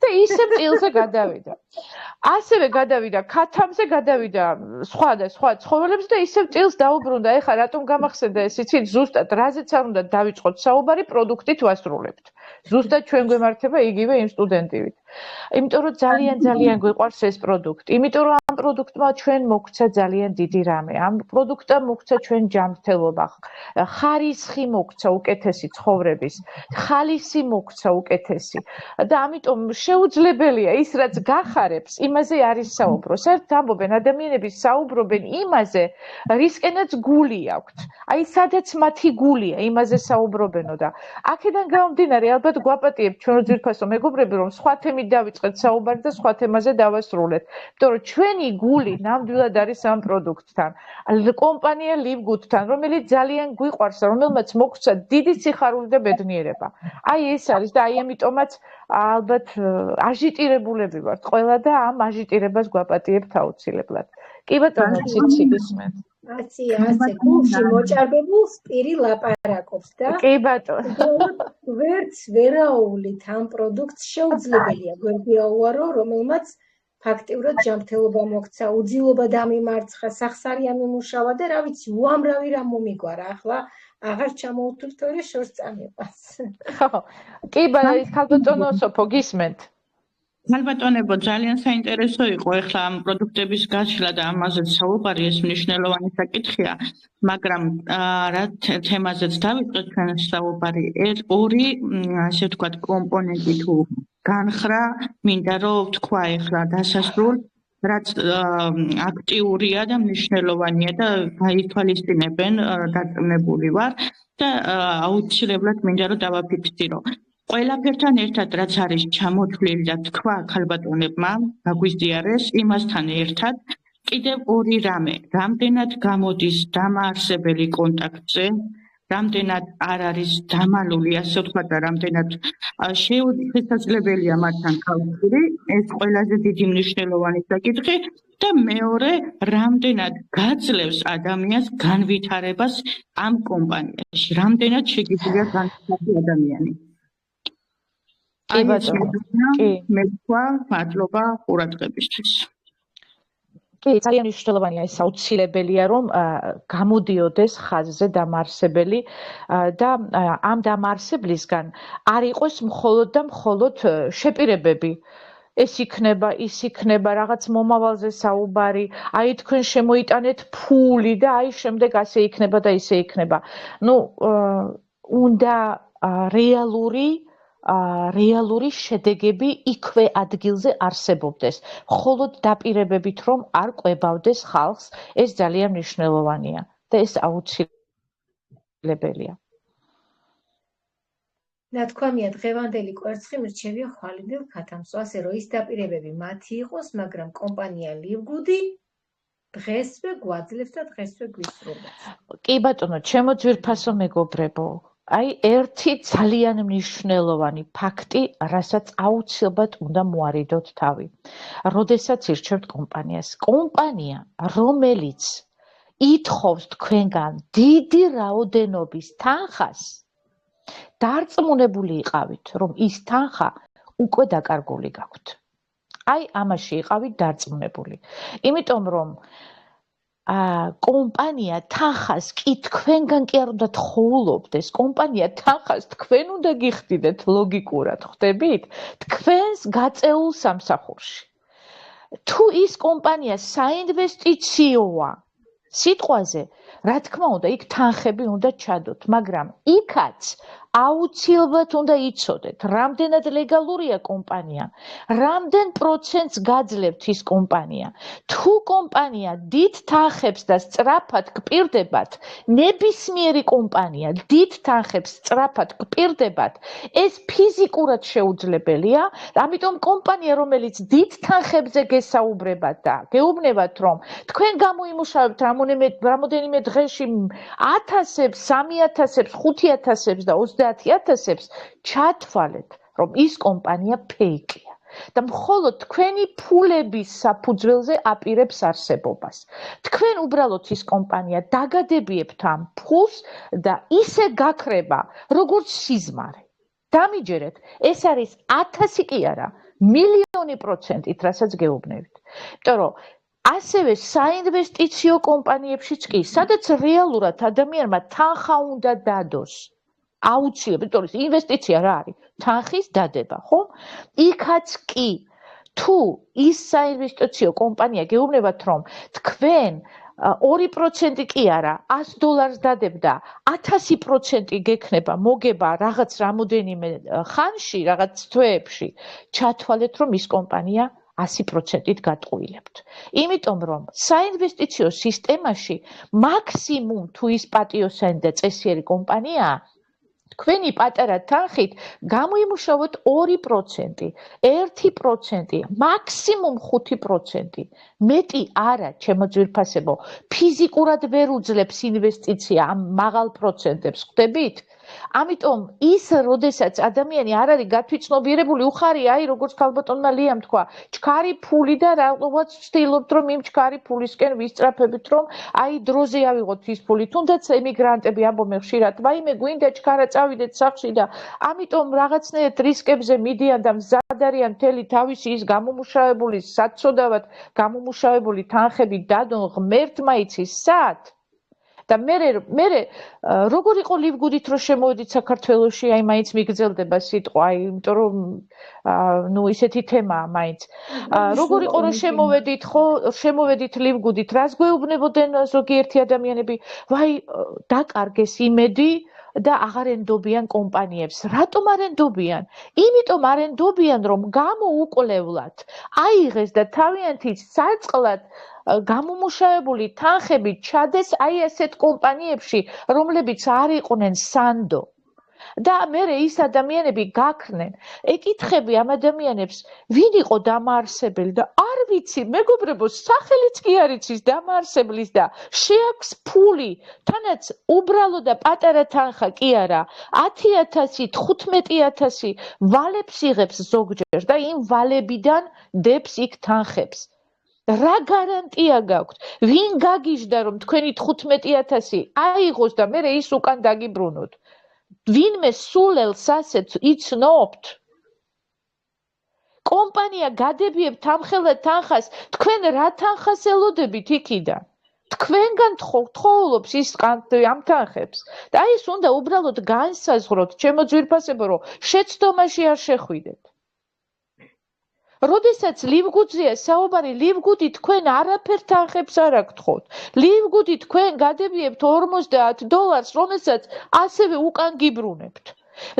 და ისევ ტილზე გადავიდა. ასევე გადავიდა ქათამზე, გადავიდა სხვა ცხოველებზე და ისევ ტილს დაუბრუნდა. ეხლა რატომ გამახსენდა ეს იცით ზუსტად რაზეც არ უნდა დავიწყოთ საუბარი პროდუქტით ვასრულებთ. ზუსტად ჩვენ გვემართება იგივე იმ სტუდენტივით. იმიტომ რომ ძალიან გვიყვარს ეს პროდუქტი. იმიტომ რომ ამ პროდუქტმა ჩვენ მოგცა ძალიან დიდი რამე. ამ პროდუქტმა მოგცა ჩვენ ჯანმრთელობა. ხარისხი მოგცა უკეთესი ცხოვრების, ხალისი მოგცა უკეთესი. და ამიტომ შეუძლებელია ის რაც გახარებს, იმაზე არის საუბრო. საერთოდ ამბობენ ადამიანები საუბრობენ იმაზე, რისკენაც გული აქვთ. აი სადაც მათი გულია, იმაზე საუბრობენო და აქედან გამომდინარე ალბათ გვაპატიებთ ჩვენ ძირფასო მეგობრები, რომ სხვა თემით დავიწყეთ საუბარი და სხვა თემაზე დავასრულეთ. იმიტომ რომ ჩვენი გული ნამდვილად არის ამ პროდუქტთან. კომპანია ლივგუდთან, რომელიც ძალიან გვიყვარს, რომელმაც მოგცა დიდი სიხარული და ბედნიერება. აი ეს არის და აი ამიტომაც ალბათ აჟიტირებულები ვართ ყველა და ამ აჟიტირებას გვაპატიებთ აუცილებლად. კი ბატონო, ციცი გისმენთ. ასე გულში მოჭარბებულ სპირი ლაპარაკობს და კი ბატონო. ვერც ვერაულით ამ პროდუქტს შეუძლებელია გვერდიაუარო, რომელმაც ფაქტიურად ჯანმრთელობა მოგცა, უძილობა დამიმარცხა, სახსარი ამიმუშავა და რა ვიცი, უამრავი რამ მომიგვარა. ახლა აღარ ჩამოუთვლით ორი შორს წამებას. ხო. კი ქალბატონო სოფო გისმენთ. ქალბატონებო, ძალიან საინტერესო იყო ახლა ამ პროდუქტების გაშლა და ამაზეც საუბარი, ეს მნიშვნელოვანი საკითხია, მაგრამ რა თემაზეც დავიწყეთ ჩვენ საუბარი, ორი ასე ვთქვათ კომპონენტი თუ განხრა, მინდა რომ ვთქვა ახლა დასასრულ, რაც აქტიურია და მნიშვნელოვანია და გაითვალისწინებენ დარწმუნებული ვარ და აუცილებლად მინდა რომ დავაფიქსირო. ყველაფერთან ერთად რაც არის ჩამოთვლილი და თქვა ქალბატონებმა, გაგვიზიარეს იმასთან ერთად კიდევ ორი რამე, რამდენად გამოდის დამაარსებელი კონტაქტზე, რამდენად არ არის დამალული, ასე ვთქვათ, და რამდენად შესაძლებელია მათთან კავშირი, ეს ყველაზე დიდი მნიშვნელოვანი საკითხი და მეორე, რამდენად გაძლევს ადამიანს განვითარებას ამ კომპანიაში, რამდენად შეგიძლია განვითარდეს ადამიანი. კი ბატონო, კი. მე ვთქვა, მადლობა ყურადღებისთვის. კი, ძალიან მნიშვნელოვანია ეს აუცილებელია, რომ გამოდიოდეს ხაზზე დამაარსებელი და ამ დამაარსებლისგან არ იყოს მხოლოდ და მხოლოდ შეპირებები. ეს იქნება, ის იქნება, რაღაც მომავალზე საუბარი, აი თქვენ შემოიტანეთ ფული და აი შემდეგ ასე იქნება და ისე იქნება. უნდა რეალური შედეგები იქვე ადგილზე არსებობდეს. მხოლოდ დაპირებებით რომ არ ყვებავდეს ხალხს, ეს ძალიან მნიშვნელოვანია და ეს აუცილებელია. ნათქვამია დღევანდელი კვერცხი მრჩევია ხვალინდელ ქათამს, ასე რომ ის დაპირებები მათი იყოს, მაგრამ კომპანია ლივგუდი დღესვე გვაძლევს და დღესვე გვისრულებს. კი ბატონო, ჩემო ძვირფასო მეგობრებო, აი ერთი ძალიან მნიშვნელოვანი ფაქტი, რასაც აუცილებლად უნდა მოარიდოთ თავი. როდესაც ირჩევთ კომპანიას, კომპანია, რომელიც ითხოვს თქვენგან დიდი რაოდენობის თანხას, დარწმუნებული იყავით, რომ ის თანხა უკვე დაკარგული გაქვთ. აი ამაში იყავით დარწმუნებული. იმიტომ რომ კომპანია თანხას კი თქვენგან კი არ უნდა თხოვლობდეს, კომპანია თანხას თქვენ უნდა გიხდიდეთ ლოგიკურად, ხვდებით? თქვენს გაწეულ სამსახურში. თუ ის კომპანია საინვესტიციოა, სიტყვაზე, რა თქმა უნდა, იქ თანხები უნდა ჩადოთ, მაგრამ იქაც აუცილებლად უნდა იცოდეთ, რამდენად ლეგალურია კომპანია, რამდენ პროცენტს გაძლევთ ის კომპანია. თუ კომპანია დიდ თანხებს და სწრაფად გპირდებათ, ნებისმიერი კომპანია დიდ თანხებს სწრაფად გპირდებათ, ეს ფიზიკურად შეუძლებელია, ამიტომ კომპანია, რომელიც დიდ თანხებზე გესაუბრებათ და გეუბნებათ, რომ თქვენ გამოიმუშავებთ რამოდენიმე დღეში 1000-ებს, 3000-ებს, 5000-ებს და 30000-ებს, ჩათვალეთ, რომ ის კომპანია ფეიკია და მხოლოდ თქვენი ფულების საფუძველზე აპირებს არსებობას. თქვენ უბრალოდ ის კომპანია დაგადებიებთ ამ ფულს და ისე გაქრება, როგორც სიზმარი. დამიჯერეთ, ეს არის 1000 კი არა, 1,000,000%-ით, რასაც გეუბნებით. იმიტომ რომ ასევე საინვესტიციო კომპანიებშიც კი, სადაც რეალურად ადამიანმა თანხა უნდა დადოს. აუცილებლად, იმიტომ რომ ინვესტიცია რა არის? თანხის დადება, ხო? იქაც კი, თუ ის საინვესტიციო კომპანია გეუბნებათ, რომ თქვენ 2% კი არა, $100 დადებდა, 1000% გექნება მოგება რაღაც რამოდენიმე ხანში, რაღაც თვეებში, ჩათვალეთ, რომ ის კომპანია 100%-ით გატყუილებთ. იმიტომ რომ საინვესტიციო სისტემაში მაქსიმუმ თუ ის პატიოსანი და წესიერი კომპანიაა, თქვენი პატარა თანხით გამოიმუშავოთ 2%, 1%, მაქსიმუმ 5%. მეტი არა, ჩემო ძვირფასებო, ფიზიკურად ვერ უძლებს ინვესტიცია ამ მაღალ პროცენტებს, ხვდებით? ამიტომ ის, როდესაც ადამიანი არ არის გათვითცნობიერებული, უხარია, აი როგორც ქალბატონმა ლიამ თქვა, ჩქარი ფული და რაყობაც ვცდილობთ, რომ იმ ჩქარი ფულისკენ ვისწრაფებით, რომ აი დროზე ავიღოთ ის ფული, თუნდაც ემიგრანტები ამბობენ ხშირად, ვაიმე გვინდა ჩქარა წავიდეთ სახლში და ამიტომ რაღაცნაირად რისკებზე მიდიან და მზად არიან მთელი თავისი ის გამომუშავებული, საცოდავად გამომუშავებული თანხები დადონ ღმერთმა იცის სად. და მე როგორ იყო ლივგუდით რომ შემოვედით საქართველოში, აი მაინც მიგრძელდება სიტყვა, აი იმიტომ რომ ნუ ისეთი თემაა მაინც. როგორ იყო რომ შემოვედით, ხო, შემოვედით ლივგუდით, რას გვეუბნებოდნენ ზოგიერთი ადამიანები? ვაი, დაკარგეს იმედი და აღარ ენდობიან კომპანიებს. რატომ არ ენდობიან? იმიტომ არ ენდობიან, რომ გამოუკვლევლად აიღეს და თავიანთი საწყლად გამომუშავებული თანხები ჩადეს აი ასეთ კომპანიებში, რომლებიც არ იყვნენ სანდო. და მე ის ადამიანები გაქრნენ. ეკითხები ამ ადამიანებს, ვინ იყო დამაარსებელი და არ ვიცი, მეგობრებო, სახელიც კი არ იცის დამაარსებლის და შეაქვს ფული, თანაც უბრალო და პატარა თანხა კი არა, 10,000, 15,000 ვალებს იღებს ზოგჯერ და იმ ვალებიდან დებს იქ თანხებს. რა გარანტია გაქვთ? ვინ გაგიჟდა, რომ თქვენი 15,000 აიღოს და მე ის უკან დაგიბრუნოთ? ვინმე სულელს ასეც იცნობთ? კომპანია გადებიებთ ამხელად თანხას, თქვენ რა თანხას ელოდებით იქიდან? თქვენგან თხოვლობს ის ამ თანხებს. და ის უნდა უბრალოდ განსაზღვროთ, ჩემო ძვირფასებო, რომ შეცდომაში არ შეხვიდეთ. როდესაც ლივგუდზეა საუბარი, ლივგუდი თქვენ არაფერ თანხებს არ აგთხოვთ. ლივგუდი თქვენ გადებიებთ $50, რომელსაც ასევე უკან გიბრუნებთ.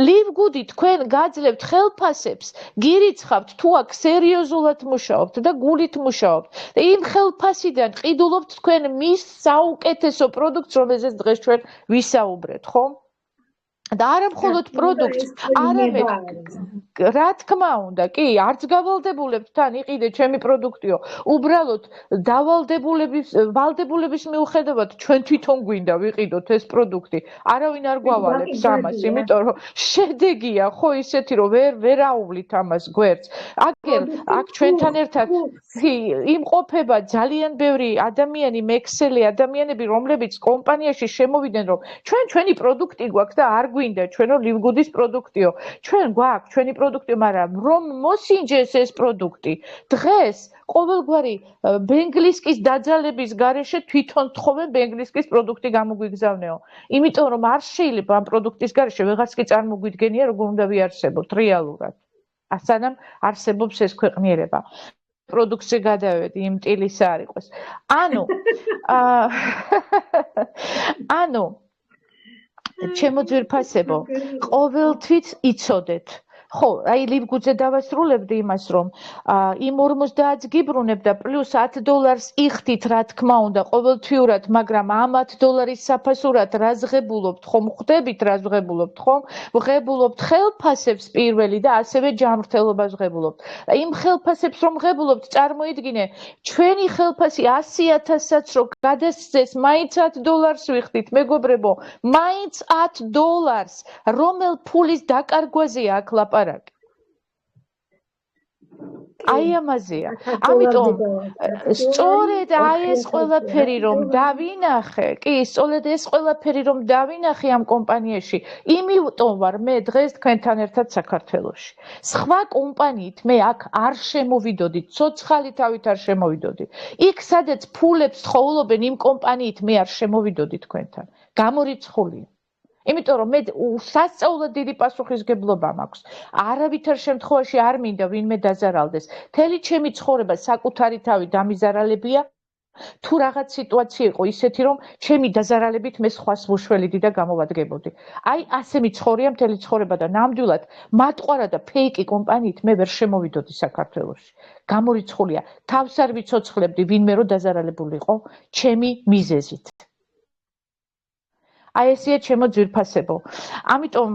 ლივგუდი თქვენ გაძლევთ ხელფასებს, გირიცხავთ თუ აქ სერიოზულად მუშაობთ და გულით მუშაობთ. და იმ ხელფასიდან ყიდულობთ თქვენ მის საუკეთესო პროდუქტს, რომელზეც დღეს ჩვენ ვისაუბრეთ, ხო? და არა მხოლოდ პროდუქტს, არამედ რა თქმა უნდა, კი, არც გავალდებულებთ თან იყიდე ჩემი პროდუქტიო. უბრალოდ ვალდებულების მიუხედავად ჩვენ თვითონ გვინდა ვიყიდოთ ეს პროდუქტი. არავინ არ გვავალებს ამას, იმიტომ რომ შედეგია ხო ისეთი რომ ვერ აუვლით ამას გვერდს. აქ ჩვენთან ერთად იმყოფება ძალიან ბევრი ადამიანი, მექსელი ადამიანები, რომლებიც კომპანიაში შემოვიდნენ, რომ ჩვენი პროდუქტი გვაქვს და არ გვინდა ჩვენო ლივგუდის პროდუქტიო. ჩვენ გვაქვს ჩვენი პროდუქტი, მაგრამ რომ მოსინჯეს ეს პროდუქტი, დღეს ყოველგვარი ბენგლისკის დაძალების გარეშე თვითონ თხოვენ ბენგლისკის პროდუქტი გამოგვიგზავნეო. იმიტომ რომ არ შეიძლება ამ პროდუქტის გარეშე ვეღარც კი წარმოგვიდგენია როგორ უნდა ვიარსებოთ რეალურად. სანამ არსებობს ეს ქვეყნიერება. პროდუქტზე გადავედი, იმ ტილისა არ იყოს. ანუ ჩემო ძვირფასებო, ყოველთვის იცოდეთ. ხო, აი ლივგუძე დავასრულებდი იმას, რომ იმ 50-ს გიბრუნებ და პლუს $10 იხდით, რა თქმა უნდა, ყოველთვიურად, მაგრამ ამ $10 საფასურად რა ზღებულობთ, ხომ ხვდებით რა ზღებულობთ, ხომ? ვღებულობთ ხელფასებს პირველი და ასევე ჯანმრთელობას ვღებულობთ. იმ ხელფასებს რომ ვღებულობთ, წარმოიდგინე, ჩვენი ხელფასი 100,000-საც რო გადასცეს, მაინც $10 ვიხდით, მეგობრებო, მაინც $10, რომელ ფულის დაკარგვაზეა აქ ლაპარაკი. აი ამაზეა. ამიტომ სწორედ აი ეს ყველაფერი რომ დავინახე, კი, სწორედ ეს ყველაფერი რომ დავინახე ამ კომპანიაში, იმიტომ ვარ მე დღეს თქვენთან ერთად საქართველოში. სხვა კომპანიით მე აქ არ შემოვიდოდი, ცოცხალი თავით არ შემოვიდოდი. იქ სადაც ფულებს ხოვლობენ იმ კომპანიით მე არ შემოვიდოდი თქვენთან. გამორიცხულია. იმიტომ რომ მე სასწაულად დიდი პასუხისგებლობა მაქვს. არავითარ შემთხვევაში არ მინდა ვინმე დაზარალდეს. მთელი ჩემი ცხოვრება საკუთარი თავი დამიზარალებია. თუ რაღაც სიტუაცია იყო ისეთი, რომ ჩემი დაზარალებით მე სხვას ვუშველიდი და გამოვადგებოდი. აი ასე მიცხოვრია მთელი ცხოვრება და ნამდვილად მატყარა და ფეიკი კომპანიით მე ვერ შემოვიდოდი საქართველოში. გამორიცხულია. თავს არ ვიცოცხლებდი ვინმე რო დაზარალებული იყო ჩემი მიზეზით. აი ესეა ჩემო ძვირფასებო. ამიტომ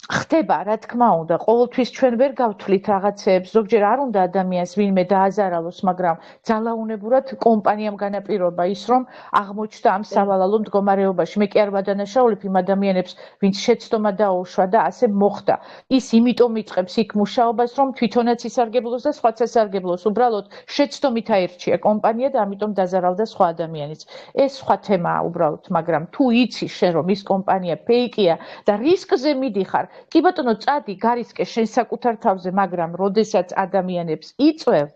ხდება, რა თქმა უნდა, ყოველთვის ჩვენ ვერ გავთვლით რაღაცებს, ზოგჯერ არ უნდა ადამიანს ვინმე დააზარალოს, მაგრამ ძალაუნებურად კომპანიამ განაპირობა ის, რომ აღმოჩნდა ამ სავალალო მდგომარეობაში. მე კი არ ვადანაშაულებ იმ ადამიანებს, ვინც შეცდომა დაუშვა და ასე მოხდა. ის იმიტომ იწყებს იქ მუშაობას, რომ თვითონაც ისარგებლოს და სხვაც ასარგებლოს. უბრალოდ შეცდომით აირჩია კომპანია და ამიტომ დაზარალდა სხვა ადამიანიც. ეს სხვა თემაა უბრალოდ, მაგრამ თუ იცი შენ რომ ის კომპანია ფეიკია და რისკზე მიდიხარ, კი ბატონო, წადი გარისკე შენ საკუთარ თავზე, მაგრამ როდესაც ადამიანებს იწვევ,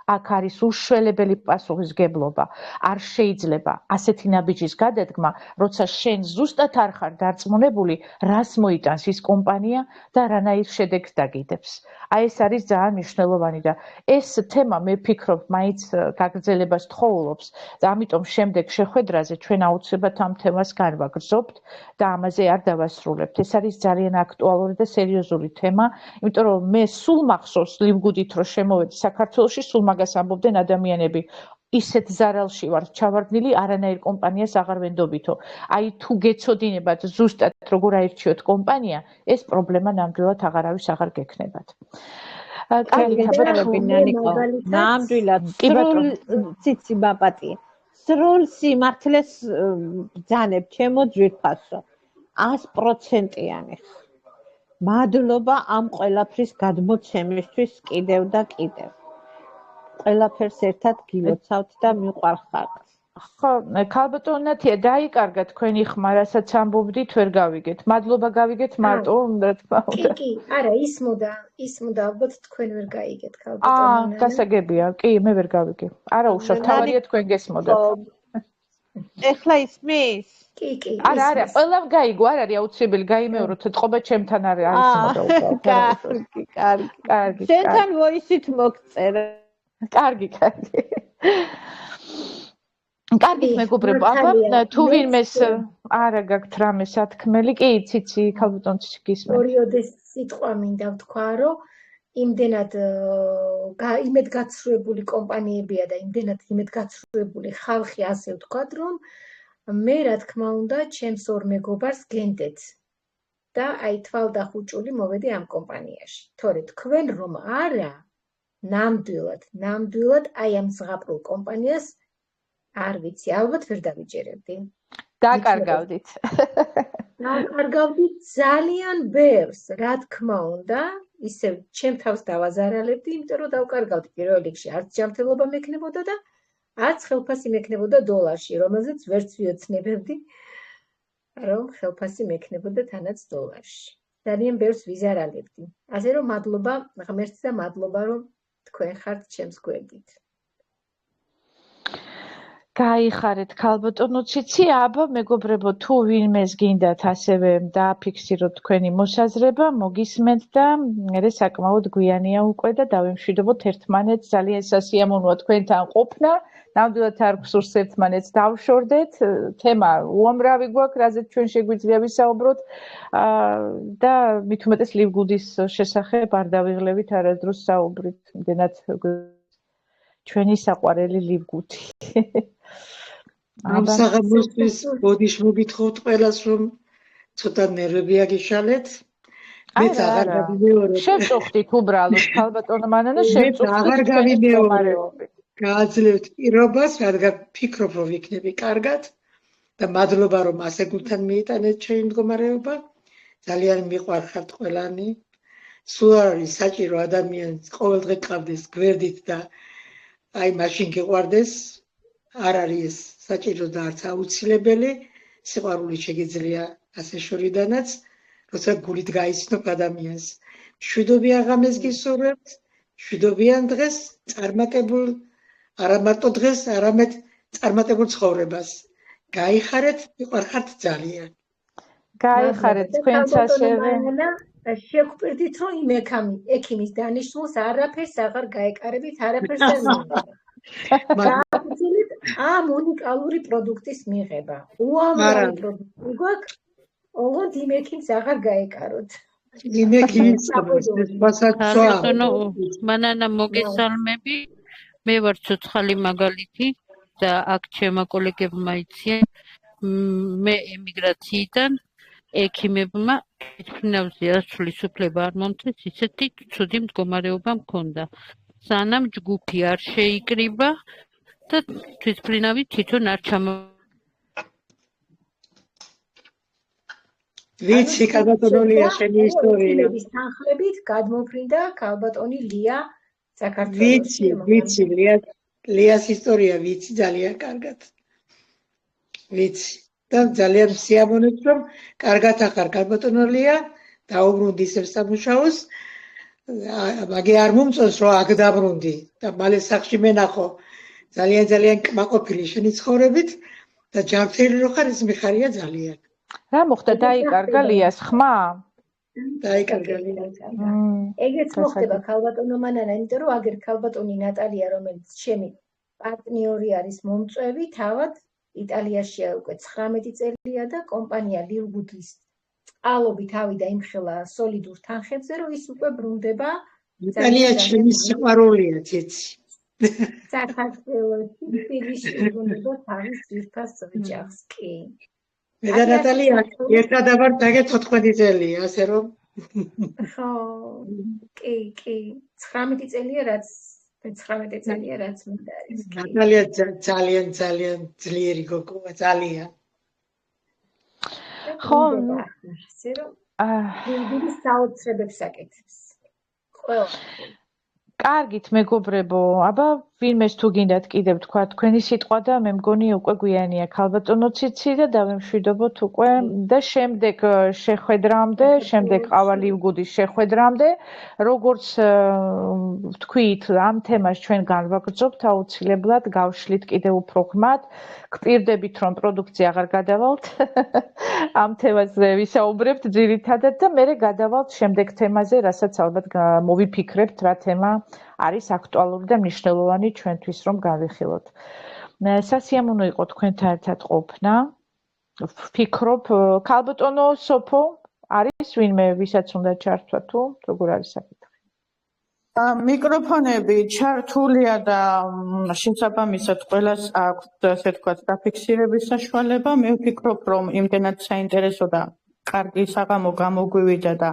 აქ არის უშველებელი პასუხისგებლობა. არ შეიძლება ასეთი ნაბიჯის გადადგმა, როცა შენ ზუსტად არ ხარ დარწმუნებული, რას მოიტანს ის კომპანია და რანაირ შედეგს დაგიდებს. აი ეს არის ძალიან მნიშვნელოვანი და ეს თემა მე ვფიქრობ, მაინც გაგრძელებას თხოვლობს და ამიტომ შემდეგ შეხვედრაზე ჩვენ აუცილებლად ამ თემას განვაგრძობთ და ამაზე არ დავასრულებთ. ეს არის ძალიან აქტუალური და სერიოზული თემა, იმიტომ რომ მე სულ მახსოვს ლივგუდით რო შემოვედი საქართველოში, სულ მაგას ამბობდნენ ადამიანები. ისეთ ზარალში ვარ ჩავარდნილი, არანაირ კომპანიას აღარ ვენდობითო. აი თუ გეცოდინებათ ზუსტად როგორ აირჩიოთ კომპანია, ეს პრობლემა ნამდვილად აღარავის აღარ გექნებათ. ნამდვილად სრულ ციცი ბაპატი. სრულ სიმართლეს ბრძანებ, ჩემო ძვირფასო. 100%-იანი. მადლობა ამ ყველაფრის გადმოცემისთვის კიდევ და კიდევ. ყველაფერს ერთად გილოცავთ და მიყვარხართ. ხო, ქალბატონო ნათია, დაიკარგა თქვენი ხმა, რასაც ამბობდით, ვერ გავიგეთ. მადლობა გავიგეთ მარტო, რა თქმა უნდა. კი, არა, ისმოდა, ალბათ თქვენ ვერ გაიგეთ, ქალბატონო ნანა. გასაგებია, კი, მე ვერ გავიგე. არა უშავ, თავარია თქვენ გესმოდეთ. ეხლა ისმის? კი. არა, ყველამ გაიგო, არ არის აუცილებელი, გაიმეოროთ, თყობა ჩემთან არის მოდა უკვე. კარგი. შენთან ვოისით მოგწერე. კარგი. კარგი მეგობრებო, აბა თუ ვინმეს არა გაქვთ რამე სათქმელი, კი ციცი, ქალბატონო ციცი გისმენთ. ორიოდეს სიტყვა მინდა ვთქვა, რომ იმდენად იმედგაცრუებული კომპანიებია და იმდენად იმედგაცრუებული ხალხი, ასე ვთქვათ, რომ მე რა თქმა უნდა ჩემს ორ მეგობარს გენდეთ და აი თვალდახუჭული მოვედი ამ კომპანიაში. თორე თქვენ რომ არა, ნამდვილად აი ამ ზღაპრულ კომპანიას არ ვიცი, ალბათ ვერ დავიჯერებდი. დაკარგავდით. დაკარგავდით ძალიან ბევრს, რა თქმა უნდა, ისევ ჩემ თავს დავაზარალებდი, იმიტომ რომ დავკარგავდი პირველ რიგში არც ჯანმრთელობა მექნებოდა და არც ხელფასი მექნებოდა დოლარში, რომელზეც ვერც ვიოცნებებდი, რომ ხელფასი მექნებოდა თანაც დოლარში. ძალიან ბევრს ვიზარალებდი. ასე რომ მადლობა ღმერთს და მადლობა რომ თქვენ ხართ ჩემს გვერდით. გაიხარეთ ქალბატონო ციცი, აბა მეგობრებო, თუ ვინმეს გინდათ ასევე დააფიქსიროთ თქვენი მოსაზრება, მოგისმენთ და მე საკმაოდ გვიანია უკვე და დავემშვიდობოთ ერთმანეთს. ძალიან სასიამოვნოა თქვენთან ყოფნა. ნამდვილად არ გსურს ერთმანეთს დავშორდეთ. თემა უამრავი გვაქვს, რაზეც ჩვენ შეგვიძლია ვისაუბროთ და მით უმეტეს ლივგუდის შესახებ არ დავიღლებით არასდროს საუბრით. იმდენად ჩვენი საყვარელი ლივგუდი. ამ საღამოსთვის ბოდიშ მოგითხოვთ ყველას რომ ცოტა ნერვები აგიშალეთ. მეც აღარ გავიმეორებ. შევწუხდით უბრალოდ ქალბატონო მანანა შევწუხდით. აღარ გავიმეორებ. გააძლევთ პირობას, რადგან ფიქრობ რომ ვიქნები კარგად და მადლობა რომ ასე გულთან მიიტანეთ ჩემი მდგომარეობა. ძალიან მიყვარხართ ყველანი. სულ არის საჭირო ადამიანს ყოველდღე ყავდეს გვერდით და აი მაშინ გიყვარდეს. არ არის საჭირო და არც აუცილებელი. სიყვარული შეგიძლია ასე შორიდანაც, როცა გულით გაიცნობ ადამიანს. მშვიდობიან ღამეს გისურვებთ, მშვიდობიან დღეს, წარმატებულ არა მარტო დღეს, არამედ წარმატებულ ცხოვრებას. გაიხარეთ, მიყვარხართ ძალიან. გაიხარეთ თქვენც ასევე. შეგვპირდით რომ იმ ექიმის დანიშნულს არაფერს აღარ გაეკარებით, არაფერს არ მიიღებთ. გააგრძელეთ ამ უნიკალური პროდუქტის მიღება. უამრავი პროდუქტი გვაქვს, ოღონდ იმ ექიმს აღარ გაეკაროთ. იმ ექიმის მანანა მოგესალმები. მე ვარ ცოცხალი მაგალითი და აქ ჩემო კოლეგებმა იციან. მე ემიგრაციიდან ექიმებმა თვითმფრინავზე ასვლის უფლება არ მომწეს, ისეთი ცუდი მდგომარეობა მქონდა. სანამ ჯგუფი არ შეიკრიბა და თვითმფრინავი თვითონ არ ჩამო. ვიცი ქალბატონო ლია შენი ისტორია. თანხლებით გადმოფრინდა ქალბატონი ლია საქართველოს. ვიცი ლიას ისტორია ვიცი ძალიან კარგად. ვიცი და ძალიან სიამოვნებთ რომ კარგად ახარ ქალბატონო ლია, დაუბრუნდი ისევ სამუშაოს. მაგე არ მომწონს რომ აქ დაბრუნდი და მალე სახლში მენახო. ძალიან კმაყოფილი შენი ცხოვრებით და ჯანმრთელი რო ხარ, ეს მიხარია ძალიან. რა მოხდა, დაიკარგალიას ხმა? დაიკარგა ლია. ეგეც მოხდება ქალბატონო მანანა, იმიტომ რომ აგერ ქალბატონი ნატალია, რომელიც ჩემი პარტნიორი არის მომწვევი, თავად იტალიაშია უკვე 19 წელია და კომპანია ლივგუდის წყალობით ავიდა იმხელა სოლიდურ თანხებზე, რომ ის უკვე ბრუნდება. იტალია ჩემი სიყვარულია, ციცი. საქართველოში თბილისში ბრუნდება თავის ძვირფას ოჯახს, კი. მე და ნატალია ერთად ვარ დაგე 14 წელია, ასე რომ. ხო, კი. 19 წელია რაც მინდა არის. ნატალია ძალიან ძლიერი გოგოა, ძალიან. ხო, ასე რომ ლივგუდის საოცრებებს აკეთებს. ყველა კარგით მეგობრებო, აბა ვინმეს თუ გინდათ კიდევ თქვა თქვენი სიტყვა და მე მგონი უკვე გვიანია ქალბატონო ციცი და დავემშვიდობოთ უკვე და შემდეგ შეხვედრამდე, შემდეგ ყავალივგუდის შეხვედრამდე, როგორც ვთქვით, ამ თემას ჩვენ განვაგრძობთ აუცილებლად, გავშლით კიდევ უფრო ღრმად, გპირდებით რომ პროდუქცია აღარ გადავალთ. ამ თემაზე ვისაუბრებთ ძირითადად და მერე გადავალთ შემდეგ თემაზე, რასაც ალბათ მოვიფიქრებთ, რა თემა არის აქტუალური და მნიშვნელოვანი ჩვენთვის რომ გავიხილოთ. სასიამოვნო იყო თქვენთან ერთად ყოფნა. ვფიქრობ, ქალბატონო სოფო არის ვინმე ვისაც უნდა ჩართვა თუ როგორ არის საკითხი? მიკროფონები ჩართულია და შესაბამისად ყველას აქვს ასე ვთქვათ დაფიქსირების საშუალება. მე ვფიქრობ რომ იმდენად საინტერესო და კარგი საღამო გამოგვივიდა და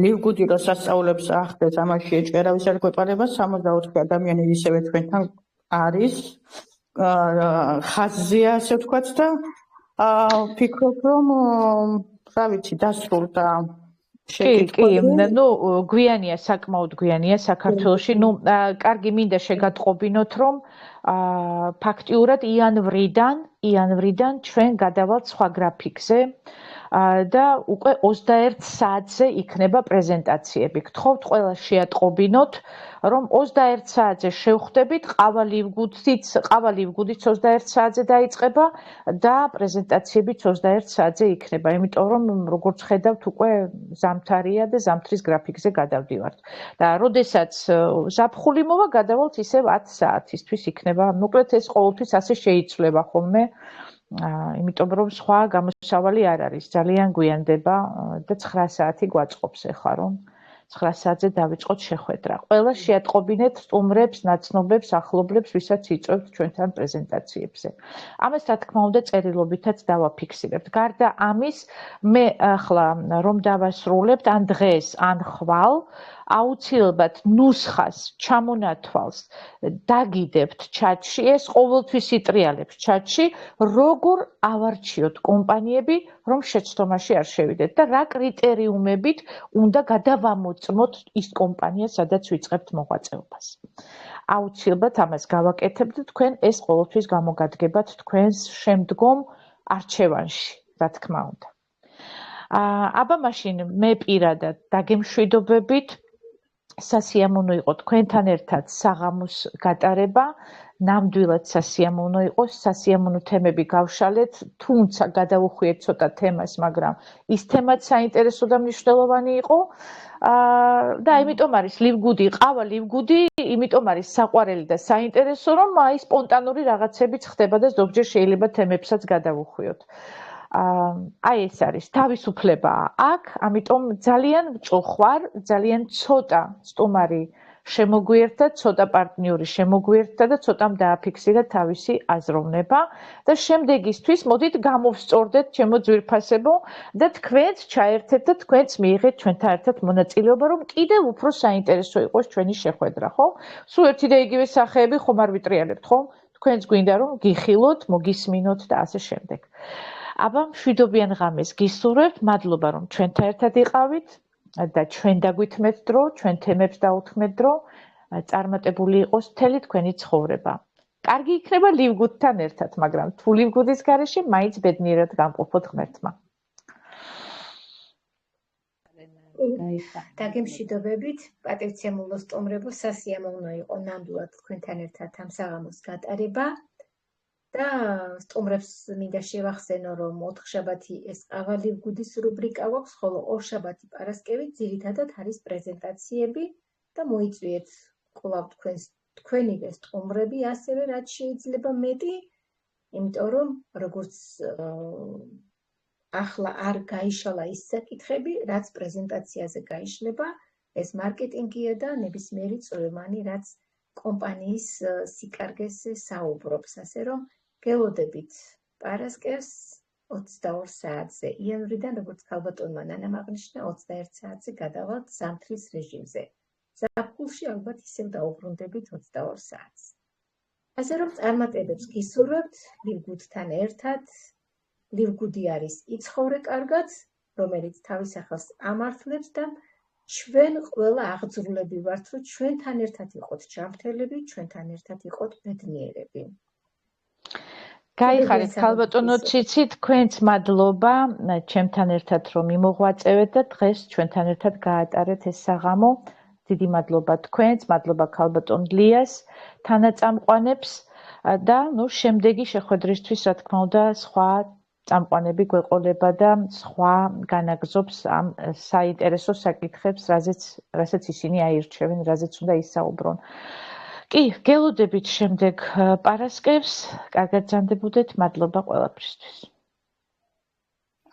ლივგუდი რო სასწაულებს ახდენს ამაში ეჭერა ვის არ გვეყარება 64 ადამიანი ისევე თქვენთან არის ხაზზეა ასე ვთქვათ და ვფიქრობ რომ რა ვიცი დასრულდა კი, ნუ გვიანია, საკმაოდ გვიანია საქართველოში. ნუ კარგი მინდა შეგატყობინოთ, რომ ფაქტიურად იანვრიდან ჩვენ გადავალთ სხვა გრაფიკზე და უკვე 21 საათზე იქნება პრეზენტაციები. გთხოვთ ყველა შეატყობინოთ, რომ 21 საათზე შევხვდებით, ყავალივგუდიც 21 საათზე დაიწყება და პრეზენტაციებიც 21 საათზე იქნება. იმიტომ რომ როგორც ხედავთ, უკვე ზამთარია და ზამთრის გრაფიკზე გადავდივართ. და როდესაც ზაფხული მოვა, გადავალთ ისევ 10 საათისთვის იქნება. მოკლედ ეს ყოველთვის ასე შეიცვლება ხოლმე. იმიტომ რომ სხვა გამოსავალი არ არის, ძალიან გვიანდება და 9 საათი გვაწყობს ახლა რომ 9 საათზე დავიწყოთ შეხვედრა. ყველა შეატყობინეთ სტუმრებს, ნაცნობებს, ახლობლებს, ვისაც იწვევთ ჩვენთან პრეზენტაციებზე. ამას რა თქმა უნდა წერილობითაც დავაფიქსირებთ. გარდა ამის, მე ახლა რომ დავასრულებთ ან დღეს, ან ხვალ, აუცილებლად ნუსხას, ჩამონათვალს დაგიდებთ ჩატში, ეს ყოველთვის იტრიალებს ჩატში, როგორ ავარჩიოთ კომპანიები, რომ შეცდომაში არ შევიდეთ და რა კრიტერიუმებით უნდა გადავამოწმოთ ის კომპანია, სადაც ვიწყებთ მოღვაწეობას. აუცილებლად ამას გავაკეთებთ და თქვენ ეს ყოველთვის გამოგადგებათ თქვენს შემდგომ არჩევანში, რა თქმა უნდა. აბა მაშინ მე პირადად დაგემშვიდობებით სასიამოვნო იყო თქვენთან ერთად საღამოს გატარება, ნამდვილად სასიამოვნო იყო, სასიამოვნო თემები გავშალეთ, თუმცა გადავუხვიეთ ცოტა თემას, მაგრამ ის თემაც საინტერესო და მნიშვნელოვანი იყო და იმიტომ არის ლივგუდი, ყავა ლივგუდი, იმიტომ არის საყვარელი და საინტერესო, რომ აი სპონტანური რაღაცებიც ხდება და ზოგჯერ შეიძლება თემებსაც გადავუხვიოთ. აი ეს არის თავისუფლება აქ, ამიტომ ძალიან მწუხვარ, ძალიან ცოტა სტუმარი შემოგვიერთდა, ცოტა პარტნიორი შემოგვიერთდა და ცოტამ დააფიქსირა თავისი აზროვნება და შემდეგისთვის მოდით გამოვსწორდეთ ჩემო ძვირფასებო და თქვენც ჩაერთეთ და თქვენც მიიღეთ ჩვენთან ერთად მონაწილეობა, რომ კიდევ უფრო საინტერესო იყოს ჩვენი შეხვედრა, ხო? სულ ერთი და იგივე სახეები ხომ არ ვიტრიალებთ, ხო? თქვენც გვინდა რომ გიხილოთ, მოგისმინოთ და ასე შემდეგ. აბა მშვიდობიან ღამეს გისურვებთ, მადლობა რომ ჩვენთან ერთად იყავით და ჩვენ დაგვითმეთ დრო, ჩვენ თემებს დაუთმეთ დრო, წარმატებული იყოს მთელი თქვენი ცხოვრება. კარგი იქნება ლივგუდთან ერთად, მაგრამ თუ ლივგუდის გარეშე მაინც ბედნიერად გამყოფოთ ღმერთმა. დაგემშვიდობებით, პატივცემულო სტუმრებო, სასიამოვნო იყო ნამდვილად თქვენთან ერთად ამ საღამოს გატარება. და სტუმრებს მინდა შევახსენო, რომ 4 შაბათი ეს ყავალივგუდის რუბრიკა გვაქვს, ხოლო 2 შაბათი პარასკევი ძირითადად არის პრეზენტაციები და მოიწვიეთ კვლავ თქვენივე სტუმრები, ასევე რაც შეიძლება მეტი, იმიტომ რომ როგორც ახლა არ გაიშალა ის საკითხები, რაც პრეზენტაციაზე გაიშლება, ეს მარკეტინგია და ნებისმიერი წვევანი, რაც კომპანიის სიკარგეს საუბრობს, ასე რომ გელოდებით პარასკევს 22 საათზე, იანვრიდან, როგორც ქალბატონმა ნანამ აღნიშნა, 21 საათზე გადავალთ ზამთრის რეჟიმზე. ზაფხულში ალბათ ისევ დაუბრუნდებით 22 საათს. ასე რომ წარმატებებს გისურვებთ ლივგუდთან ერთად. ლივგუდი არის იცხოვრე კარგად, რომელიც თავის ახალს ამართლებს და ჩვენ ყველა აღძრულები ვართ, რომ ჩვენთან ერთად იყოთ ჯანმრთელები, ჩვენთან ერთად იყოთ ბედნიერები. გაიხარეთ ქალბატონო ციცი, თქვენც მადლობა ჩემთან ერთად რომ იმოღვაწევეთ და დღეს ჩვენთან ერთად გაატარეთ ეს საღამო. დიდი მადლობა თქვენც, მადლობა ქალბატონ ლიას, თანაწამყვანებს და შემდეგი შეხვედრისთვის რა თქმა უნდა სხვა წამყვანები გვეყოლება და სხვა განაგზობს ამ საინტერესო საკითხებს, რასაც ისინი აირჩევენ, რაზეც უნდა ისაუბრონ. კი, გელოდებით შემდეგ პარასკევს, კარგად გრძანდებოდეთ, მადლობა ყველაფრისთვის.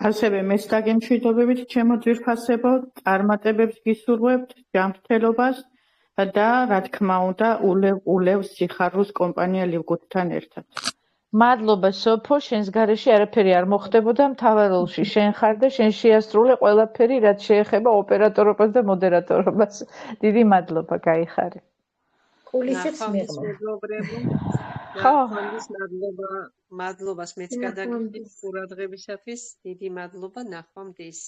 ასევე მეც დაგემშვიდობებით, ჩემო ძვირფასებო, წარმატებებს გისურვებთ, ჯანმრთელობას და რა თქმა უნდა, ულევ სიხარულს კომპანია ლივგუდთან ერთად. მადლობა სოფო, შენს გარეშე არაფერი არ მოხდებოდა, მთავარ როლში შენ ხარ და შენ შეასრულე ყველაფერი, რაც შეეხება ოპერატორობას და მოდერატორობას. დიდი მადლობა, გაიხარე. კულისებს ნახვამდის მიღმა. მეგობრებო, ხო. ნახვამდის მადლობას მეც გადაგიხდით ყურადღებისათვის. დიდი მადლობა, ნახვამდის.